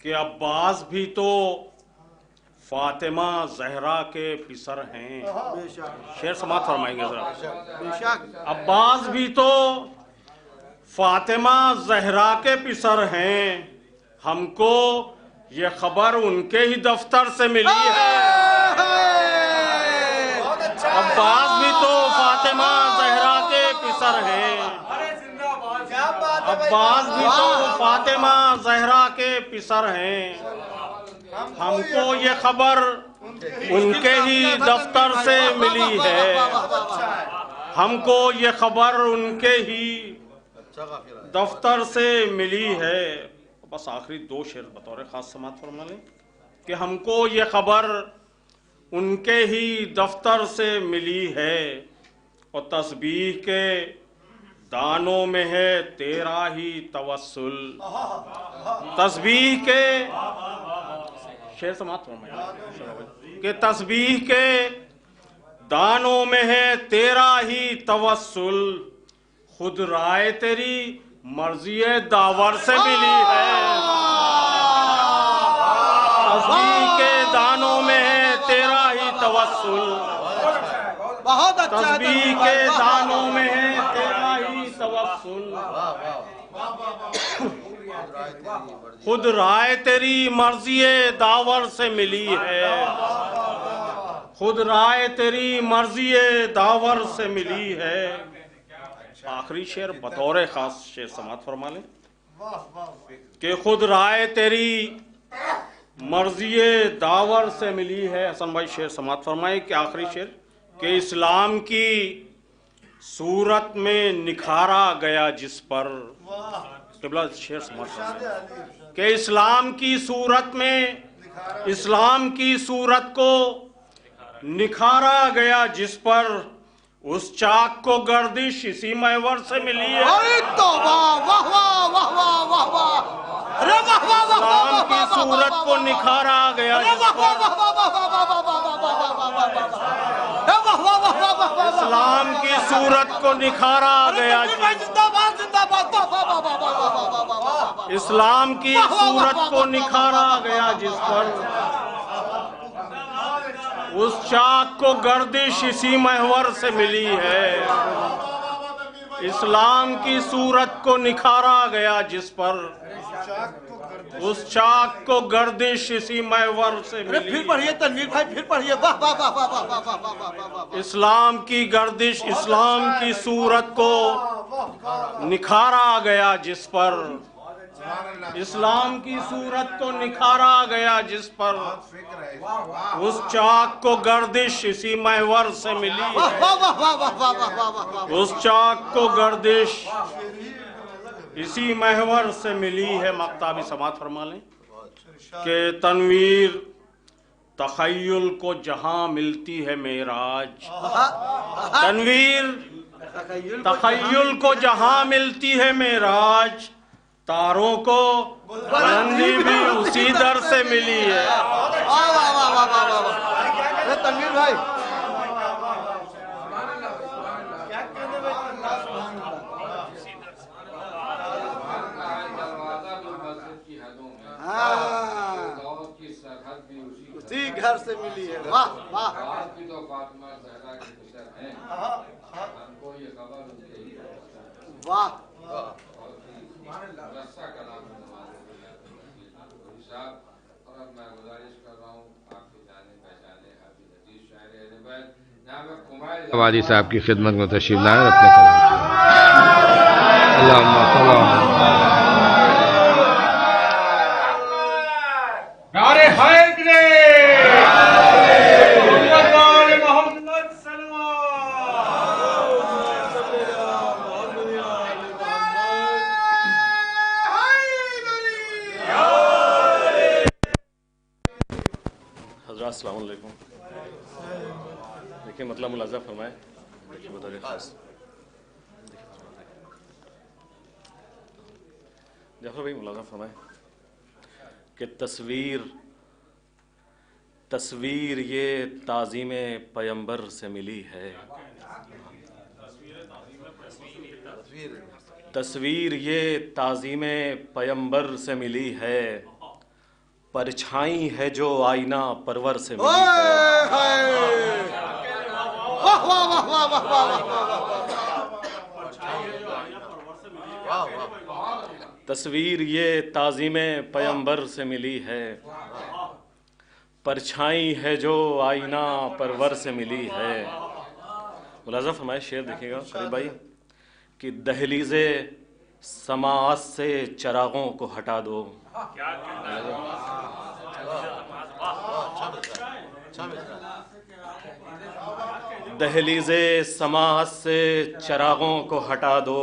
کہ عباس بھی تو فاطمہ زہرا کے پسر ہیں، شعر سماعت فرمائیں گے حضرات، عباس بھی تو فاطمہ زہرا کے پسر ہیں، ہم کو یہ خبر ان کے ہی دفتر سے ملی ہے، عباس بھی تو فاطمہ زہرا کے پسر ہیں، عباس بھی تو فاطمہ زہرا کے پسر ہیں، ہم کو یہ خبر ان کے ہی دفتر سے ملی ہے، ہم کو یہ خبر ان کے ہی دفتر سے ملی ہے۔ بس آخری 2 شعر بطور خاص سماعت فرما لیں کہ ہم کو یہ خبر ان کے ہی دفتر سے ملی ہے اور تسبیح کے دانوں میں ہے تیرا ہی توسل. تسبیح کے شعر سماعت فرمائیں کہ تسبیح کے دانوں میں ہے تیرا ہی توسل. خود رائے تیری مرضی داور سے ملی ہے. تسبیح کے دانوں میں ہے تیرا ہی توسل. بہت اچھا. تسبیح کے دانوں میں ہے تیرا ہی توسل. خود رائے تیری مرضی داور سے ملی ہے. خود رائے تیری مرضی داور سے ملی ہے. آخری شعر بطور خاص شعر سماعت فرما لیں کہ خود رائے تیری مرضی داور سے ملی ہے. حسن بھائی شعر سماعت فرمائے کہ آخری شعر کہ اسلام کی صورت میں نکھارا گیا جس پر. قبلہ شعر سماعت فرمائے کہ اسلام کی صورت میں اسلام کی صورت کو نکھارا گیا جس پر اس چاک کو گردش اسی محور سے ملی ہے. اسلام کی صورت کو نکھارا گیا جس پر اسلام کی صورت کو نکھارا گیا اسلام کی صورت کو نکھارا گیا جس پر اس چاک کو گردش اسی محور سے ملی ہے. اسلام کی صورت کو نکھارا گیا جس پر اس چاک کو گردش اسی محور سے ملی. پھر پڑھیے تنویر بھائی, پھر پڑھیے. واہ واہ واہ واہ واہ واہ واہ واہ. اسلام کی گردش اسلام کی صورت کو نکھارا گیا جس پر اسلام کی صورت کو نکھارا گیا جس پر اس چاک کو گردش اسی محور سے ملی ہے. اس چاک کو گردش اسی محور سے ملی ہے. مقطع بھی سماعت فرما لیں کہ تنویر تخیل کو جہاں ملتی ہے معراج. تنویر تخیل کو جہاں ملتی ہے معراج. تاروں کو بلندی بھی اسی در سے ملی ہے. تنویر بھائی اسی گھر سے ملی ہے. واہ واہ. واہ والی صاحب کی خدمت میں تشریف لائیں اپنے کلام سے. اللہم صلی نعرہ حیدر محمد حضرات السلام علیکم. دیکھیں مطلب ملاحظہ فرمائیں بطور خاص. جعفر بھائی ملاحظہ فرمائیں کہ تصویر یہ تعظیم پیمبر سے ملی ہے. تصویر یہ تعظیم پیمبر سے ملی ہے. پرچھائی ہے جو آئینہ پرور سے ملی ہے. تصویر یہ تعظیم پیمبر سے ملی ہے. پرچھائی ہے جو آئینہ پرور سے ملی ہے. ملاحظہ فرمائے شعر دیکھیے گا قریب بھائی کہ دہلیز سماعت سے چراغوں کو ہٹا دو. دہلیز سماعت سے چراغوں کو ہٹا دو.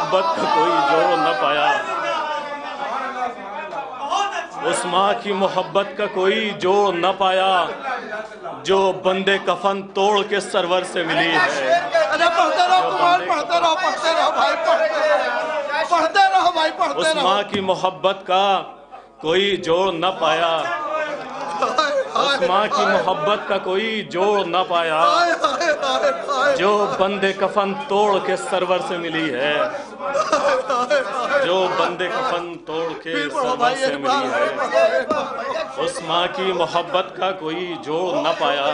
محبت کا کوئی جوڑ نہ پایا، اس ماں کی محبت کا کوئی جوڑ نہ پایا جو بندے کفن توڑ کے سرور سے ملی ہے۔ اس ماں کی محبت کا کوئی جوڑ نہ پایا، اس ماں کی محبت کا کوئی جوڑ نہ پایا جو بندے کفن توڑ کے سرور سے ملی ہے، جو بندے کفن توڑ کے سرور سے ملی ہے۔ اس ماں کی محبت کا کوئی جوڑ نہ پایا،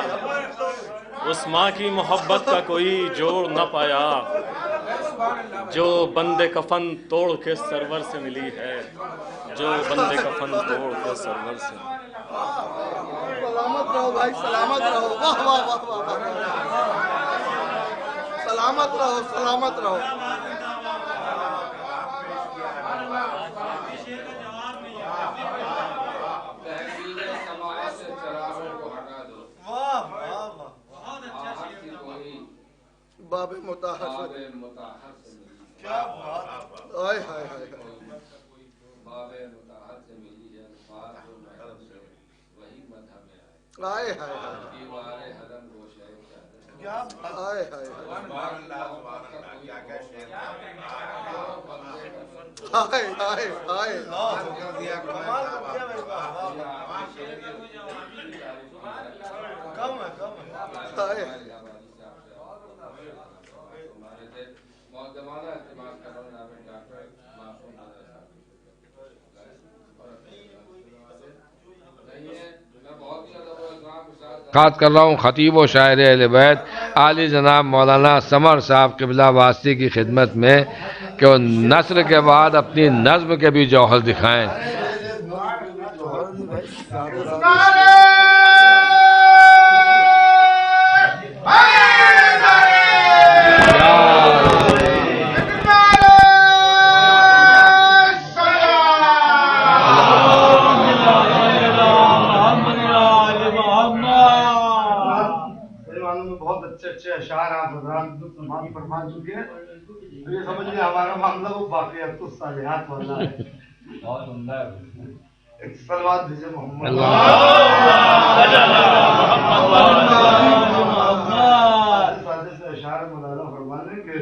اس ماں کی محبت کا کوئی جوڑ نہ پایا جو بندے کفن توڑ کے سرور سے ملی ہے، جو بندے کفن توڑ کے سرور سے۔ سلامت رہو بھائی، سلامت رہو، واہ واہ واہ واہ، سلامت رہو، سلامت رہو۔ باب مطہر سے، کیا بات، ہائے ہائے ہائے، باب مطہر سے ملی ہے، وہی مدھا میں آئے، ہائے ہائے ہائے، دیوار حرم گوشہ چادر، کیا بات، ہائے ہائے ہائے ہائے ہائے، کم ہے کم ہے، ہائے خط کر رہا ہوں خطیب و شاعر اہل بیت عالی جناب مولانا سمر صاحب قبلہ واسطی کی خدمت میں کہ وہ نثر کے بعد اپنی نظم کے بھی جوہر دکھائیں۔ اشعار آپ حضرات سماعت فرما چکے ہیں، یہ سمجھ لیں ہمارا معاملہ وہ باقیات الصالحات والا ہے۔ بہت عمدہ ہے، ایک صلوات دیجیے محمد سے اشعار مولانا فرما لیں گے،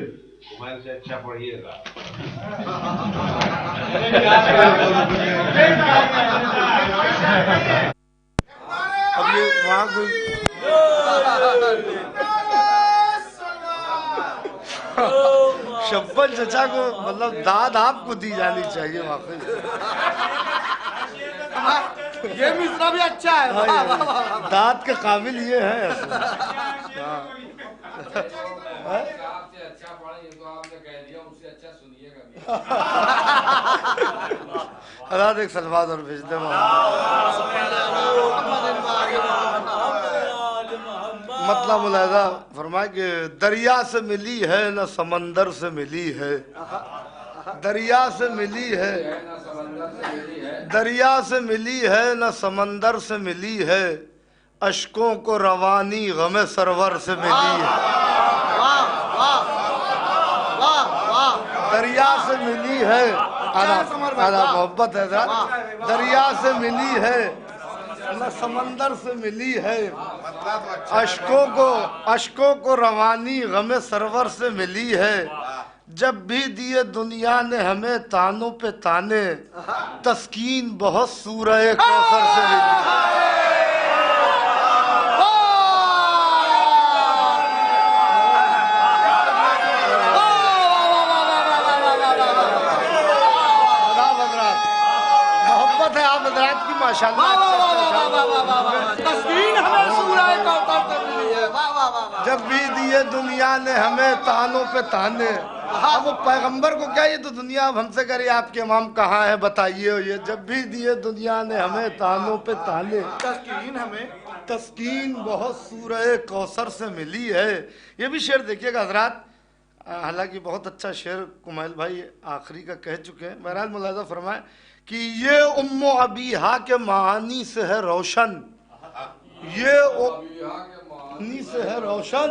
موبائل سے اچھا پڑھیے گا۔ اب یہ وہاں کوئی شبن چچا کو مطلب داد آپ کو دی جانی چاہیے واقعی، یہ مصرع بھی اچھا ہے، داد کے قابل یہ ہے۔ حضرات ایک سلوات اور بھیج دیں۔ مطلب ملاحظہ فرمائے کہ دریا سے ملی ہے نہ سمندر سے ملی ہے، دریا سے ملی ہے، دریا سے ملی ہے نہ سمندر سے ملی ہے، اشکوں کو روانی غم سرور سے ملی ہے۔ دریا سے ملی ہے، آدھا محبت ہے، دریا سے ملی ہے نہ سمندر سے ملی ہے، اشکوں کو روانی غم سرور سے ملی ہے، جب بھی دیے دنیا نے ہمیں تانوں پہ تانے، تسکین بہت سورہ کوثر سے ملی۔ محبت ہے آپ حضرات کی ماشاءاللہ، جب بھی دیے دنیا نے ہمیں تانوں پہ تانے۔ اب وہ پیغمبر کو کیا، یہ تو دنیا اب ہم سے کرے آپ کے امام کہاں ہے بتائیے، یہ جب بھی دیے دنیا نے ہمیں تانوں پہ تانے، تسکین ہمیں تسکین بہت سورہ کوثر سے ملی ہے۔ یہ بھی شعر دیکھیے گا حضرات، حالانکہ بہت اچھا شعر کمیل بھائی آخری کا کہہ چکے ہیں، بہرحال ملاحظہ فرمائیں کہ یہ ام و ابیہا کے معانی سے ہے روشن، یہ معانی سے ہے روشن،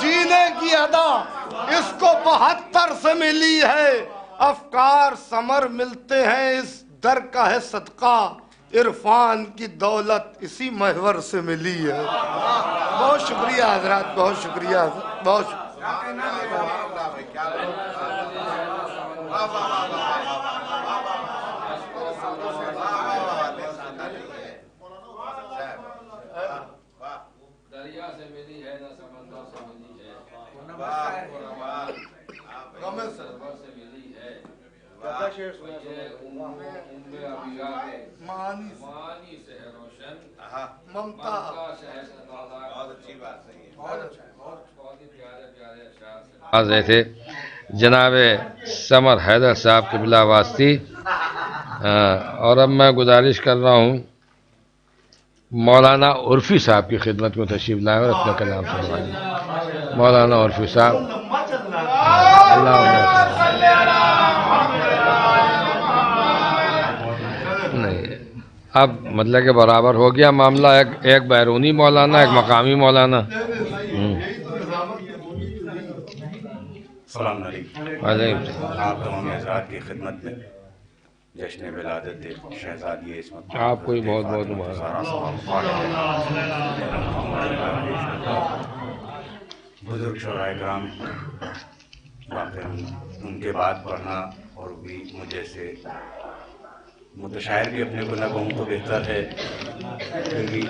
جینے کی ادا اس کو 72 سے ملی ہے، افکار ثمر ملتے ہیں اس در کا ہے صدقہ، عرفان کی دولت اسی محور سے ملی ہے۔ بہت شکریہ حضرات، بہت شکریہ، بہت شکریہ۔ دریا سے ملی ہے نہ سمندر سے ملی ہے، غم سرور سے ملی ہے، معانی سے ہے روشن، ممتا شہر سے تازہ۔ بہت اچھی بات ہے، بہت ہی پیارے پیارے اشعار سے آج تھے جناب سمر حیدر صاحب کے بلا واسطی، اور اب میں گزارش کر رہا ہوں مولانا عرفی صاحب کی خدمت میں تشریف لائیں اور اپنے کلام سنوائیں۔ مولانا عرفی صاحب، نہیں اب مطلب کہ برابر ہو گیا معاملہ، ایک بیرونی مولانا ایک مقامی مولانا۔ السلام علیکم۔ آپ تمام حضرات کی خدمت میں جشن ولادت شہزادی عصمت آپ کو ہی بہت بہت مبارک۔ بزرگ شعراء کرام، ان کے بعد پڑھنا اور بھی مجھے سے متشاعر بھی اپنے کو نہ کہوں تو بہتر ہے، پھر بھی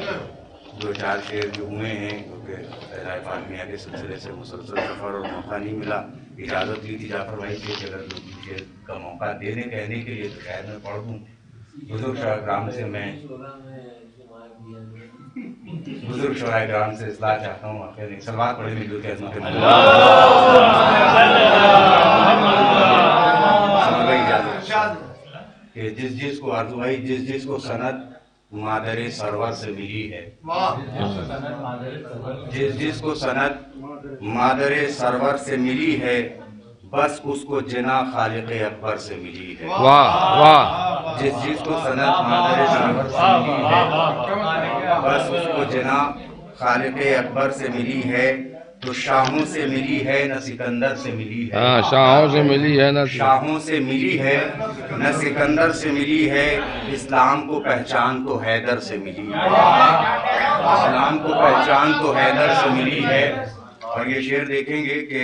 دو چار شعر جو ہوئے ہیں کیونکہ فیضائے فاطمیہ کے سلسلے سے مسلسل سفر اور موقع نہیں ملا، اجازت لی تھی جعفر بھائی سے کہ اگر دو شعر کا موقع دینے کہنے کے لیے تو شاید میں پڑھ دوں۔ بزرگ شعراء کرام سے میں اصلاح چاہتا ہوں، آخر سلوات پڑھے ملو کے عظمت کہ جس کو آرزو بھائی جس کو سند مادر سرور سے ملی ہے، جس کو سند مادر سرور سے ملی ہے، بس اس کو جنا خالق اکبر سے ملی ہے۔ واہ واہ۔ جس کو سند مادر سرور سے ملی ہے، بس اس کو جنا خالق اکبر سے ملی ہے، تو شاہوں سے ملی ہے نہ سکندر سے ملی ہے۔ ہاں، شاہوں سے ملی ہے نہ شاہوں سے ملی ہے نہ سکندر سے ملی ہے، اسلام کو پہچان تو حیدر سے ملی ہے، اسلام کو پہچان تو حیدر سے ملی ہے۔ اور یہ شعر دیکھیں گے کہ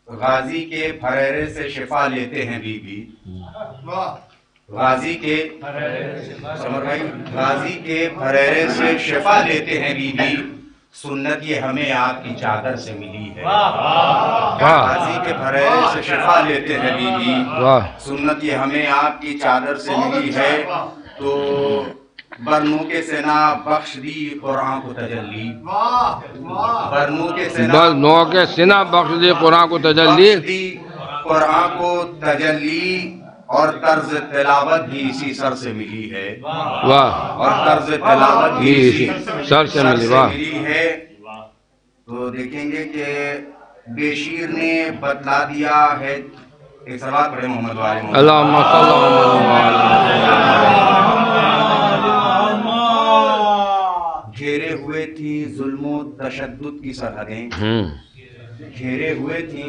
غازی کے پھریرے سے شفا لیتے ہیں بی بی، غازی کے سمر بھائی، غازی کے پھریرے سے شفا لیتے ہیں بی بی، سنت یہ ہمیں آپ کی چادر سے ملی ہے۔ غازی کے پھریرے سے شفا لیتے ہیں بی بی، سنت یہ ہمیں آپ کی چادر سے ملی ہے، تو برنو کے سنا بخش دی قرآن کو تجلی، برنو کے سنا بخش دی قرآن کو تجلی، قرآن کو تجلی، اور طرز تلاوت بھی اسی سر سے ملی ہے، اور طرز تلاوت بھی اسی سر سے ملی ہے۔ تو دیکھیں گے کہ بے شیر نے بتلا دیا ہے، ایک سوال پڑھے محمد والے اللہم صلی گھیرے ہوئے تھی ظلم و تشدد کی سرحدیں، گھیرے ہوئے تھی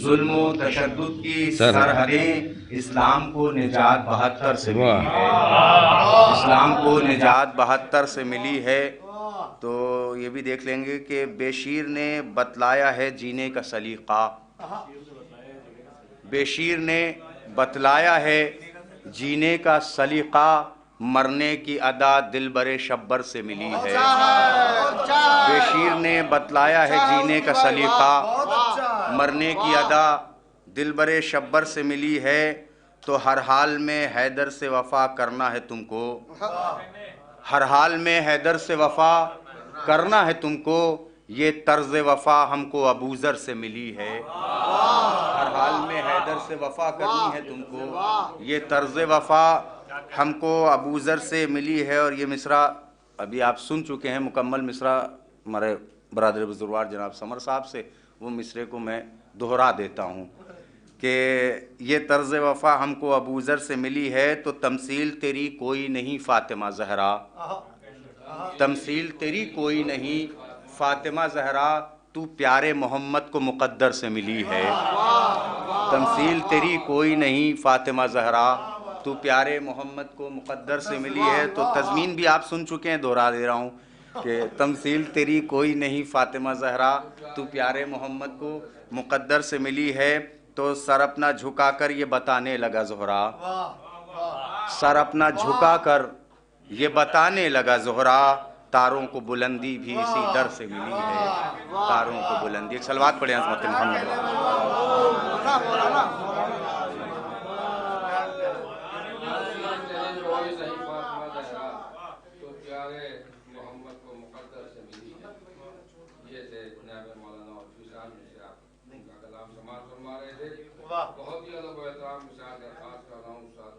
ظلم و تشدد کی سرحدیں، اسلام کو نجات 72 سے ملی ہے، اسلام کو نجات 72 سے ملی ہے۔ تو یہ بھی دیکھ لیں گے کہ بے شیر نے بتلایا ہے جینے کا سلیقہ، بے شیر نے بتلایا ہے جینے کا سلیقہ، مرنے کی ادا دل برے شبر سے ملی ہے، بے شیر نے بتلایا ہے جینے کا سلیقہ، مرنے کی ادا دل برے شبر سے ملی ہے، تو ہر حال میں حیدر سے وفا کرنا ہے تم کو، ہر حال میں حیدر سے وفا کرنا ہے تم کو، یہ طرز وفا ہم کو ابوذر سے ملی ہے، ہر حال میں حیدر سے وفا کرنی ہے تم کو، یہ طرز وفا ہم کو ابوذر سے ملی ہے۔ اور یہ مصرع ابھی آپ سن چکے ہیں، مکمل مصرع ہمارے برادر بزرگوار جناب سمر صاحب سے، وہ مصرے کو میں دہرا دیتا ہوں کہ یہ طرز وفا ہم کو ابوذر سے ملی ہے، تو تمثیل تیری کوئی نہیں فاطمہ زہرا، تمثیل تیری کوئی نہیں فاطمہ زہرا تو پیارے محمد کو مقدر سے ملی ہے، تمثیل تیری کوئی نہیں فاطمہ زہرا تو پیارے محمد کو مقدر سے ملی ہے۔ تو تضمین بھی آپ سن چکے ہیں، دوہرا دے رہا ہوں کہ تمثیل تیری کوئی نہیں فاطمہ زہرا تو پیارے محمد کو مقدر سے ملی ہے۔ تو سر اپنا جھکا کر یہ بتانے لگا زہرا، سر اپنا جھکا کر یہ بتانے لگا زہرا، تاروں کو بلندی بھی اسی در سے ملی ہے، تاروں کو بلندی۔ ایک صلوات پڑھیں عظمت محمد۔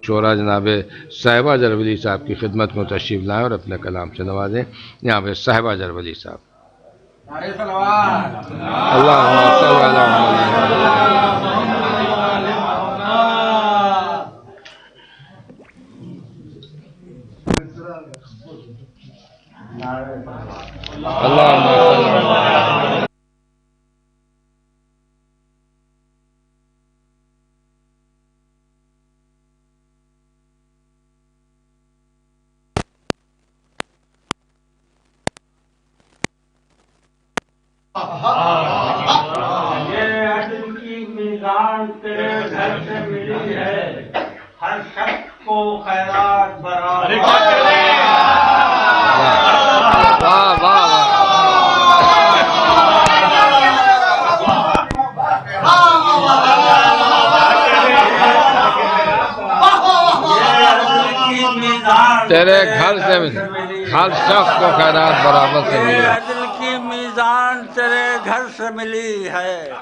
شورا جناب صاحبہ جرولی صاحب کی خدمت میں تشریف لائیں اور اپنے کلام سے نوازیں۔ یہاں پہ صاحبہ جرولی صاحب۔ اللہم صل علی محمد۔ یہ عدل کی میزان تیرے گھر سے ملی ہے، ہر شخص کو خیرات برابر۔ واہ واہ تیرے گھر سے ہر شخص کو خیرات برابر سے ملی ہے۔ عدل کی میزان تیرے گھر سے ملی ہے،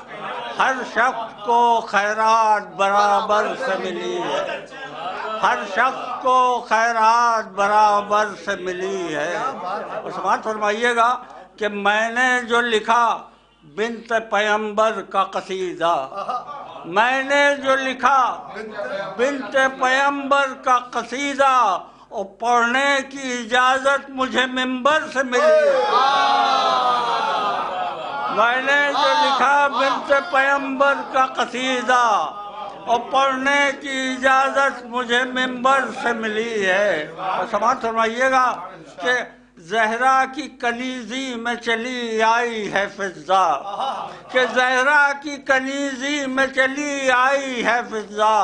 ہر شخص کو خیرات برابر سے ملی ہے، ہر شخص کو خیرات برابر سے ملی ہے۔ اور سماعت فرمائیے گا کہ میں نے جو لکھا بنت پیغمبر کا قصیدہ، میں نے جو لکھا بنت پیغمبر کا قصیدہ، اور پڑھنے کی اجازت مجھے منبر سے ملی۔ میں نے جو لکھا بنت پیغمبر کا قصیدہ، اور پڑھنے کی اجازت مجھے منبر سے ملی ہے۔ اور سماعت فرمائیے گا کہ زہرا کی کنیزی میں چلی آئی ہے فضا، کہ زہرا کی کنیزی میں چلی آئی ہے فضا،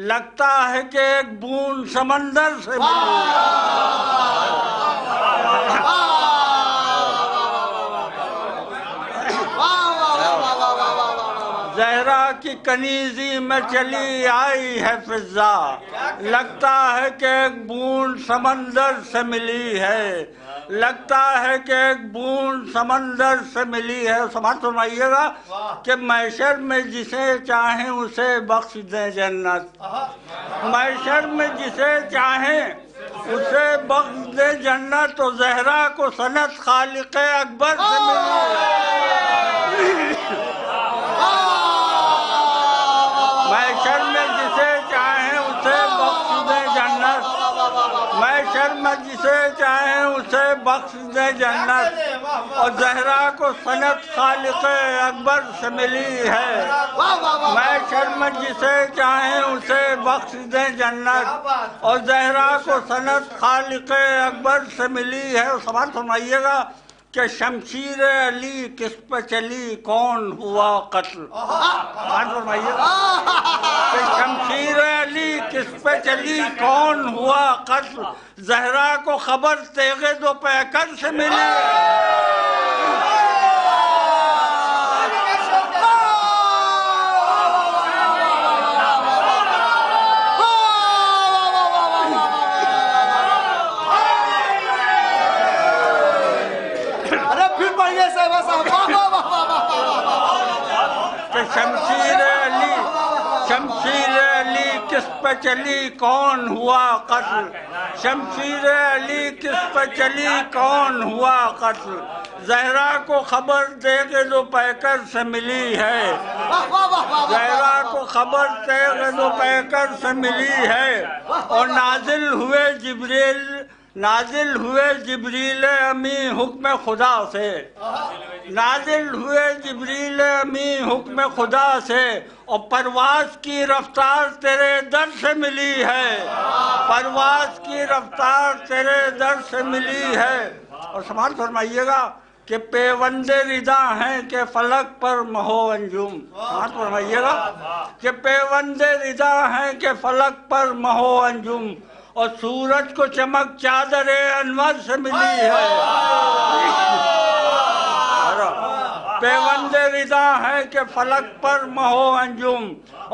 لگتا ہے کہ ایک بوند سمندر سے ملی۔ زہرا کی کنیزی میں چلی آئی ہے فضا، لگتا ہے کہ ایک بوند سمندر سے ملی ہے، لگتا ہے کہ ایک بوند سمندر سے ملی ہے۔ سماعت فرمائیے گا کہ محشر میں جسے چاہیں اسے بخش دیں جنت، محشر میں جسے چاہیں اسے بخش دیں جنت، تو زہرا کو سنت خالق اکبر سے ملی۔ محشر میں جسے چاہیں اسے بخش دیں جنت، محشر میں جسے چاہیں اسے بخش دیں جنت، اور زہرا کو سنت خالق اکبر سے ملی ہے۔ محشر میں جسے چاہیں اسے بخش دیں جنت، اور زہرا کو سنت خالق اکبر سے ملی ہے۔ سماعت فرمائیے گا کہ شمشیر علی کس پہ چلی کون ہوا قتل، سماعت فرمائیے گا کہ شمشیر علی کس پہ چلی کون ہوا قتل، زہرا کو خبر تیغ دو پیکر سے ملی۔ شمشیر علی کس پہ چلی کون ہوا قتل، شمشیر علی کس پہ چلی کون ہوا قتل، زہرا کو خبر تیغ دو پیکر سے ملی ہے، زہرا کو خبر تیغ دو پیکر سے ملی ہے، اور نازل ہوئے جبریل نازل ہوئے جبریل امی حکم خدا سے، نازل ہوئے جبریل امی حکم خدا سے، اور پرواز کی رفتار تیرے در سے ملی ہے، پرواز کی رفتار تیرے در سے ملی ہے۔ اور سماعت فرمائیے گا کہ پیوند ردا ہیں کہ فلک پر مہو انجم، سماعت فرمائیے گا کہ پیوند ردا ہیں کہ فلک پر مہو انجم، اور سورج کو چمک چادر انور سے ملی ہے، پیوند ردا ہے کہ فلک پر مہو انجم،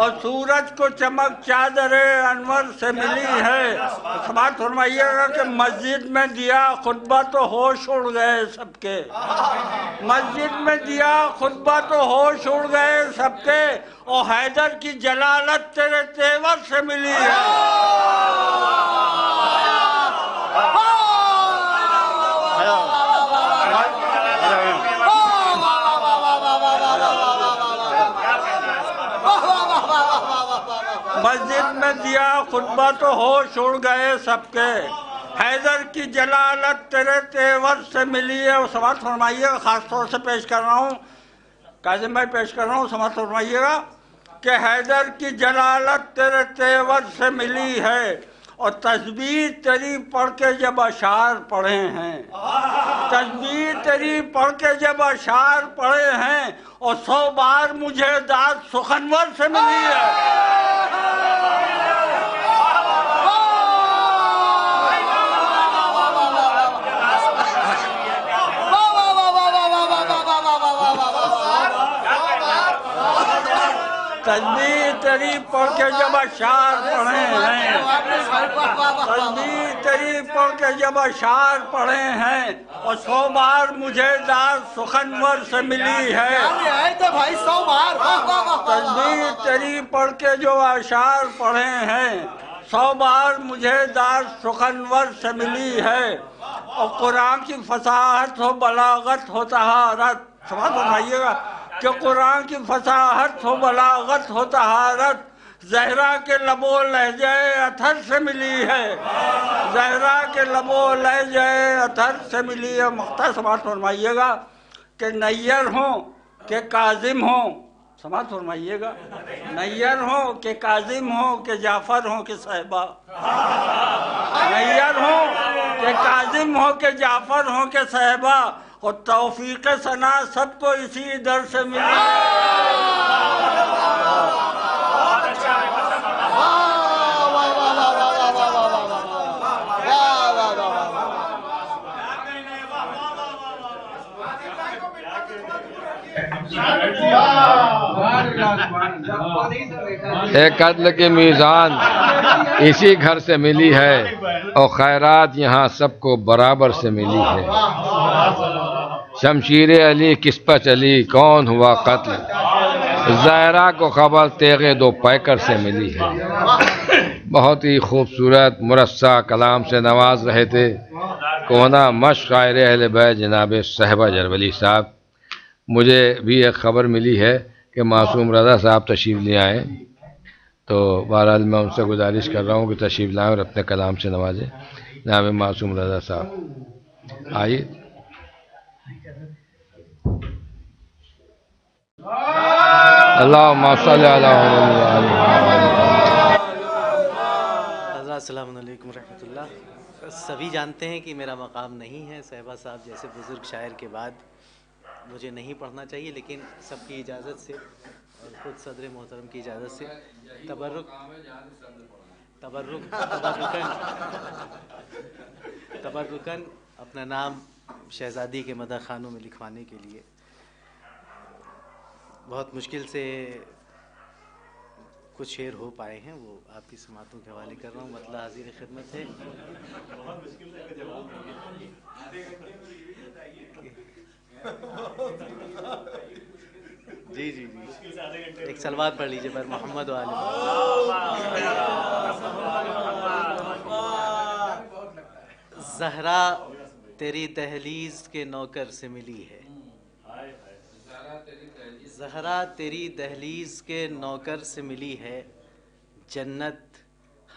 اور سورج کو چمک چادر انور سے ملی ہے۔ سماعت فرمائیے گا کہ مسجد میں دیا خطبہ تو ہوش اڑ گئے سب کے، مسجد میں دیا خطبہ تو ہوش اڑ گئے سب کے، اور حیدر کی جلالت تیرے تیور سے ملی ہے۔ مسجد میں دیا خطبہ تو ہوش اڑ گئے سب کے، حیدر کی جلالت تیرے تیور سے ملی ہے۔ اور سماعت فرمائیے گا، خاص طور سے پیش کر رہا ہوں، کاظم بھائی پیش کر رہا ہوں، سماعت فرمائیے گا کہ حیدر کی جلالت تیرے تیور سے ملی ہے، اور تسبیح تیری پڑھ کے جب اشعار پڑھے ہیں، تسبیح تیری پڑھ کے جب اشعار پڑھے ہیں، اور 100 بار مجھے داد سخنور سے ملی ہے۔ تسبیح تیری پڑھ کے جب اشعار پڑھے ہیں، تسبیح تیری پڑھ کے جب اشعار پڑھے ہیں، اور 100 بار مجھے داد سخنور سے ملی ہے۔ تسبیح تیری پڑھ کے جو اشعار پڑھے ہیں، 100 بار مجھے داد سخنور سے ملی ہے، اور قرآن کی فصاحت ہو بلاغت ہو طہارت، سمجھ فرمائیے گا کہ قرآن کی فصاحت ہو بلاغت ہو طہارت، زہرا کے لب و لہجہ اطہر سے ملی ہے، زہرا کے لب و لہجہ اطہر سے ملی ہے۔ مقطع سماعت فرمائیے گا کہ نیر ہوں کہ کاظم ہوں، سماعت فرمائیے گا، نیر ہوں کہ کاظم ہوں کہ جعفر ہوں کہ صحبہ، نیر ہوں کہ کاظم ہوں کہ جعفر ہوں کہ صحبہ، اور توفیق ثنا سب کو اسی در سے ملی ایک عدل کی میزان اسی گھر سے ملی ہے، اور خیرات یہاں سب کو برابر سے ملی ہے۔ شمشیر علی کس پر چلی کون ہوا قتل، زہرا کو خبر تیغ دو پیکر سے ملی ہے۔ بہت ہی خوبصورت مرصع کلام سے نواز رہے تھے کونا مشق شاعر اہل بیت جناب صاحبہ جرولی صاحب۔ مجھے بھی ایک خبر ملی ہے کہ معصوم رضا صاحب تشریف لے آئے، تو بہرحال میں ان سے گزارش کر رہا ہوں کہ تشریف لائیں اور اپنے کلام سے نوازیں۔ جناب معصوم رضا صاحب آئیے۔ اللہم صلی علی حضرات السلام علیکم ورحمۃ اللہ۔ سبھی جانتے ہیں کہ میرا مقام نہیں ہے، صاحبہ صاحب جیسے بزرگ شاعر کے بعد مجھے نہیں پڑھنا چاہیے، لیکن سب کی اجازت سے اور خود صدر محترم کی اجازت سے تبرکن اپنا نام شہزادی کے مدح خانوں میں لکھوانے کے لیے بہت مشکل سے کچھ شعر ہو پائے ہیں، وہ آپ کی سماعتوں کے حوالے کر رہا ہوں۔ مطلع حاضر خدمت ہے۔ جی جی جی ایک سلوات پڑھ لیجیے پر محمد و آل زہرا تیری دہلیز کے نوکر سے ملی ہے، زہرا تیری دہلیز کے نوکر سے ملی ہے، جنت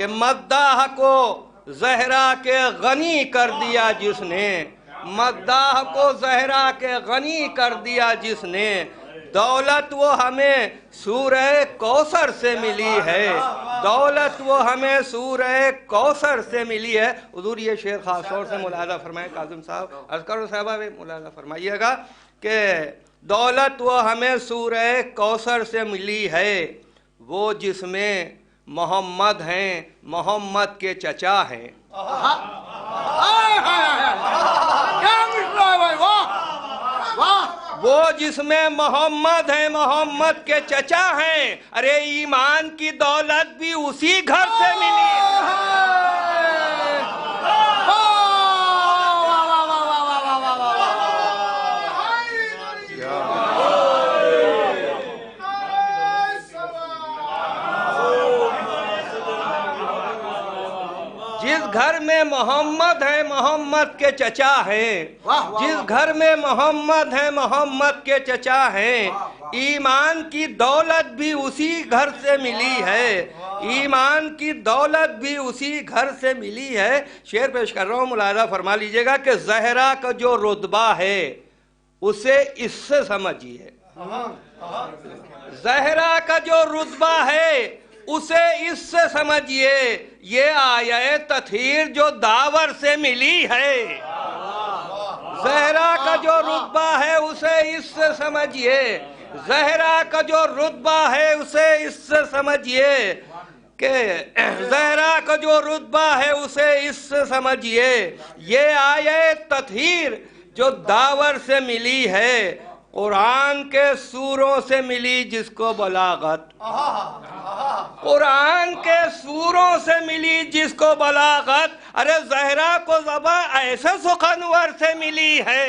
کہ مداح کو زہرا کے غنی کر دیا جس نے، مداح کو زہرا کے غنی کر دیا جس نے، دولت وہ ہمیں سورہ کوثر سے ملی ہے، دولت وہ ہمیں سورہ کوثر سے ملی ہے۔ حضور یہ شعر خاص طور سے ملاحظہ فرمائیں، کاظم صاحب اذکر صاحبہ بھی ملاحظہ فرمائیے گا کہ دولت وہ ہمیں سورہ کوثر سے ملی ہے، وہ جس میں محمد ہیں، محمد کے چچا ہیں۔ وہ جس میں محمد ہیں، محمد کے چچا ہیں، ارے ایمان کی دولت بھی اسی گھر سے ملی جس گھر میں محمد ہے، محمد کے چچا ہیں، جس گھر میں محمد ہے، محمد کے چچا ہیں، ایمان کی دولت بھی اسی گھر سے ملی ہے، ایمان کی دولت بھی اسی گھر سے ملی ہے۔ شعر پیش کر رہا ہوں، ملاحظہ فرما لیجئے گا کہ زہرا کا جو رتبہ ہے اسے اس سے سمجھیے، زہرا کا جو رتبہ ہے اسے اس سے سمجھیے، یہ آیہ تطہیر جو داور سے ملی ہے، زہرا کا جو رتبہ ہے اسے اس سے سمجھیے، زہرا کا جو رتبہ ہے اسے اس سے سمجھیے کہ زہرا کا جو رتبہ ہے اسے اس سے سمجھیے، یہ آیہ تطہیر جو داور سے ملی ہے، قرآن کے سوروں سے ملی جس کو بلاغت، قرآن کے سوروں سے ملی جس کو بلاغت، ارے زہرا کو زبان ایسے سخنور سے ملی ہے،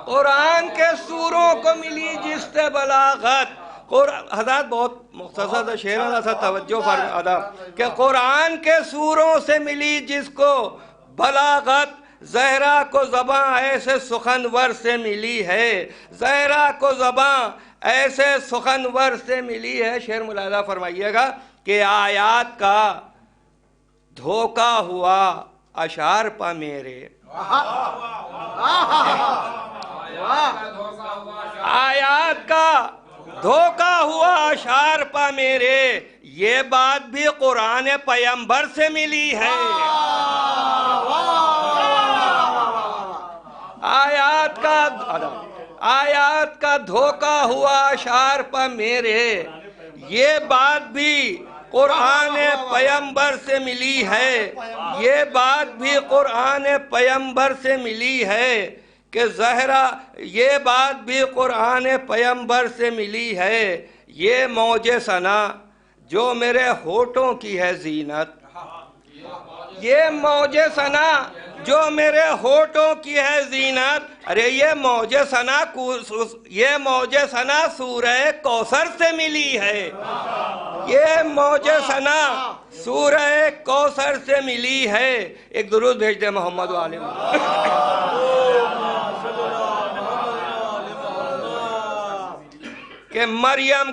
قرآن کے سوروں کو ملی جس سے بلاغت۔ حضرات بہت مختصر شعر ہے، ایسا توجہ فرما کہ قرآن کے سوروں سے ملی جس کو بلاغت، زہرا کو زباں ایسے سخنور سے ملی ہے، زہرا کو زباں ایسے سخنور سے ملی ہے۔ شعر ملاحظہ فرمائیے گا کہ آیات کا دھوکا ہوا اشعار پا میرے، آیات کا دھوکا ہوا اشعار پا میرے، یہ بات بھی قرآن پیغمبر سے ملی ہے، آیات کا دھوکا ہوا اشعار پا میرے، یہ بات بھی قرآن پیغمبر سے ملی ہے، یہ بات بھی قرآن پیغمبر سے ملی ہے کہ زہرا، یہ بات بھی قرآن پیغمبر سے ملی ہے، یہ موج ثنا جو میرے ہونٹوں کی ہے زینت، یہ موج ثنا جو میرے ہونٹوں کی ہے زینت، ارے یہ موج ثنا سورہ کوثر سے ملی ہے، یہ موج ثنا سورہ کوثر سے ملی ہے۔ ایک درود بھیج دے محمد والے کہ مریم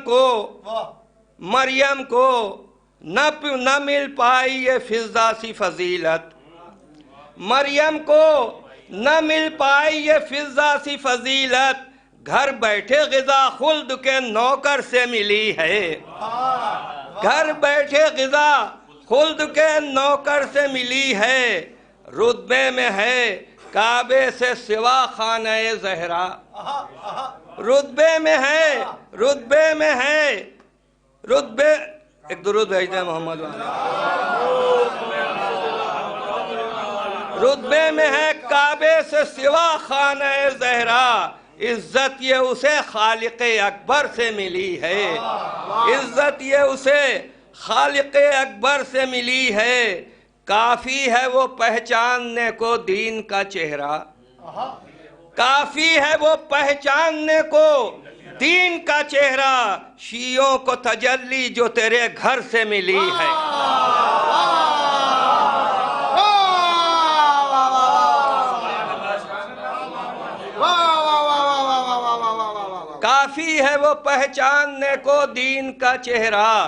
کو نہ مل پائی یہ فضا سی فضیلت، مریم کو نہ مل پائی یہ فضا سی فضیلت، گھر بیٹھے غذا خلد کے نوکر سے ملی ہے، گھر بیٹھے غذا خلد کے نوکر سے ملی ہے، رتبے میں ہے کعبے سے سوا خانہ زہرا، رتبے میں ہے رتبے، ایک درود بھیج دیں محمد رتبے میں ہے کعبے سے سوا خانہ زہرا، عزت یہ اسے خالق اکبر سے ملی ہے، عزت یہ اسے خالق اکبر سے ملی ہے، کافی ہے وہ پہچاننے کو دین کا چہرہ، کافی ہے وہ پہچاننے کو دین کا چہرہ، شیعوں کو تجلی جو تیرے گھر سے ملی ہے، کافی ہے وہ پہچاننے کو دین کا چہرہ،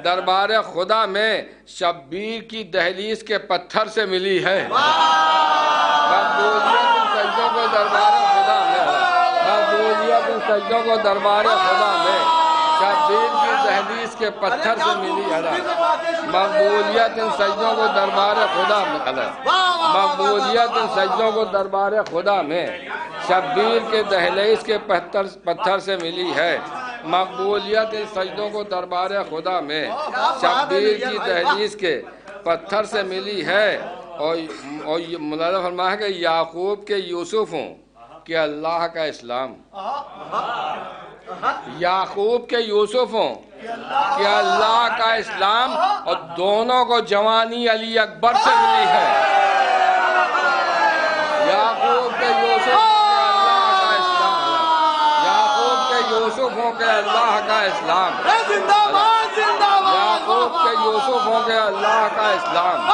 دربار خدا میں شبیر کی دہلیز کے پتھر سے ملی ہے مقبولیت ان سجدوں کو دربار خدا میں مقبولیت ان سجدوں کو دربار خدا میں شبیر کی دہلیز کے پتھر سے ملی ہے مقبولیت ان سجدوں کو دربار خدا میں مقبولیت ان سجدوں کو دربار خدا میں شبیر کے دہلیز کے پتھر سے ملی ہے مقبولیت ان سجدوں کو دربار خدا میں شبیر کی دہلیز کے پتھر سے ملی ہے اور مولانا فرمایا کہ یعقوب کے یوسف ہوں کہ اللہ کا اسلام یعقوب کے یوسف ہوں کہ اللہ کا اسلام اور دونوں کو جوانی علی اکبر سے ملی ہے یعقوب کے یوسف یوسف ہوں کہ اللہ کا اسلام یعقوب کے یوسف ہوں کہ اللہ کا اسلام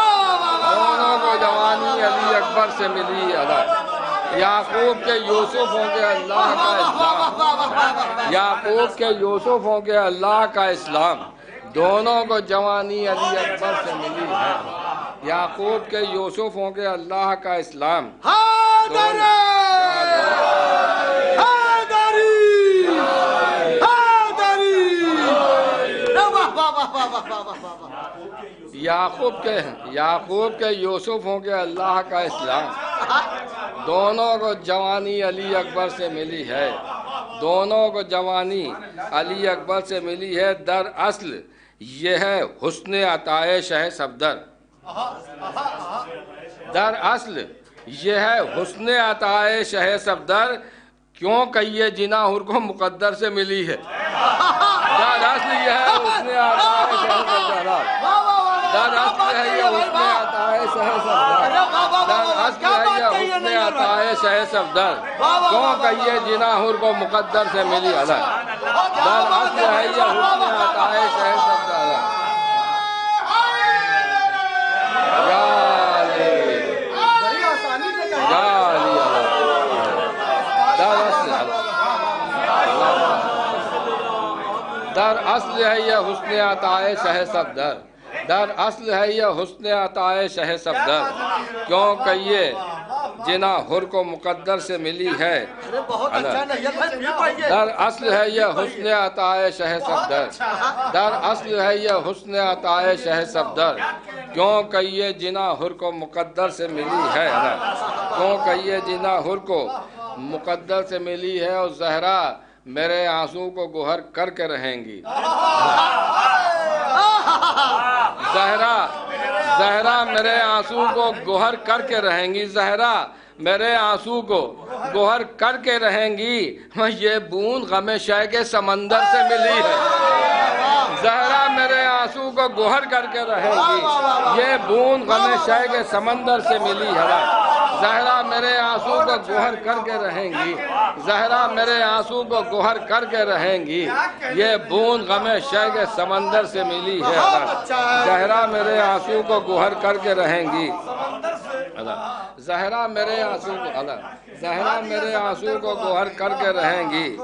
دونوں کو جوانی علی اکبر سے ملی ہے یعقوب کے یوسف ہوں کہ اللہ کا اسلام یعقوب کے یوسف ہوں کہ اللہ کا اسلام دونوں کو جوانی علی اکبر سے ملی ہے یعقوب کے یوسف ہوں کہ اللہ کا اسلام یعقوب کے یوسف ہوں کہ اللہ کا اسلام دونوں کو جوانی علی اکبر سے ملی ہے دونوں کو جوانی علی اکبر سے ملی ہے دراصل یہ ہے حسن عطائے شہ صفدر دراصل یہ ہے حسن عطائے شہ صفدر کیوں کہ یہ جنا حر کو مقدر سے ملی ہے دراصل یہ ہے حسن عطائے شہ صفدر دراصل ہے یہ حسن عطائے شہ صفدر دراصل ہے یہ حسن عطائے شہ صفدر کیوں کہ یہ جنا حر کو مقدر سے ملی ہے دراصل ہے یہ حسن عطائے شہ صفدر دراصل ہے یہ حسن عطائے شہ صفدر دراصل ہے یہ حسن عطائے شہ صفدر کیوں کہ یہ جنا حر کو مقدر سے ملی ہے دراصل ہے یہ حسن عطائے شہ صفدر دراصل ہے یہ حسن عطائے شہ صفدر کیوں کہ یہ جنا حر کو مقدر سے ملی ہے کیوں کہ یہ جنا حر کو مقدر سے ملی ہے اور زہرا میرے آنسو کو گوہر کر کے رہیں گی زہرا میرے آنسو کو گوہر کر کے رہیں گی زہرا میرے آنسو کو گوہر کر کے رہیں گی یہ بوند غم شے کے سمندر سے ملی ہے زہرا میرے آنسو کو گوہر کر کے رہیں گی یہ بوند غم شے کے سمندر سے ملی ہے زہرا میرے آنسو کو گوہر کر کے رہیں گی زہرا میرے آنسو کو گوہر کر کے رہیں گی یہ بوند غم شے کے سمندر سے ملی ہے زہرا میرے آنسو کو گوہر کر کے رہیں گی زہرا میرے آنسو کو زہرا میرے آنسو کو گوہر کر کے رہیں گی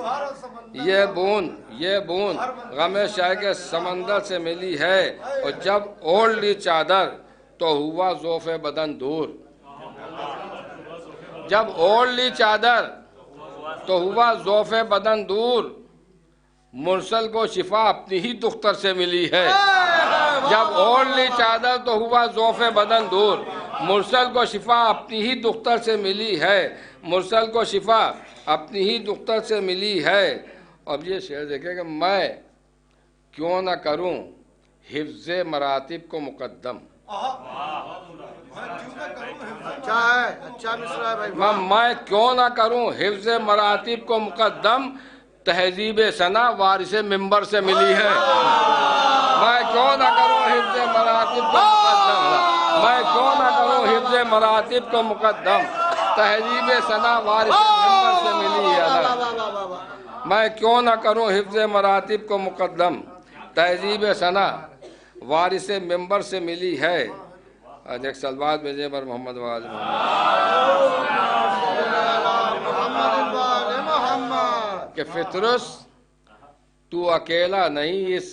یہ بوند غم شے کے سمندر سے ملی ہے اور جب اوڑھ لی چادر تو ہوا ذوف بدن دور جب اوڑھ لی چادر تو ہوا ذوف بدن دور مرسل کو شفا اپنی ہی دختر سے ملی ہے جب اوڑھ لی چادر تو ہوا ذوف بدن دور مرسل کو شفا اپنی ہی دختر سے ملی ہے مرسل کو شفا اپنی ہی دختر سے ملی ہے اب یہ شعر دیکھیں کہ میں کیوں نہ کروں حفظ مراتب کو مقدم میں کیوں نہ کروں حفظ مراتب کو مقدم تہذیب ثنا وارث منبر سے ملی ہے میں کیوں نہ کروں حفظ مراتب کو مقدم میں کیوں نہ کروں حفظ مراتب کو مقدم تہذیب ثنا وارث منبر سے ملی ہے میں کیوں نہ کروں حفظ مراتب کو مقدم تہذیب ثنا وارث منبر سے ملی ہے ایک سلوات بھیجیں پر محمد وآل محمد کہ فطرس تو اکیلا نہیں اس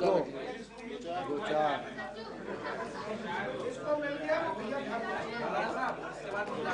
2 4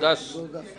10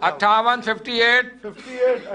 58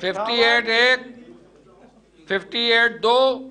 58 1 58 2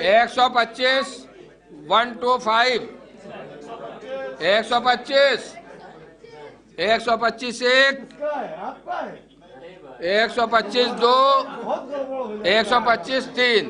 125 125 125 125 1 125 2 125 3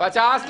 50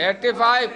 85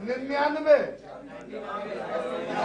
99।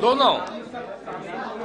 2 9।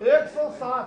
107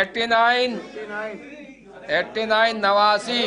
89 89 89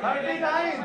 39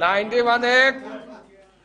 91 1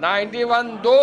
91 2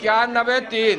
91 3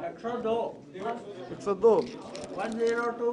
102 102 102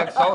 100